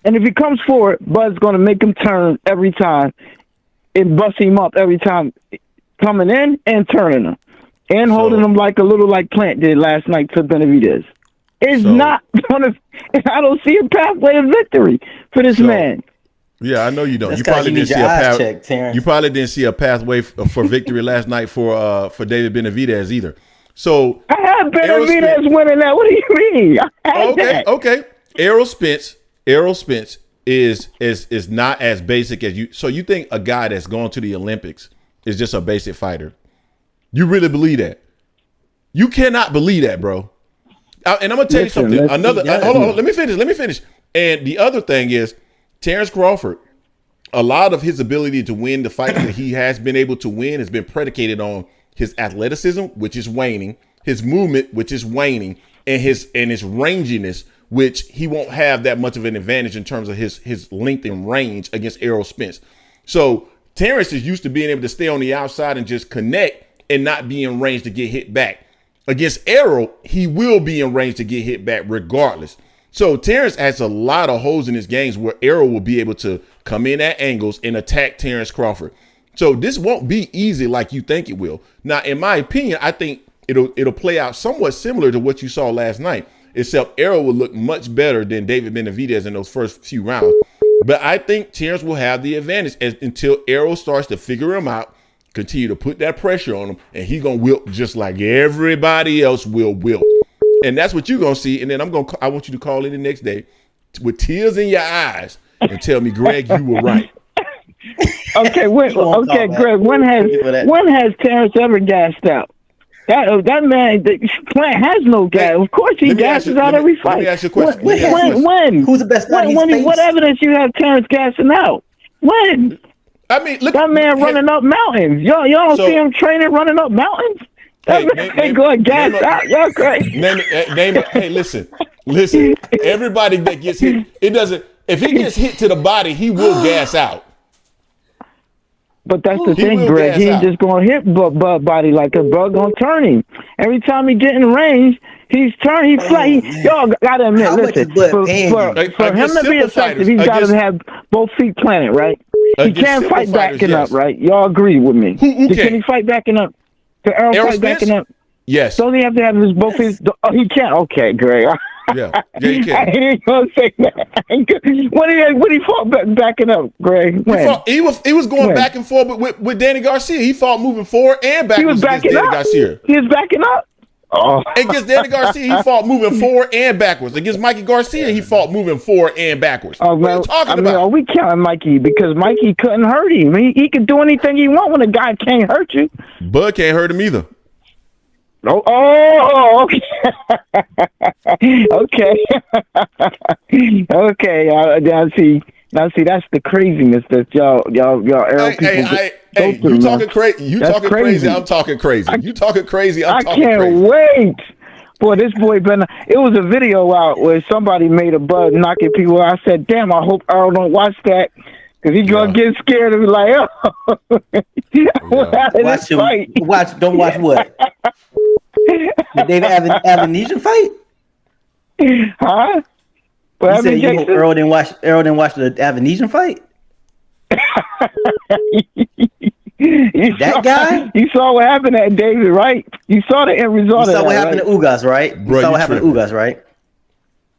And if he comes forward, Bud's going to make him turn every time and bust him up every time, coming in and turning him and holding him like Plant did last night to Benavidez. It's not going to – I don't see a pathway to victory for this man. Yeah, I know you don't. You probably didn't see a pathway for victory last night for David Benavidez either. So I had Benavidez winning that. What do you mean? Okay. Errol Spence is not as basic as you. So you think a guy that's going to the Olympics is just a basic fighter? You really believe that? You cannot believe that, bro. And I'm gonna tell you something. Hold on. Let me finish. And the other thing is, Terence Crawford, a lot of his ability to win the fights that he has been able to win has been predicated on his athleticism, which is waning, his movement, which is waning, and his ranginess, which he won't have that much of an advantage in terms of his length and range against Errol Spence. So Terence is used to being able to stay on the outside and just connect and not be in range to get hit back. Against Errol, he will be in range to get hit back regardless. So Terence has a lot of holes in his games where Errol will be able to come in at angles and attack Terence Crawford. So this won't be easy like you think it will. Now, in my opinion, I think it'll play out somewhat similar to what you saw last night, except Errol will look much better than David Benavidez in those first few rounds. But I think Terence will have the advantage until Errol starts to figure him out, continue to put that pressure on him, and he's gonna wilt just like everybody else will wilt. And that's what you're gonna see. And then I want you to call in the next day with tears in your eyes and tell me, Greg, you were right. Okay, Greg. When has Terence ever gassed out? That man, Plant has no gas. Of course, he gasses out every fight. Let me ask you a question. When? Who's the best? What evidence you have Terence gassing out? When? I mean, look, that man running up mountains. Y'all don't see him training running up mountains. That man ain't going gas out. Y'all crazy. Hey, listen. Everybody that gets hit, it doesn't. If he gets hit to the body, he will gas out. But that's the thing, Greg. He ain't just gonna hit Bud body like a bug gonna turn him. Every time he get in range, he's turning. He fly. Y'all gotta admit, listen. For him to be effective, he's got to have both feet planted, right? He can't fight backing up, right? Y'all agree with me? Can he fight backing up? Can Errol fight backing up? Yes. Don't he have to have his both feet? Oh, he can't. Okay, Greg. Yeah, he can. I ain't gonna say that. When he fought backing up, Greg? He was going back and forth with Danny Garcia. He fought moving forward and backwards against Danny Garcia. He was backing up. Oh. Against Danny Garcia, he fought moving forward and backwards. Against Mikey Garcia, he fought moving forward and backwards. Oh, what are you talking about? Are we counting Mikey? Because Mikey couldn't hurt him. He could do anything he want when a guy can't hurt you. Bud can't hurt him either. Oh, okay. Okay. Now see, that's the craziness that y'all Errol people go through. You talking crazy? You talking crazy? I'm talking crazy. You talking crazy? I'm talking crazy. I can't wait. Boy, this boy it was a video out where somebody made a Bud knocking people out. I said, damn, I hope Errol don't watch that. Because he's going to get scared and be like, oh. Watch him. Don't watch what? The David Avenesian fight? Huh? You said you hope Errol didn't watch the Avenesian fight? That guy? You saw what happened at David, right? You saw the end result. You saw what happened to Ugas, right? Bro, you saw what happened to Ugas, right?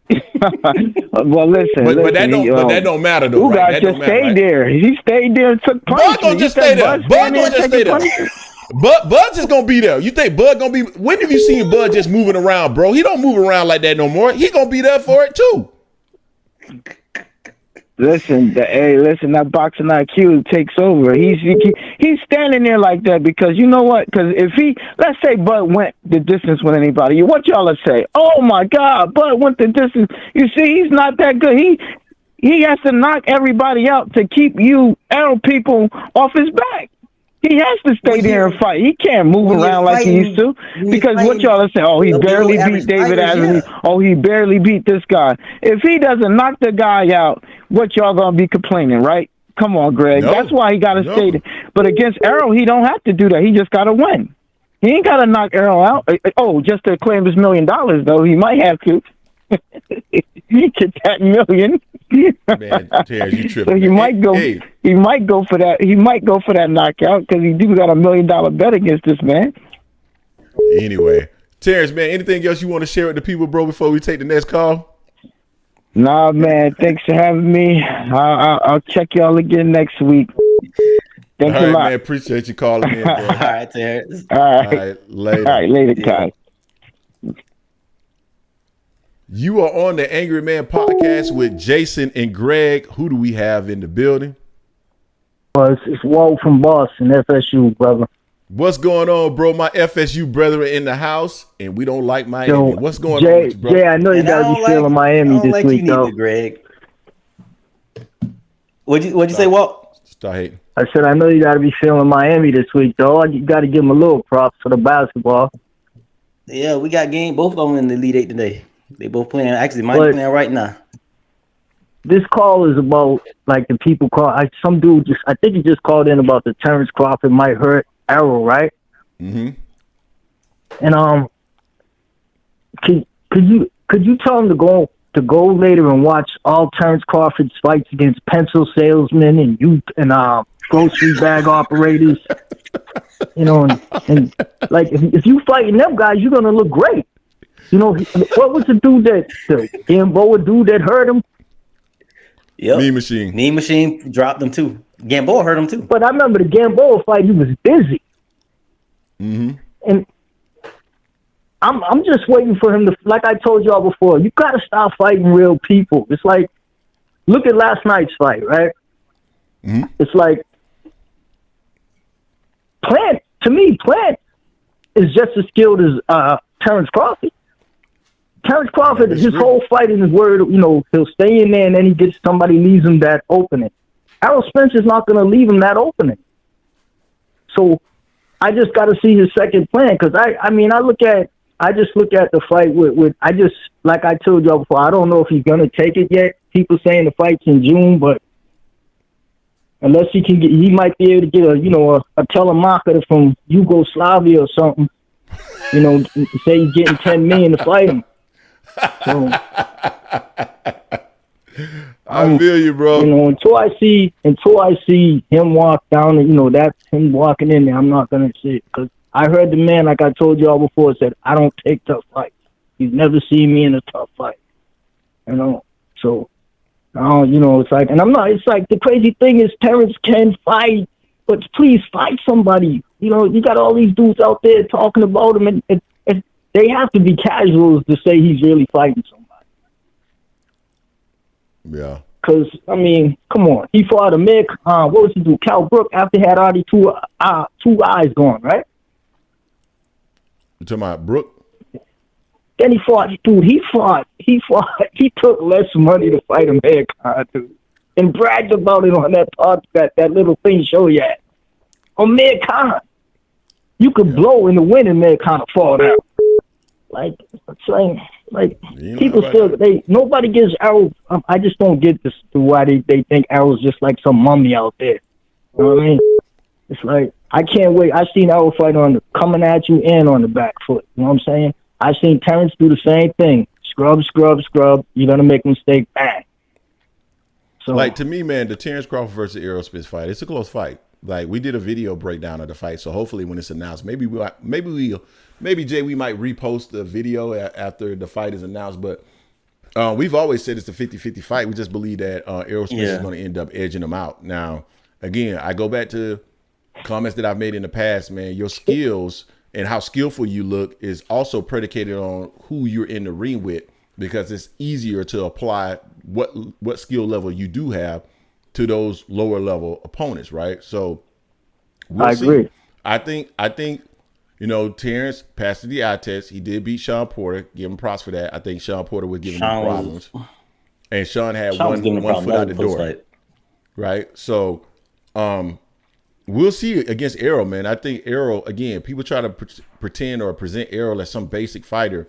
Well, listen. But that don't matter though. Ugas right? just stayed there. He stayed there and took punches. Bud don't just stay there. Bud don't just stay there. Bud's just gonna be there. You think Bud gonna be? When have you seen Bud just moving around, bro? He don't move around like that no more. He gonna be there for it too. Listen, that boxing IQ takes over. He's standing there like that because you know what? Because if let's say Bud went the distance with anybody, what y'all would say? Oh my God, Bud went the distance. You see, he's not that good. He has to knock everybody out to keep you Errol people off his back. He has to stay there and fight. He can't move around like he used to. Because what y'all are saying, he barely beat David Avenue. Oh, he barely beat this guy. If he doesn't knock the guy out, what y'all going to be complaining, right? Come on, Greg. No, that's why he got to stay there. But against Errol, he don't have to do that. He just got to win. He ain't got to knock Errol out. Oh, just to claim his $1 million, though. He might have to. Get that million. Man, Terrence, you tripping. So he might go. Hey. He might go for that. He might go for that knockout because he do got $1 million bet against this man. Anyway, Terrence, man, anything else you want to share with the people, bro, before we take the next call? Nah, man. Thanks for having me. I'll check y'all again next week. Thanks a lot, man. Appreciate you calling in, bro. All right, Terrence. All right, later. All right, later, guys. You are on the Angry Man podcast with Jason and Greg. Who do we have in the building? Well, it's Walt from Boston, FSU, brother. What's going on, bro? My FSU brethren in the house, and we don't like Miami. What's going on with you, bro? Jay, I know you got to be feeling Miami this week, though. Greg. What'd you say, Walt? Start hating. I said, I know you got to be feeling Miami this week, though. You got to give them a little props for the basketball. Yeah, we got both of them in the Elite Eight today. They both playing. Actually, Mike's playing right now. This call is about like the people call. Some dude I think he just called in about the Terence Crawford might hurt Errol, right? Mm-hmm. And could you tell him to go later and watch all Terence Crawford's fights against pencil salesmen and grocery bag operators. You know, and like if you fighting them guys, you're gonna look great. You know, what was the dude the Gamboa dude that hurt him? Yep. Mean Machine dropped him too. Gamboa hurt him too. But I remember the Gamboa fight, he was busy. Mm-hmm. And I'm just waiting for him to, like I told y'all before, you gotta stop fighting real people. It's like, look at last night's fight, right? Mm-hmm. It's like Plant is just as skilled as Terence Crawford. Terence Crawford, his whole fighting is word, you know, he'll stay in there and then he gets somebody leaves him that opening. Errol Spence is not going to leave him that opening. So I just got to see his second plan because I just look at the fight with like I told y'all before, I don't know if he's going to take it yet. People saying the fight's in June, but unless he might be able to get a telemarketer from Yugoslavia or something, you know, say he's getting $10 million to fight him. So, I feel you, bro. You know, until I see him walk down, and you know that's him walking in there, I'm not gonna see it because I heard the man, like I told y'all before, said I don't take tough fights. He's never seen me in a tough fight. You know, so. You know, it's like, and I'm not. It's like the crazy thing is Terence can fight, but please fight somebody. You know, you got all these dudes out there talking about him, and they have to be casuals to say he's really fighting somebody. Yeah. Because I mean, come on, he fought a Mick. What was he do? Cal Brook after he had already two eyes gone, right? You talking about Brook? Then he fought, dude. He took less money to fight Amir Khan, dude, and bragged about it on that little thing show you had. Amir Khan, you could blow in the wind and Amir Khan fall down. Like, it's like people still nobody gives Errol. I just don't get this why they think Errol's just like some mummy out there. You know what I mean? It's like I can't wait. I've seen Errol fight coming at you and on the back foot. You know what I'm saying? I've seen Terence do the same thing. Scrub. You're going to make a mistake. Bang. So, like, to me, man, the Terence Crawford versus Errol Spence fight, it's a close fight. Like, we did a video breakdown of the fight, so hopefully when it's announced, maybe Jay, we might repost the video after the fight is announced. But we've always said it's a 50-50 fight. We just believe that Errol Spence is going to end up edging him out. Now, again, I go back to comments that I've made in the past, man. Your skills and how skillful you look is also predicated on who you're in the ring with, because it's easier to apply what skill level you do have to those lower level opponents, right? So I agree. I think you know, Terence passed the eye test. He did beat Sean Porter. Give him props for that. I think Sean Porter was giving him problems, and Sean had one foot out the door, fight. Right? So, we'll see against Errol, man. I think Errol, again, people try to pretend or present Errol as some basic fighter.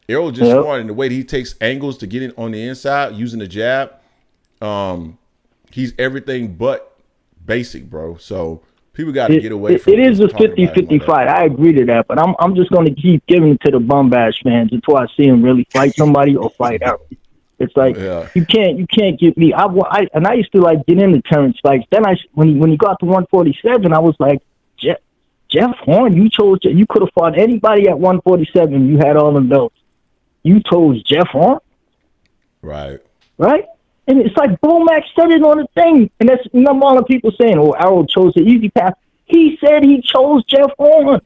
Errol just smart in the way that he takes angles to get in on the inside using the jab. He's everything but basic, bro. So people got to get away from it. It is a 50-50 fight. I agree to that, but I'm just going to keep giving it to the bum bash fans until I see him really fight somebody or fight Errol. It's like you can't get me. I used to like get into Terence fights. Then when he got to 147, I was like, Jeff Horn, you could have fought anybody at 147. You had all them belts. You chose Jeff Horn, right? And it's like Bomac said it on the thing, and that's number one of people saying, "Oh, Errol chose the easy path." He said he chose Jeff Horn.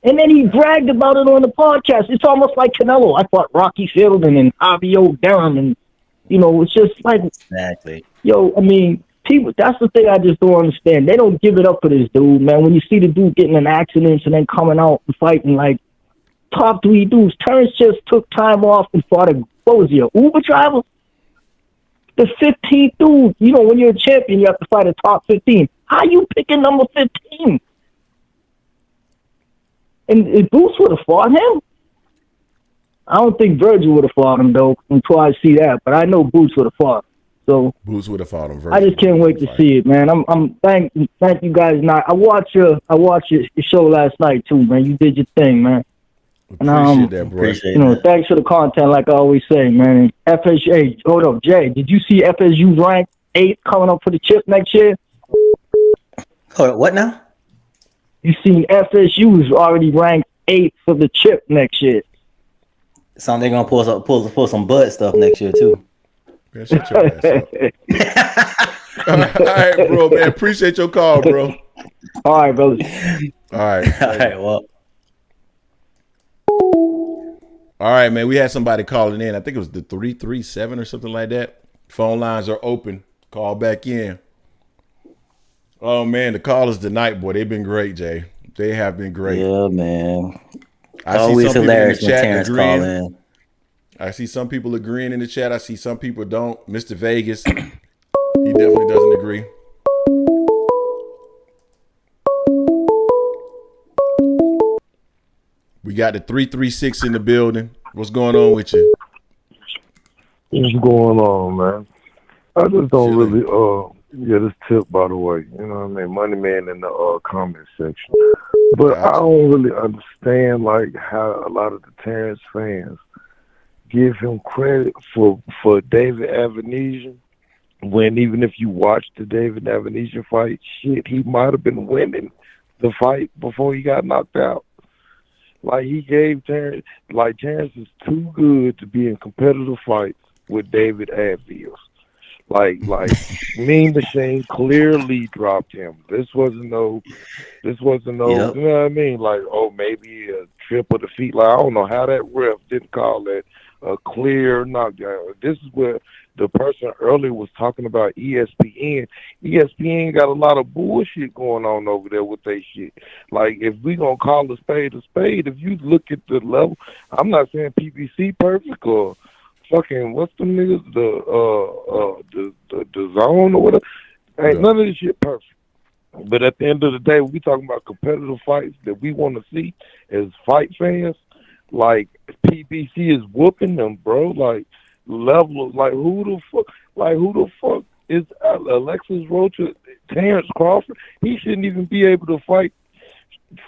And then he bragged about it on the podcast. It's almost like Canelo. I fought Rocky Fielding and Javier Durham, and you know, it's just like exactly. Yo, I mean, people. That's the thing I just don't understand. They don't give it up for this dude, man. When you see the dude getting in accidents and then coming out and fighting like top 3 dudes, Terence just took time off and fought an Uber driver? The 15th dude. You know, when you're a champion, you have to fight a top 15. How you picking number 15? And Boots would have fought him. I don't think Virgil would have fought him though until I see that. But I know Boots would have fought him. So Boots would have fought him. Virgil I just can't wait to see it, man. Thank you guys. I watched your show last night too, man. You did your thing, man. Appreciate that, bro. You know, thanks for the content, like I always say, man. FSU, hold up, Jay. Did you see FSU ranked 8th coming up for the chip next year? Hold on, what now? You seen FSU is already ranked 8th for the chip next year. Sound they're gonna pull some Bud stuff next year too. Man, shut your ass up. All right, bro, man. Appreciate your call, bro. All right, brother. All right. All right, well. All right, man. We had somebody calling in. I think it was the 337 or something like that. Phone lines are open. Call back in. Oh, man. The callers tonight, boy, they've been great, Jay. They have been great. Yeah, man. I Always see some hilarious people in the when chat Terrence agreeing. call in. I see some people agreeing in the chat. I see some people don't. Mr. Vegas, he definitely doesn't agree. We got the 336 in the building. What's going on with you? What's going on, man? I just don't Chilling. really this tip, by the way, you know what I mean? Money Man in the comment section. But Gotcha. I don't really understand like how a lot of the Terrence fans give him credit for David Avenesian, when even if you watch the David Avenesian fight, shit, he might have been winning the fight before he got knocked out. Like, he gave Terrence, like, Terrence is too good to be in competitive fights with David Avenesian. Like Mean Machine clearly dropped him. This wasn't no, Yep. you know what I mean? Like, oh, maybe a trip of the feet. Like, I don't know how that ref didn't call that a clear knockdown. This is where the person earlier was talking about ESPN. ESPN got a lot of bullshit going on over there with they shit. Like, if we gonna call a spade, if you look at the level, I'm not saying PBC perfect or fucking what's the niggas, the zone or whatever. Ain't none of this shit perfect. But at the end of the day, we talking about competitive fights that we want to see as fight fans. Like, PBC is whooping them, bro. Like, level of, like, who the fuck is Alexis Roach, Terence Crawford? He shouldn't even be able to fight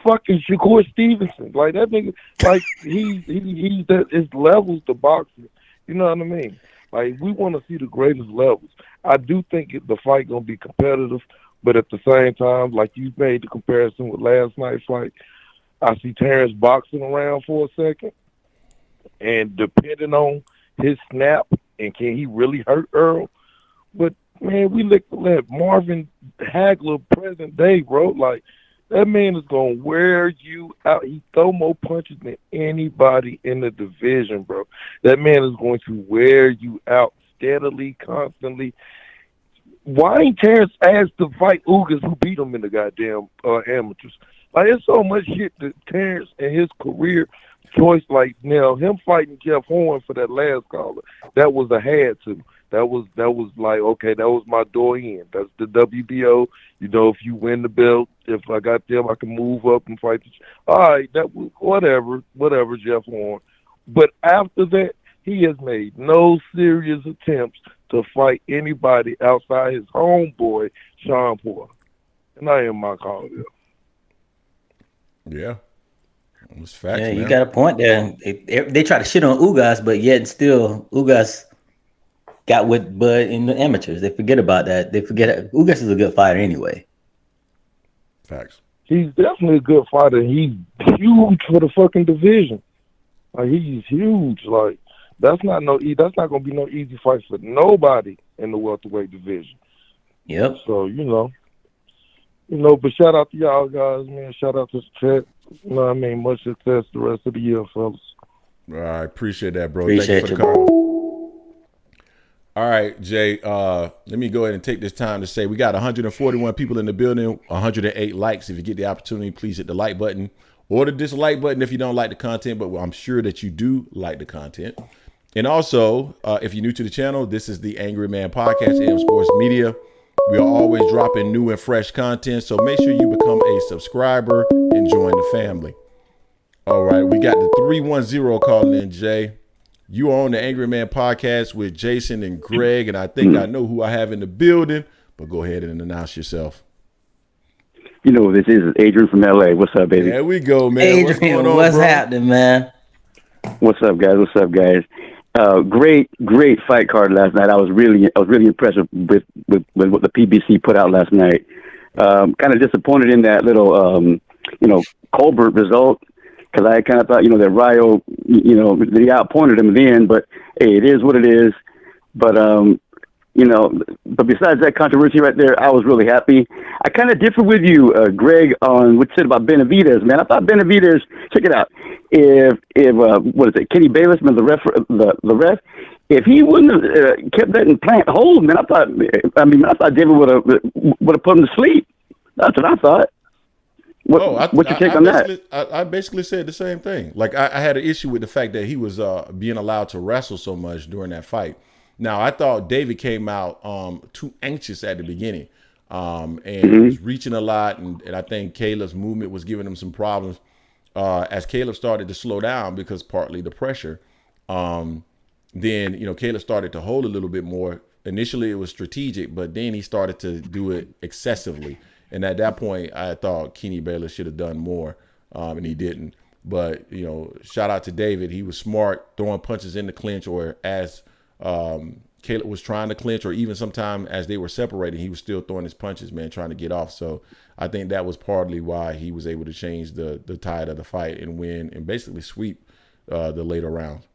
fucking Shakur Stevenson. Like, that nigga, like, he's that, it's levels to boxing. You know what I mean? Like, we want to see the greatest levels. I do think the fight gonna be competitive, but at the same time, like you made the comparison with last night's fight, I see Terrence boxing around for a second, and depending on his snap and can he really hurt Earl. But, man, we look at Marvin Hagler present day, bro. Like, that man is going to wear you out. He throw more punches than anybody in the division, bro. That man is going to wear you out steadily, constantly. Why ain't Terrence asked to fight Ugas, who beat him in the goddamn amateurs? Like, there's so much shit that Terrence and his career choice, like, now, him fighting Jeff Horn for that last caller, that was a had to. That was like, okay, that was my door in. That's the WBO. You know, if you win the belt, if I got them, I can move up and fight. All right, that was whatever, Jeff Horn. But after that, he has made no serious attempts to fight anybody outside his homeboy, Sean Porter. And I am my call there. Yeah. It's facts, Yeah, you man. got a point there. They try to shit on Ugas, but yet still Ugas got with Bud in the amateurs. They forget about that. They forget Ugas is a good fighter anyway. Facts. He's definitely a good fighter. He's huge for the fucking division. Like, he's huge. Like, that's not gonna be no easy fight for nobody in the welterweight division. Yep. So, you know, but shout out to y'all guys, man. Shout out to the chat. You know what I mean? Much success the rest of the year, fellas. All right, appreciate that, bro. Appreciate Thank you for the you, call. All right, Jay, let me go ahead and take this time to say we got 141 people in the building, 108 likes. If you get the opportunity, please hit the like button or the dislike button if you don't like the content, but I'm sure that you do like the content. And also, if you're new to the channel, this is the Angry Man Podcast, AM Sports Media. We are always dropping new and fresh content, so make sure you become a subscriber and join the family. All right, we got the 310 calling in, Jay. You are on the Angry Man Podcast with Jason and Greg, and I think I know who I have in the building, but go ahead and announce yourself. You know, this is Adrian from LA. What's up, baby? There we go, man. Adrian, what's going on, what's bro? happening, man? What's up, guys? Great fight card last night. I was really impressed with what the PBC put out last night. kind of disappointed in that little, Colbert result, because I kind of thought, that Rio, that he outpointed him in the end. But hey, it is what it is. But but besides that controversy right there, I was really happy. I kind of differ with you, Greg, on what you said about Benavidez. Man, I thought Benavidez. Check it out. If what is it, Kenny Bayless, man, the ref, if he wouldn't have kept letting Plant hold, man, I thought David would have put him to sleep. That's what I thought. What's your take on that? I basically said the same thing. Like I had an issue with the fact that he was being allowed to wrestle so much during that fight. Now I thought David came out too anxious at the beginning, and was reaching a lot, and I think Caleb's movement was giving him some problems. As Caleb started to slow down, because partly the pressure, then Caleb started to hold a little bit more. Initially it was strategic, but then he started to do it excessively. And at that point, I thought Kenny Bayless should have done more, and he didn't. But, shout out to David. He was smart, throwing punches in the clinch, or as Caleb was trying to clinch, or even sometime as they were separating, he was still throwing his punches, man, trying to get off. So I think that was partly why he was able to change the tide of the fight and win and basically sweep the later rounds.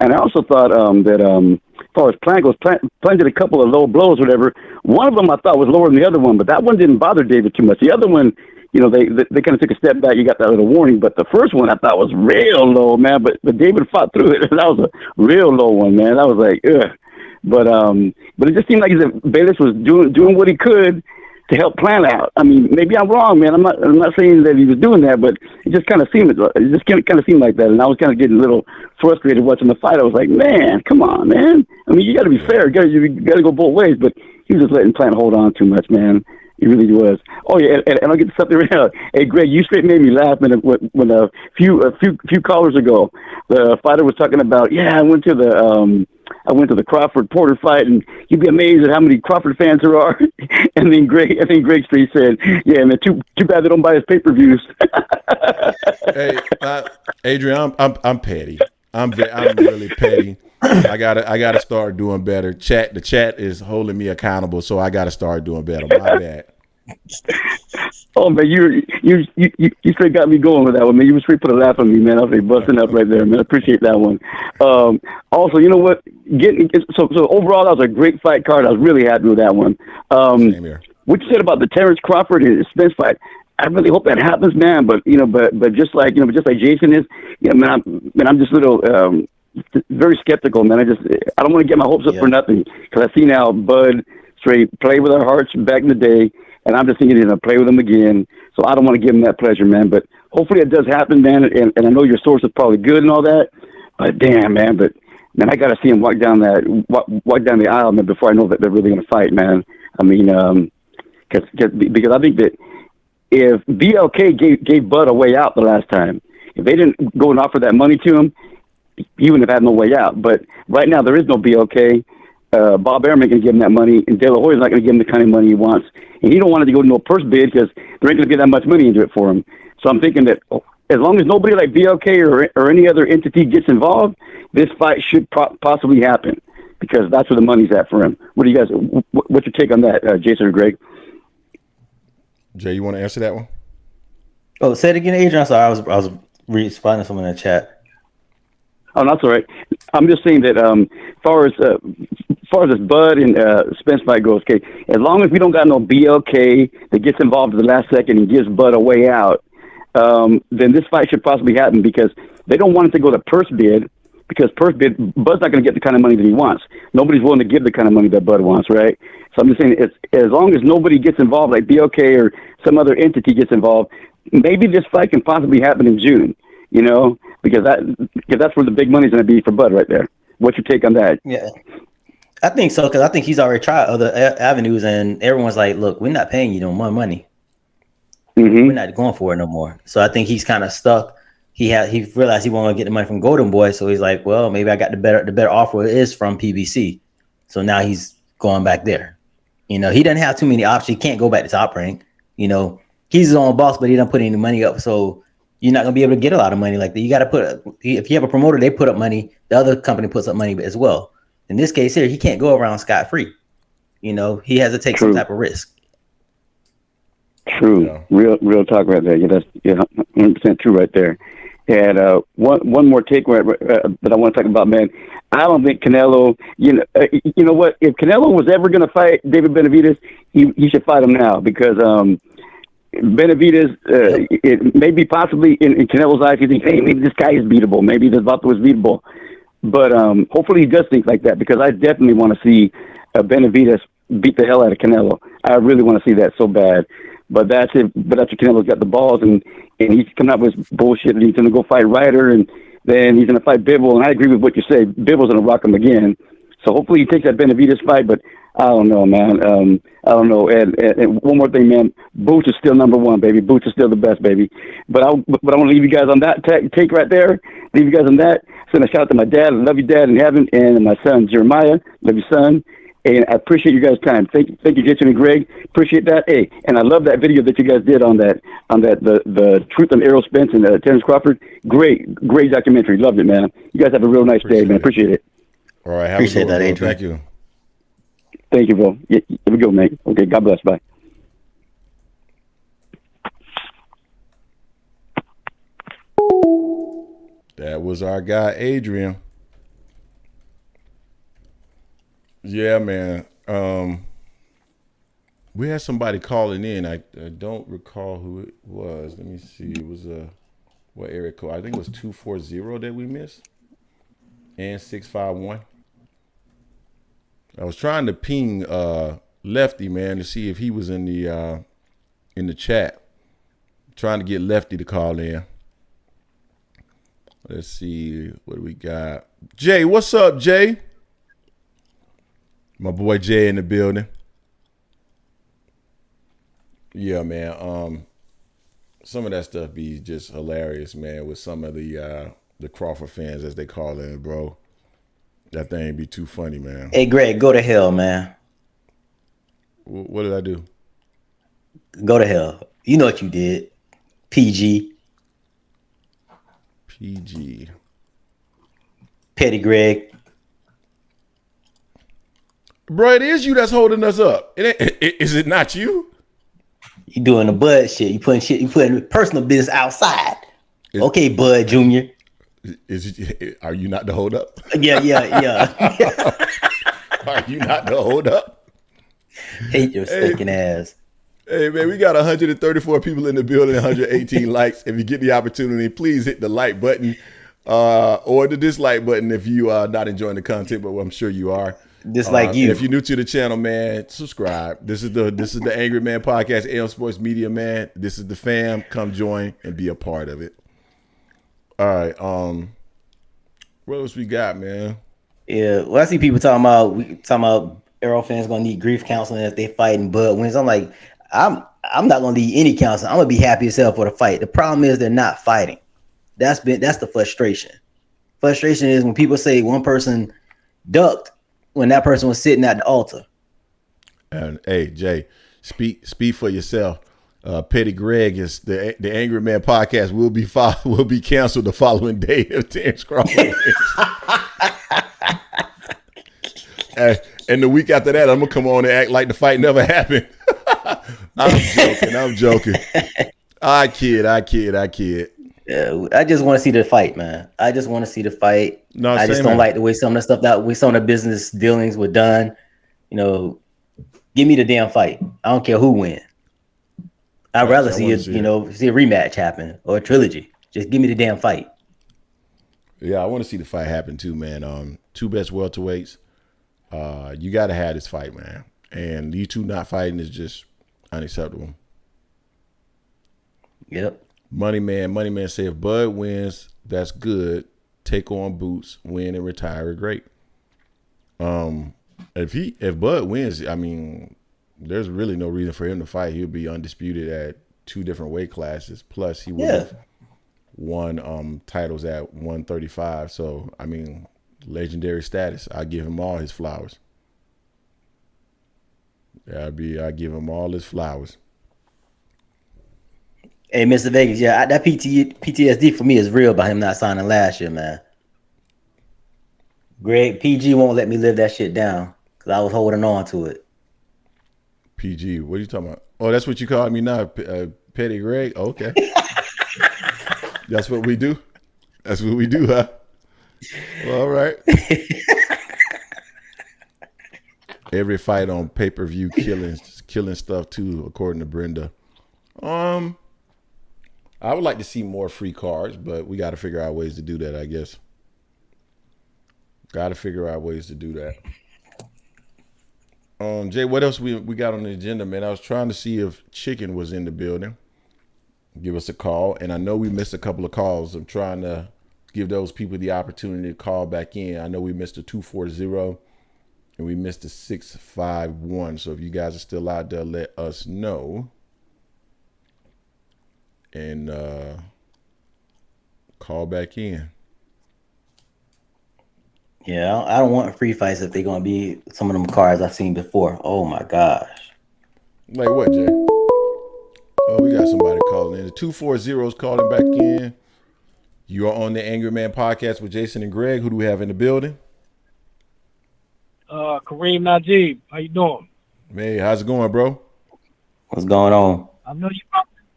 And I also thought that as far as Plant goes, Plant did a couple of low blows, whatever. One of them I thought was lower than the other one, but that one didn't bother David too much. The other one, they kind of took a step back. You got that little warning, but the first one I thought was real low, man. But David fought through it. That was a real low one, man. That was like, ugh. But it just seemed like Bayless was doing what he could to help Plant out. I mean, maybe I'm wrong, man. I'm not saying that he was doing that, but it just kind of seemed like that. And I was kind of getting a little frustrated watching the fight. I was like, man, come on, man. I mean, you got to be fair. You got to go both ways. But he was just letting Plant hold on too much, man. He really was. Oh yeah, and I'll get something right now. Hey, Greg, you straight made me laugh when a few callers ago, the fighter was talking about, I went to the Crawford Porter fight, and you'd be amazed at how many Crawford fans there are. And then Greg Street said, "Yeah, man, too bad they don't buy his pay-per-views." Hey, Adrian, I'm petty. I'm really petty. I gotta start doing better. The chat is holding me accountable, so I gotta start doing better. My bad. Oh man, you straight got me going with that one, man. You straight put a laugh on me, man. I was busting up right there, man. I appreciate that one. Also, you know what? So overall, that was a great fight card. I was really happy with that one. Same here. What you said about the Terence Crawford and Spence fight, I really hope that happens, man. But just like Jason is, man, I'm just a little very skeptical, man. I don't want to get my hopes up for nothing, because I see now Bud straight play with our hearts back in the day. And I'm just thinking he's going to play with him again. So I don't want to give him that pleasure, man. But hopefully it does happen, man. And I know your source is probably good and all that. But damn, man. But, man, I got to see him walk down the aisle, man, before I know that they're really going to fight, man. I mean, because I think that if BLK gave Bud a way out the last time, if they didn't go and offer that money to him, he wouldn't have had no way out. But right now there is no BLK. Bob Arum ain't going to give him that money, and De La Hoya's not going to give him the kind of money he wants. And he don't want it to go to no purse bid, because there ain't going to be that much money into it for him. So I'm thinking that as long as nobody like BLK or any other entity gets involved, this fight should possibly happen, because that's where the money's at for him. What do you guys? What's your take on that, Jason or Greg? Jay, you want to answer that one? Oh, say it again, Adrian. I'm sorry, I was responding to someone in the chat. Oh, that's all right. I'm just saying that as far as this Bud and Spence fight goes, okay, as long as we don't got no BLK that gets involved at the last second and gives Bud a way out, then this fight should possibly happen, because they don't want it to go to purse bid, because purse bid, Bud's not going to get the kind of money that he wants. Nobody's willing to give the kind of money that Bud wants, right? So I'm just saying, as long as nobody gets involved, like BLK or some other entity gets involved, maybe this fight can possibly happen in June, because that's where the big money's going to be for Bud right there. What's your take on that? Yeah, I think so, because I think he's already tried other avenues, and everyone's like, look, we're not paying you no more money. Mm-hmm. We're not going for it no more. So I think he's kind of stuck. He realized he wanted to get the money from Golden Boy, so he's like, well, maybe I got the better offer is from PBC. So now he's going back there. He doesn't have too many options. He can't go back to Top Rank. He's his own boss, but he doesn't put any money up. So you're not going to be able to get a lot of money like that. You got to if you have a promoter, they put up money. The other company puts up money as well. In this case here, he can't go around scot-free. He has to take some type of risk. True. Yeah. Real talk right there. Yeah, that's 100% true right there. And one more take that I want to talk about, man. I don't think Canelo. You know what? If Canelo was ever going to fight David Benavidez, he should fight him now because Benavidez, it maybe possibly in Canelo's eyes, he thinks, hey, maybe this guy is beatable. Maybe this Vato is beatable. But hopefully he does think like that because I definitely want to see Benavidez beat the hell out of Canelo. I really want to see that so bad. But that's if Canelo's got the balls and he's coming up with bullshit and he's going to go fight Ryder and then he's going to fight Bivol. And I agree with what you say. Bivol's going to rock him again. So hopefully he takes that Benavidez fight. But I don't know, man. I don't know. And one more thing, man. Boots is still number one, baby. Boots is still the best, baby. But I want to leave you guys on that take right there. Leave you guys on that. Send a shout out to my dad. I love you, Dad, in heaven. And my son, Jeremiah. Love you, son. And I appreciate you guys' time. Thank you, Jason and Greg. Appreciate that. Hey, and I love that video that you guys did on the truth on Errol Spence and Terence Crawford. Great documentary. Loved it, man. You guys have a real nice day, man. Appreciate it. All right. Appreciate that, Adrian. Thank you. Thank you, bro. Yeah, here we go, man. Okay, God bless. Bye. That was our guy, Adrian. Yeah, man. We had somebody calling in. I don't recall who it was. Let me see. It was what area code? I think it was 240 that we missed. And 651. I was trying to ping Lefty, man, to see if he was in the chat. Trying to get Lefty to call in. Let's see what do we got. Jay, what's up, Jay? My boy Jay in the building. Yeah, man. Some of that stuff be just hilarious, man, with some of the Crawford fans, as they call it, bro. That thing be too funny, man. Hey, Greg, go to hell, man. What did I do? Go to hell. You know what you did. PG. Petty Greg. Bro, it is you that's holding us up. Is it not you? You doing the Bud shit. You putting personal business outside. Okay, Bud Jr. Are you not the hold up? Yeah. Are you not the hold up? Hate your stinking ass. Hey, man, we got 134 people in the building, 118 likes. If you get the opportunity, please hit the like button or the dislike button if you are not enjoying the content, but I'm sure you are. Dislike you. If you're new to the channel, man, subscribe. This is the Angry Man Podcast, AM Sports Media, man. This is the fam. Come join and be a part of it. All right. What else we got, man? Yeah, well, I see people talking about Errol fans gonna need grief counseling if they fight and Bud wins. I'm like, I'm not gonna need any counseling. I'm gonna be happy as hell for the fight. The problem is they're not fighting. That's the frustration. Frustration is when people say one person ducked when that person was sitting at the altar. And hey, Jay, speak for yourself. Petty Greg is the Angry Man Podcast will be canceled the following day if Terence Crawford and the week after that, I'm gonna come on and act like the fight never happened. I'm joking. I kid. Yeah, I just want to see the fight, man. I just want to see the fight. No, I just don't like the way some of the business dealings were done. You know, give me the damn fight. I don't care who wins. I'd rather see a rematch happen or a trilogy. Just give me the damn fight. Yeah, I want to see the fight happen too, man. Two best welterweights. You got to have this fight, man. And you two not fighting is just unacceptable. Yep. Money man say if Bud wins, that's good. Take on Boots, win and retire, great. If Bud wins, I mean, there's really no reason for him to fight. He'll be undisputed at 2 different weight classes. Plus, he would have won titles at 135. So, I mean, legendary status. I give him all his flowers. I give him all his flowers. Hey, Mr. Vegas, yeah, that PTSD for me is real by him not signing last year, man. Greg, PG won't let me live that shit down because I was holding on to it. PG. What are you talking about? Oh, that's what you call me now, Petty Greg? Okay. That's what we do? That's what we do, huh? Well, all right. Every fight on pay-per-view killing stuff too, according to Brenda. I would like to see more free cards, but we got to figure out ways to do that, I guess. Got to figure out ways to do that. Jay, what else we got on the agenda, man? I was trying to see if Chicken was in the building. Give us a call. And I know we missed a couple of calls. I'm trying to give those people the opportunity to call back in. I know we missed a 240 and we missed a 651. So if you guys are still out there, let us know. And call back in. Yeah, I don't want free fights if they're going to be some of them cards I've seen before. Oh, my gosh. Like what, Jay? Oh, we got somebody calling in. The 240 is calling back in. You are on the Angry Man Podcast with Jason and Greg. Who do we have in the building? Kareem Najib. How you doing? Hey, how's it going, bro? What's going on? I know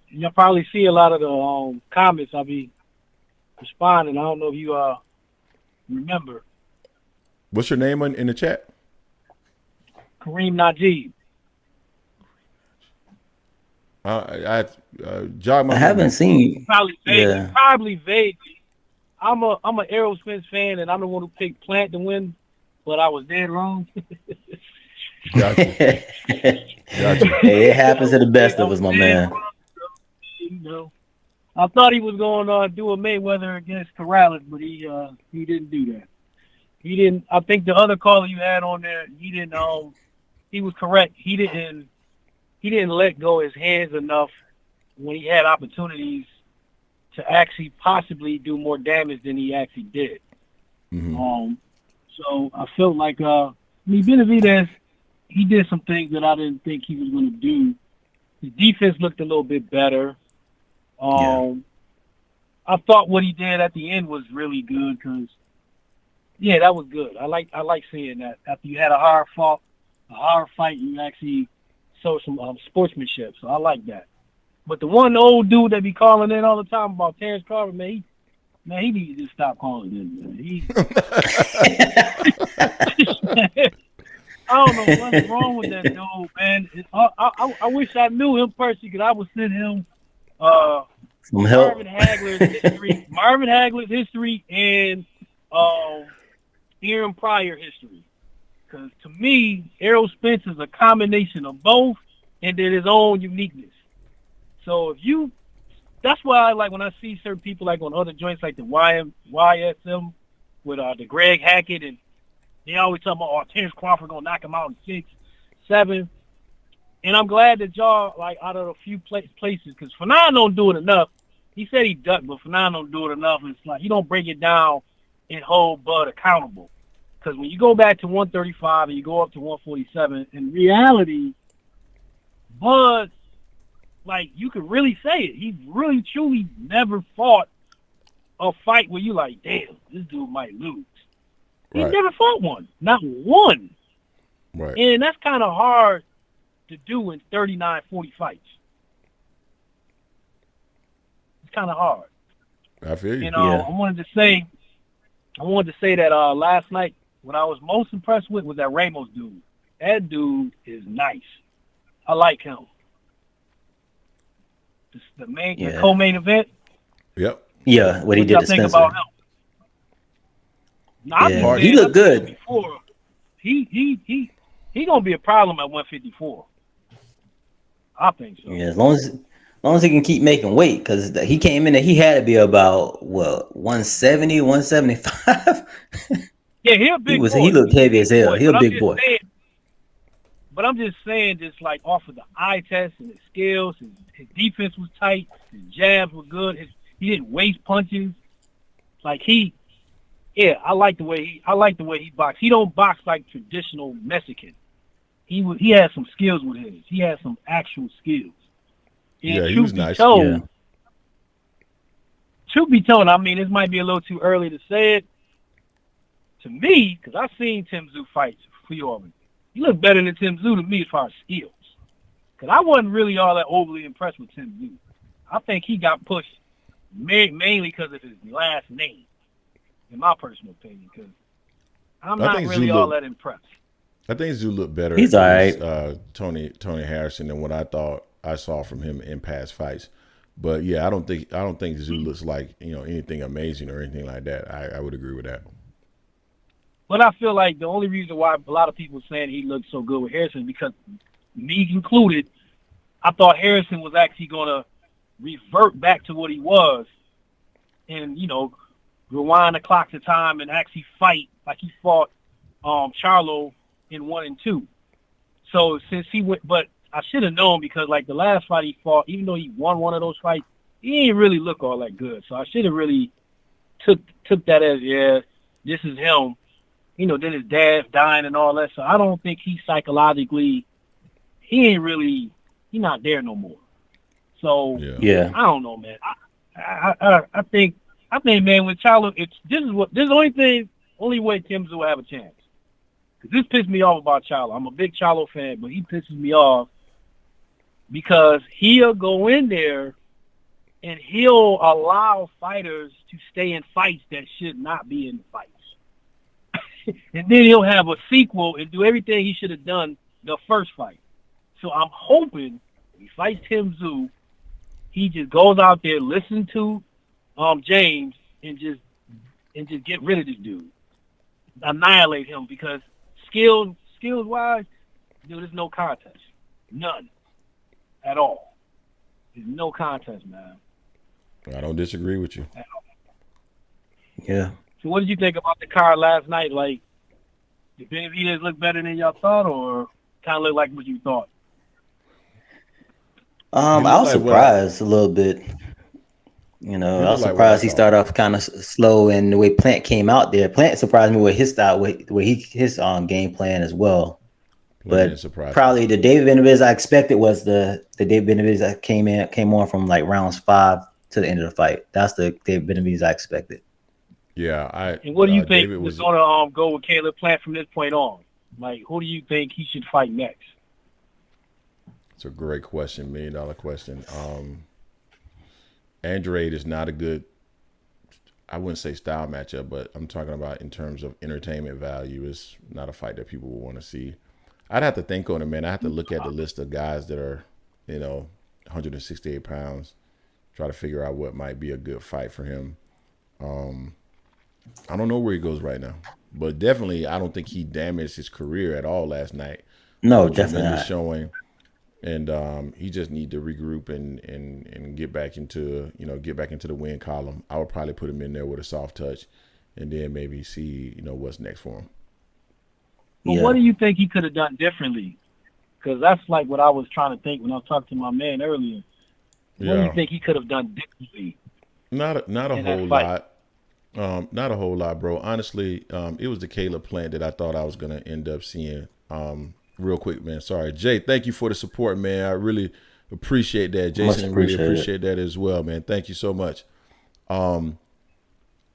you probably see a lot of the comments I'll be responding. I don't know if you remember. What's your name in the chat? Kareem Najib. I haven't seen. Probably vaguely. I'm a Errol Spence fan, and I'm the one who picked Plant to win, but I was dead wrong. Gotcha. Hey, it happens to the best of us, my man. You know, I thought he was going to do a Mayweather against Corrales, but he didn't do that. He didn't. I think the other caller you had on there, he didn't. He was correct. He didn't let go his hands enough when he had opportunities to actually possibly do more damage than he actually did. Mm-hmm. So I felt like Benavidez, he did some things that I didn't think he was going to do. His defense looked a little bit better. I thought what he did at the end was really good because, yeah, that was good. I like seeing that. After you had a hard fight, you actually showed some sportsmanship. So I like that. But the one old dude that be calling in all the time about Terence Crawford, man, he needs to just stop calling in, man. I don't know what's wrong with that dude, man. I wish I knew him personally because I would send him some help. Marvin Hagler's history and Aaron Pryor history. Because to me, Errol Spence is a combination of both and then his own uniqueness. So that's why I like when I see certain people like on other joints like the YSM with the Greg Hackett, and they always talk about Terence Crawford gonna knock him out in 6, 7. And I'm glad that y'all like out of a few places because Fanon don't do it enough. He said he ducked, but Fanon don't do it enough. It's like he don't break it down and hold Bud accountable. Because when you go back to 135 and you go up to 147, in reality, Bud, like, you could really say it. He really, truly never fought a fight where you like, damn, this dude might lose. He never fought one. Not one. Right. And that's kind of hard to do in 39, 40 fights. It's kind of hard. I feel you. And I wanted to say that last night, what I was most impressed with was that Ramos dude. That dude is nice. I like him. The co-main event. Yep. Yeah, what he did to Spencer. About him? Nah, he looked good. He gonna be a problem at 154. I think so. Yeah, as long as he can keep making weight, because he came in and he had to be about 170, 175. Yeah, he a big boy. He looked heavy as hell. He a big boy. But I'm just saying, just like off of the eye test and his skills, his defense was tight, his jabs were good. He didn't waste punches. Like I like the way he boxed. He don't box like traditional Mexican. He has some skills with his. He has some actual skills. And he was nice. Truth be told, I mean, this might be a little too early to say it. To me, because I've seen Tim Tszyu fight for you already. He looked better than Tim Tszyu to me as far as skills. Because I wasn't really all that overly impressed with Tim Tszyu. I think he got pushed mainly because of his last name, in my personal opinion, because I'm not really all that impressed. I think Tszyu looked better. He's all right. Tony Harrison than what I thought I saw from him in past fights. But yeah, I don't think Tszyu looks like anything amazing or anything like that. I would agree with that. But I feel like the only reason why a lot of people are saying he looked so good with Harrison is because, me included, I thought Harrison was actually going to revert back to what he was and, rewind the clock to time and actually fight like he fought Charlo in 1 and 2. So since he went, but I should have known because like the last fight he fought, even though he won one of those fights, he didn't really look all that good. So I should have really took that as, yeah, this is him. Then his dad's dying and all that. So I don't think he psychologically, he's not there no more. So yeah. I don't know, man. I think, man, with Charlo, this is the only way Tim Tszyu will have a chance. Because this pissed me off about Charlo. I'm a big Charlo fan, but he pisses me off because he'll go in there and he'll allow fighters to stay in fights that should not be in fights. And then he'll have a sequel and do everything he should have done the first fight. So I'm hoping he fights Tim Tszyu, he just goes out there, listen to James, and just get rid of this dude, annihilate him. Because skills wise, there's no contest, none at all. There's no contest, man. I don't disagree with you. Yeah. So what did you think about the card last night? Like, did Benavidez look better than y'all thought, or kind of look like what you thought? I was surprised a little bit. I was surprised he started off kind of slow, and the way Plant came out there. Plant surprised me with his style, with his game plan as well. But probably the David Benavidez I expected was the David Benavidez that came on from like rounds 5 to the end of the fight. That's the David Benavidez I expected. Yeah, and what do you think was going to go with Caleb Plant from this point on? Like, who do you think he should fight next? It's a great question, $1 million question. Andrade is not a good, I wouldn't say style matchup, but I'm talking about in terms of entertainment value. It's not a fight that people will want to see. I'd have to think on it, man. I have to look at the list of guys that are, 168 pounds, try to figure out what might be a good fight for him. I don't know where he goes right now, but definitely I don't think he damaged his career at all last night. No, definitely not. Showing, and he just need to regroup and get back into the win column. I would probably put him in there with a soft touch, and then maybe see what's next for him. But what do you think he could have done differently? Because that's like what I was trying to think when I was talking to my man earlier. What do you think he could have done differently? Not a whole lot. Not a whole lot, bro. Honestly, it was the Caleb Plant that I thought I was going to end up seeing. Real quick, man. Sorry. Jay, thank you for the support, man. I really appreciate that. Jason, really appreciate that as well, man. Thank you so much.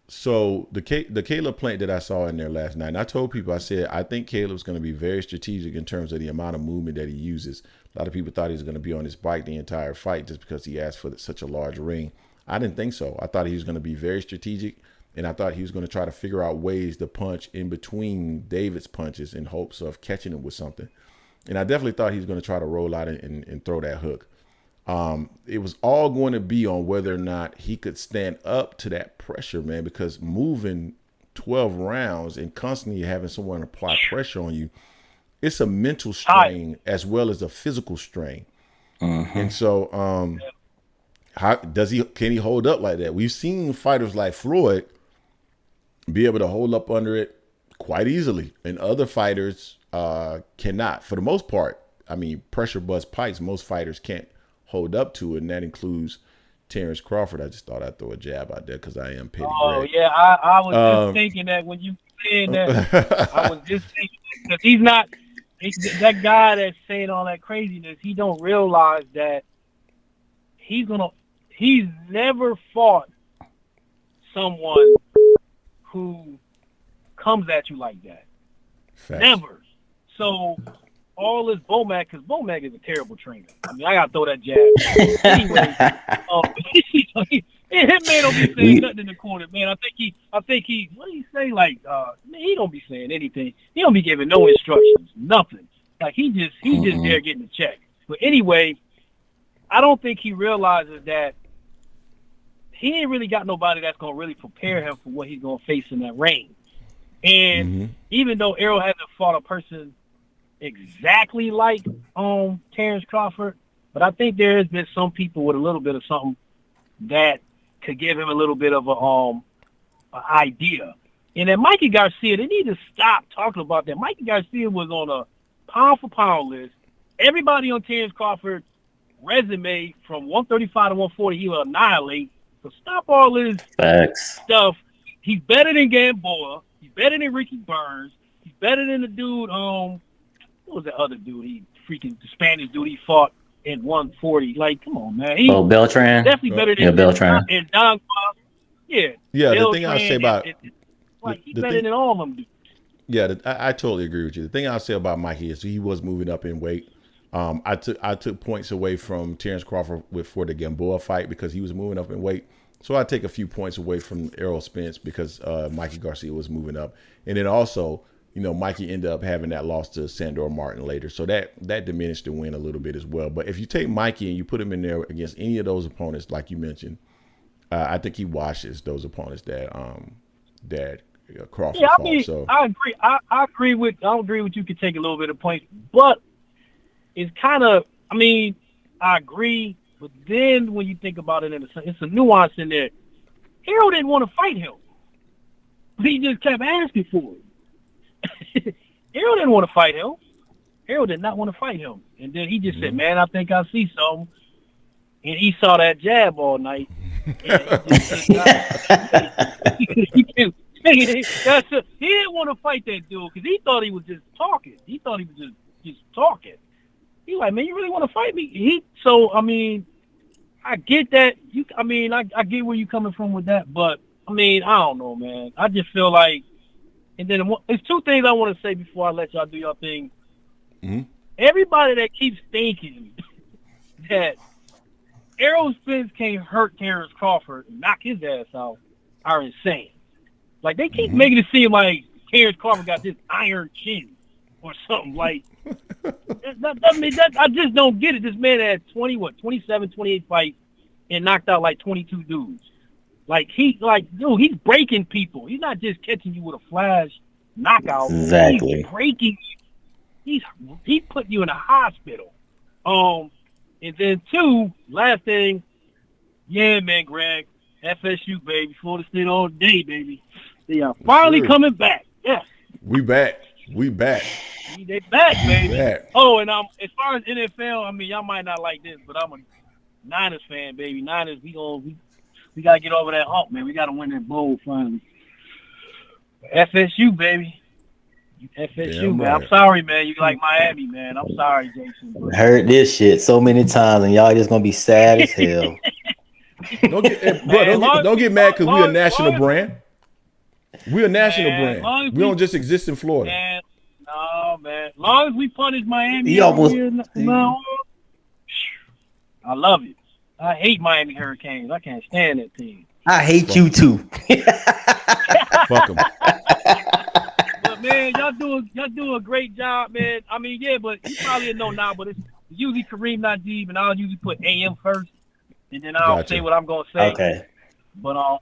So the Caleb Plant that I saw in there last night, and I told people, I said, I think Caleb's going to be very strategic in terms of the amount of movement that he uses. A lot of people thought he was going to be on his bike the entire fight just because he asked for such a large ring. I didn't think so. I thought he was going to be very strategic, and I thought he was going to try to figure out ways to punch in between David's punches in hopes of catching him with something. And I definitely thought he was going to try to roll out and throw that hook. It was all going to be on whether or not he could stand up to that pressure, man, because moving 12 rounds and constantly having someone apply pressure on you, it's a mental strain as well as a physical strain. And so can he hold up like that? We've seen fighters like Floyd be able to hold up under it quite easily, and other fighters cannot. For the most part, I mean, pressure bust pikes, most fighters can't hold up to it, and that includes Terence Crawford. I just thought I'd throw a jab out there because I am petty. Oh, yeah, I was just thinking that when you said that, I was just thinking because he's not that guy that's saying all that craziness. He don't realize that he's never fought someone who comes at you like that. Facts. Never. So all this Bomac, because Bomac is a terrible trainer. I mean, I gotta throw that jab. Anyway, that man don't be saying nothing in the corner, man. I think he. What do you say? Like, man, he don't be saying anything. He don't be giving no instructions, nothing. Like he just there getting the check. But anyway, I don't think he realizes that he ain't really got nobody that's gonna really prepare him for what he's gonna face in that ring. And even though Errol hasn't fought a person exactly like Terence Crawford, but I think there has been some people with a little bit of something that could give him a little bit of a idea. And then Mikey Garcia, they need to stop talking about that. Mikey Garcia was on a pound for pound list. Everybody on Terence Crawford's resume from 135 to 140, he will annihilate. So stop all this stuff. He's better than Gamboa. He's better than Ricky Burns. He's better than the dude. What was that other dude? The Spanish dude he fought in 140. Like, come on, man. Beltran. Definitely better than Beltran. And Don. Yeah. Yeah. Beltran, The thing I'll say about he's better than all of them dudes. Yeah, I totally agree with you. The thing I'll say about Mikey is he was moving up in weight. I took points away from Terence Crawford for the Gamboa fight because he was moving up in weight. So I take a few points away from Errol Spence because Mikey Garcia was moving up. And then also, Mikey ended up having that loss to Sandor Martin later. So that diminished the win a little bit as well. But if you take Mikey and you put him in there against any of those opponents, like you mentioned, I think he washes those opponents that Crawford fought. So I agree. I agree with you could take a little bit of points, but it's kind of, I agree. But then when you think about it, it's a nuance in there. Errol didn't want to fight him. He just kept asking for it. Errol didn't want to fight him. Errol did not want to fight him. And then he just said, man, I think I see something. And he saw that jab all night. He didn't want to fight that dude because he thought he was just talking. He thought he was just talking. He like, man, you really want to fight me? I get that. I get where you're coming from with that, but I don't know, man. I just feel like, and then there's two things I want to say before I let y'all do your thing. Everybody that keeps thinking that Errol Spence can't hurt Terence Crawford and knock his ass out are insane. Like they keep making it seem like Terence Crawford got this iron chin or something like. I just don't get it. This man had 27, 28 fights and knocked out like 22 dudes. Dude, he's breaking people. He's not just catching you with a flash knockout. Exactly. He's breaking you. He's putting you in a hospital. And then two, last thing, yeah, man, Greg, FSU, baby, Florida State all day, baby. They are finally coming back. Yes. We back. They back, baby. Back. Oh, and as far as NFL, y'all might not like this, but I'm a Niners fan, baby. Niners, we gotta get over that hump, man. We gotta win that bowl finally. FSU, baby. FSU, man. Right. I'm sorry, man. You like Miami, man. I'm sorry, Jason. I heard this shit so many times, and y'all just gonna be sad as hell. Don't get mad because we're a national brand. We're a national brand. We don't just exist in Florida. Man, no, man. As long as we punish Miami, I love it. I hate Miami Hurricanes. I can't stand that team. I hate you too. Fuck them. But man, y'all do a great job, man. But you probably know now, but it's usually Kareem Najeeb, and I'll usually put AM first, and then I'll say what I'm gonna say. Okay. But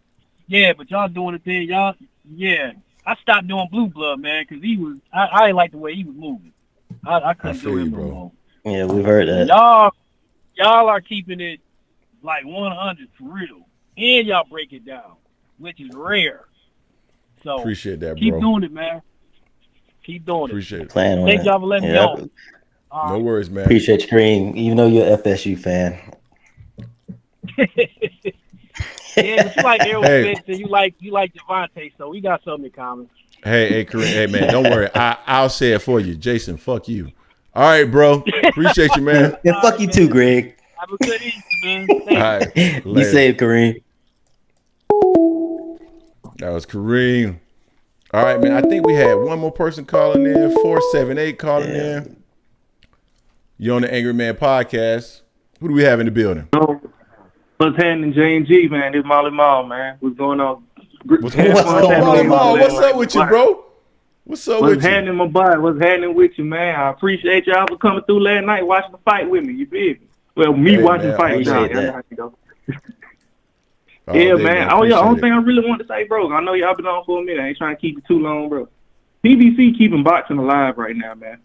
but y'all doing the thing, y'all. Yeah, I stopped doing Blue Blood, man, because I didn't like the way he was moving. I couldn't do him no more. Yeah, we've heard that. Y'all are keeping it like 100 for real, and y'all break it down, which is rare. So appreciate that, bro. Keep doing it, man. Keep doing appreciate it. Appreciate it. Thank y'all for letting me know. No worries, man. Appreciate you, Kareem, even though you're an FSU fan. Yeah, but you like Errol Spence and you like Gervonta, so we got something in common. Hey, Kareem. Hey, man, don't worry. I'll say it for you. Jason, fuck you. All right, bro. Appreciate you, man. Yeah, fuck you too, Greg. Have a good Easter, man. All right. Be safe, Kareem. That was Kareem. All right, man. I think we had one more person calling in. 478 calling in. You're on the Angry Man Podcast. Who do we have in the building? What's happening, J&G, man? This Molly Mall, man. What's going on? What's up with you, bro? What's up with you? What's happening, my boy? What's happening with you, man? I appreciate y'all for coming through last night watching the fight with me. You feel me? Well, me watching the fight with y'all. Yeah, man. Oh, yeah. Only thing I really want to say, bro, I know y'all been on for a minute. I ain't trying to keep it too long, bro. PBC keeping boxing alive right now, man.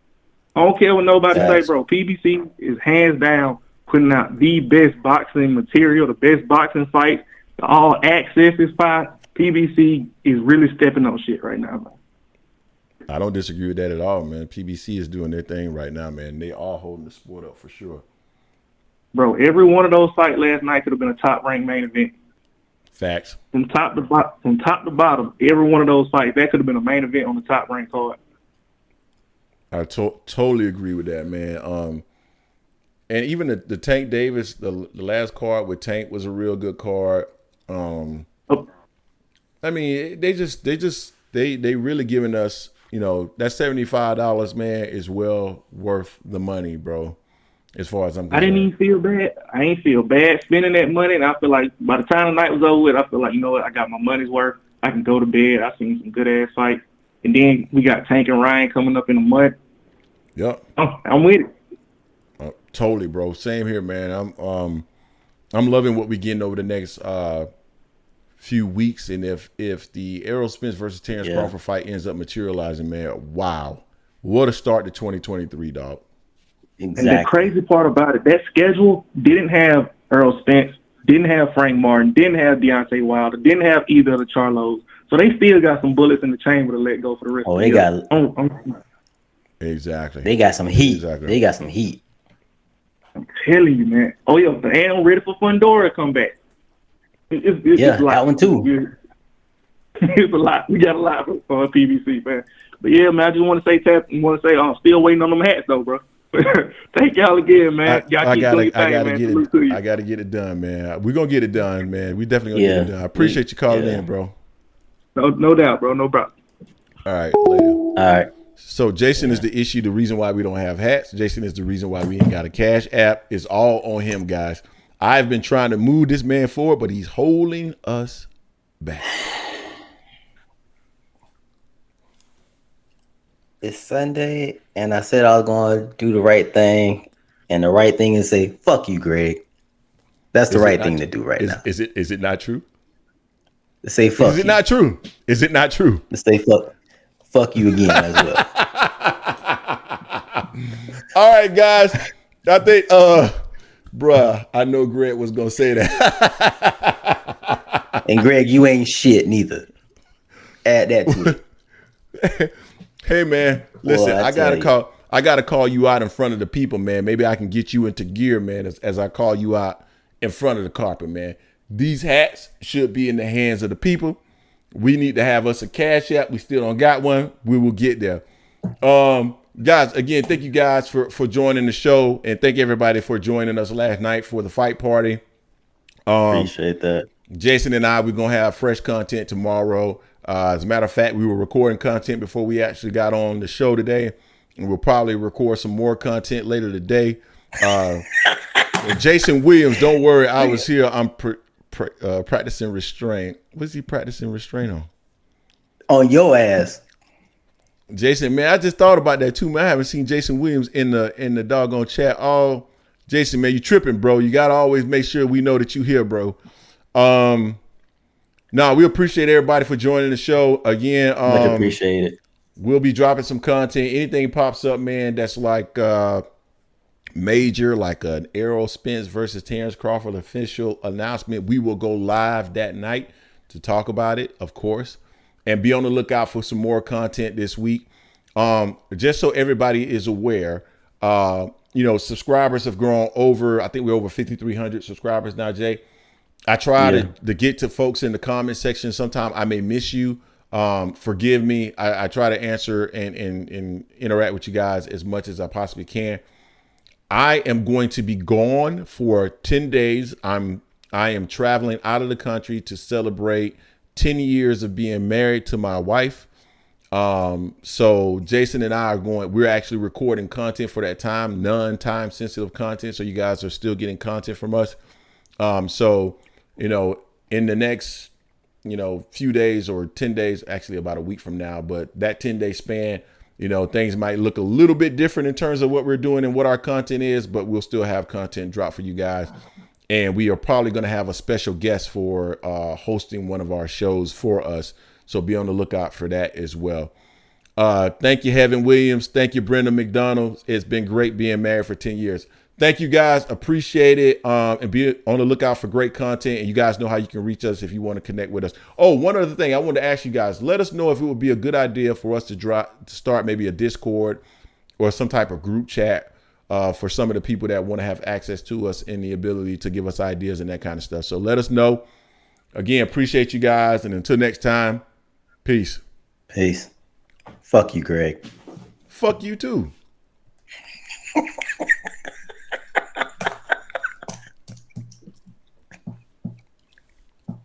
I don't care what nobody say, bro. PBC is hands down putting out the best boxing material, the best boxing fights, the all access is fight. PBC is really stepping on shit right now, man. I don't disagree with that at all, man. PBC is doing their thing right now, man. They are holding the sport up for sure. Bro, every one of those fights last night could have been a top-ranked main event. Facts. From top to bottom, every one of those fights, that could have been a main event on the top-ranked card. I totally agree with that, man. And even the Tank Davis, the last card with Tank was a real good card. I mean, they really giving us, you know, that $75, man, is well worth the money, bro. As far as I'm concerned. I didn't even feel bad. I ain't feel bad spending that money, and I feel like by the time the night was over with, I feel like, you know what, I got my money's worth. I can go to bed. I seen some good ass fights, and then we got Tank and Ryan coming up in the month. Yep. I'm with it. Totally, bro. Same here, man. I'm loving what we're getting over the next few weeks, and if the Errol Spence versus Terence Crawford fight ends up materializing, man, wow, what a start to 2023, dog. Exactly. And the crazy part about it, that schedule didn't have Errol Spence, didn't have Frank Martin, didn't have Deontay Wilder, didn't have either of the Charlos. So they still got some bullets in the chamber to let go for the rest of the year. Exactly. They got some heat. Exactly. They got some heat. I'm telling you, man. Oh, yeah, and I'm ready for Fundora to come back. It's a lot. That one too. It's a lot. We got a lot for PBC, man. But yeah, man, I just want to say, I'm still waiting on them hats, though, bro. Thank y'all again, man. I gotta get it done, man. We're gonna get it done, man. We definitely gonna get it done. I appreciate you calling in, bro. No doubt, bro. No problem. All right, later. All right. So Jason is the issue, the reason why we don't have hats. Jason is the reason why we ain't got a cash app. It's all on him, guys. I've been trying to move this man forward, but he's holding us back. It's Sunday, and I said I was going to do the right thing, and the right thing is say, fuck you, Greg. That's the right thing to do right now. Is it not true? To say fuck you. Is it not true? Is it not true? To say fuck you again as well. All right, guys. I think, bruh, I know Greg was going to say that. And Greg, you ain't shit neither. Add that to it. Hey man, listen, I gotta call you out in front of the people, man. Maybe I can get you into gear, man, as I call you out in front of the carpet, man. These hats should be in the hands of the people. We need to have us a cash app. We still don't got one. We will get there. Guys, again, thank you guys for joining the show, and thank everybody for joining us last night for the fight party. Appreciate that. Jason and I, we're gonna have fresh content tomorrow. As a matter of fact, we were recording content before we actually got on the show today, and we'll probably record some more content later today. Jason Williams, don't worry, I was here. I'm practicing restraint. What's he practicing restraint on? On your ass. Jason, man, I just thought about that too, man. I haven't seen Jason Williams in the doggone chat. Oh, Jason, man, you tripping, bro. You gotta always make sure we know that you here, bro. No, we appreciate everybody for joining the show again. Much appreciate it. We'll be dropping some content. Anything pops up, man, that's like major, like an Errol Spence versus Terence Crawford official announcement, we will go live that night to talk about it, of course, and be on the lookout for some more content this week. Just so everybody is aware, subscribers have grown over, I think we're over 5,300 subscribers now, Jay. I try to get to folks in the comment section. Sometimes I may miss you. Forgive me. I try to answer and interact with you guys as much as I possibly can. I am going to be gone for 10 days. I am traveling out of the country to celebrate 10 years of being married to my wife. So Jason and I we're actually recording content for that time, non-time sensitive content. So you guys are still getting content from us. So, in the next, few days or 10 days, actually about a week from now, but that 10-day span, things might look a little bit different in terms of what we're doing and what our content is, but we'll still have content drop for you guys. And we are probably going to have a special guest for hosting one of our shows for us. So be on the lookout for that as well. Thank you, Heaven Williams. Thank you, Brenda McDonald. It's been great being married for 10 years. Thank you, guys. Appreciate it. And be on the lookout for great content. And you guys know how you can reach us if you want to connect with us. Oh, one other thing I wanted to ask you guys. Let us know if it would be a good idea for us to start maybe a Discord or some type of group chat for some of the people that want to have access to us and the ability to give us ideas and that kind of stuff. So let us know. Again, appreciate you guys. And until next time, peace. Peace. Fuck you, Greg. Fuck you too.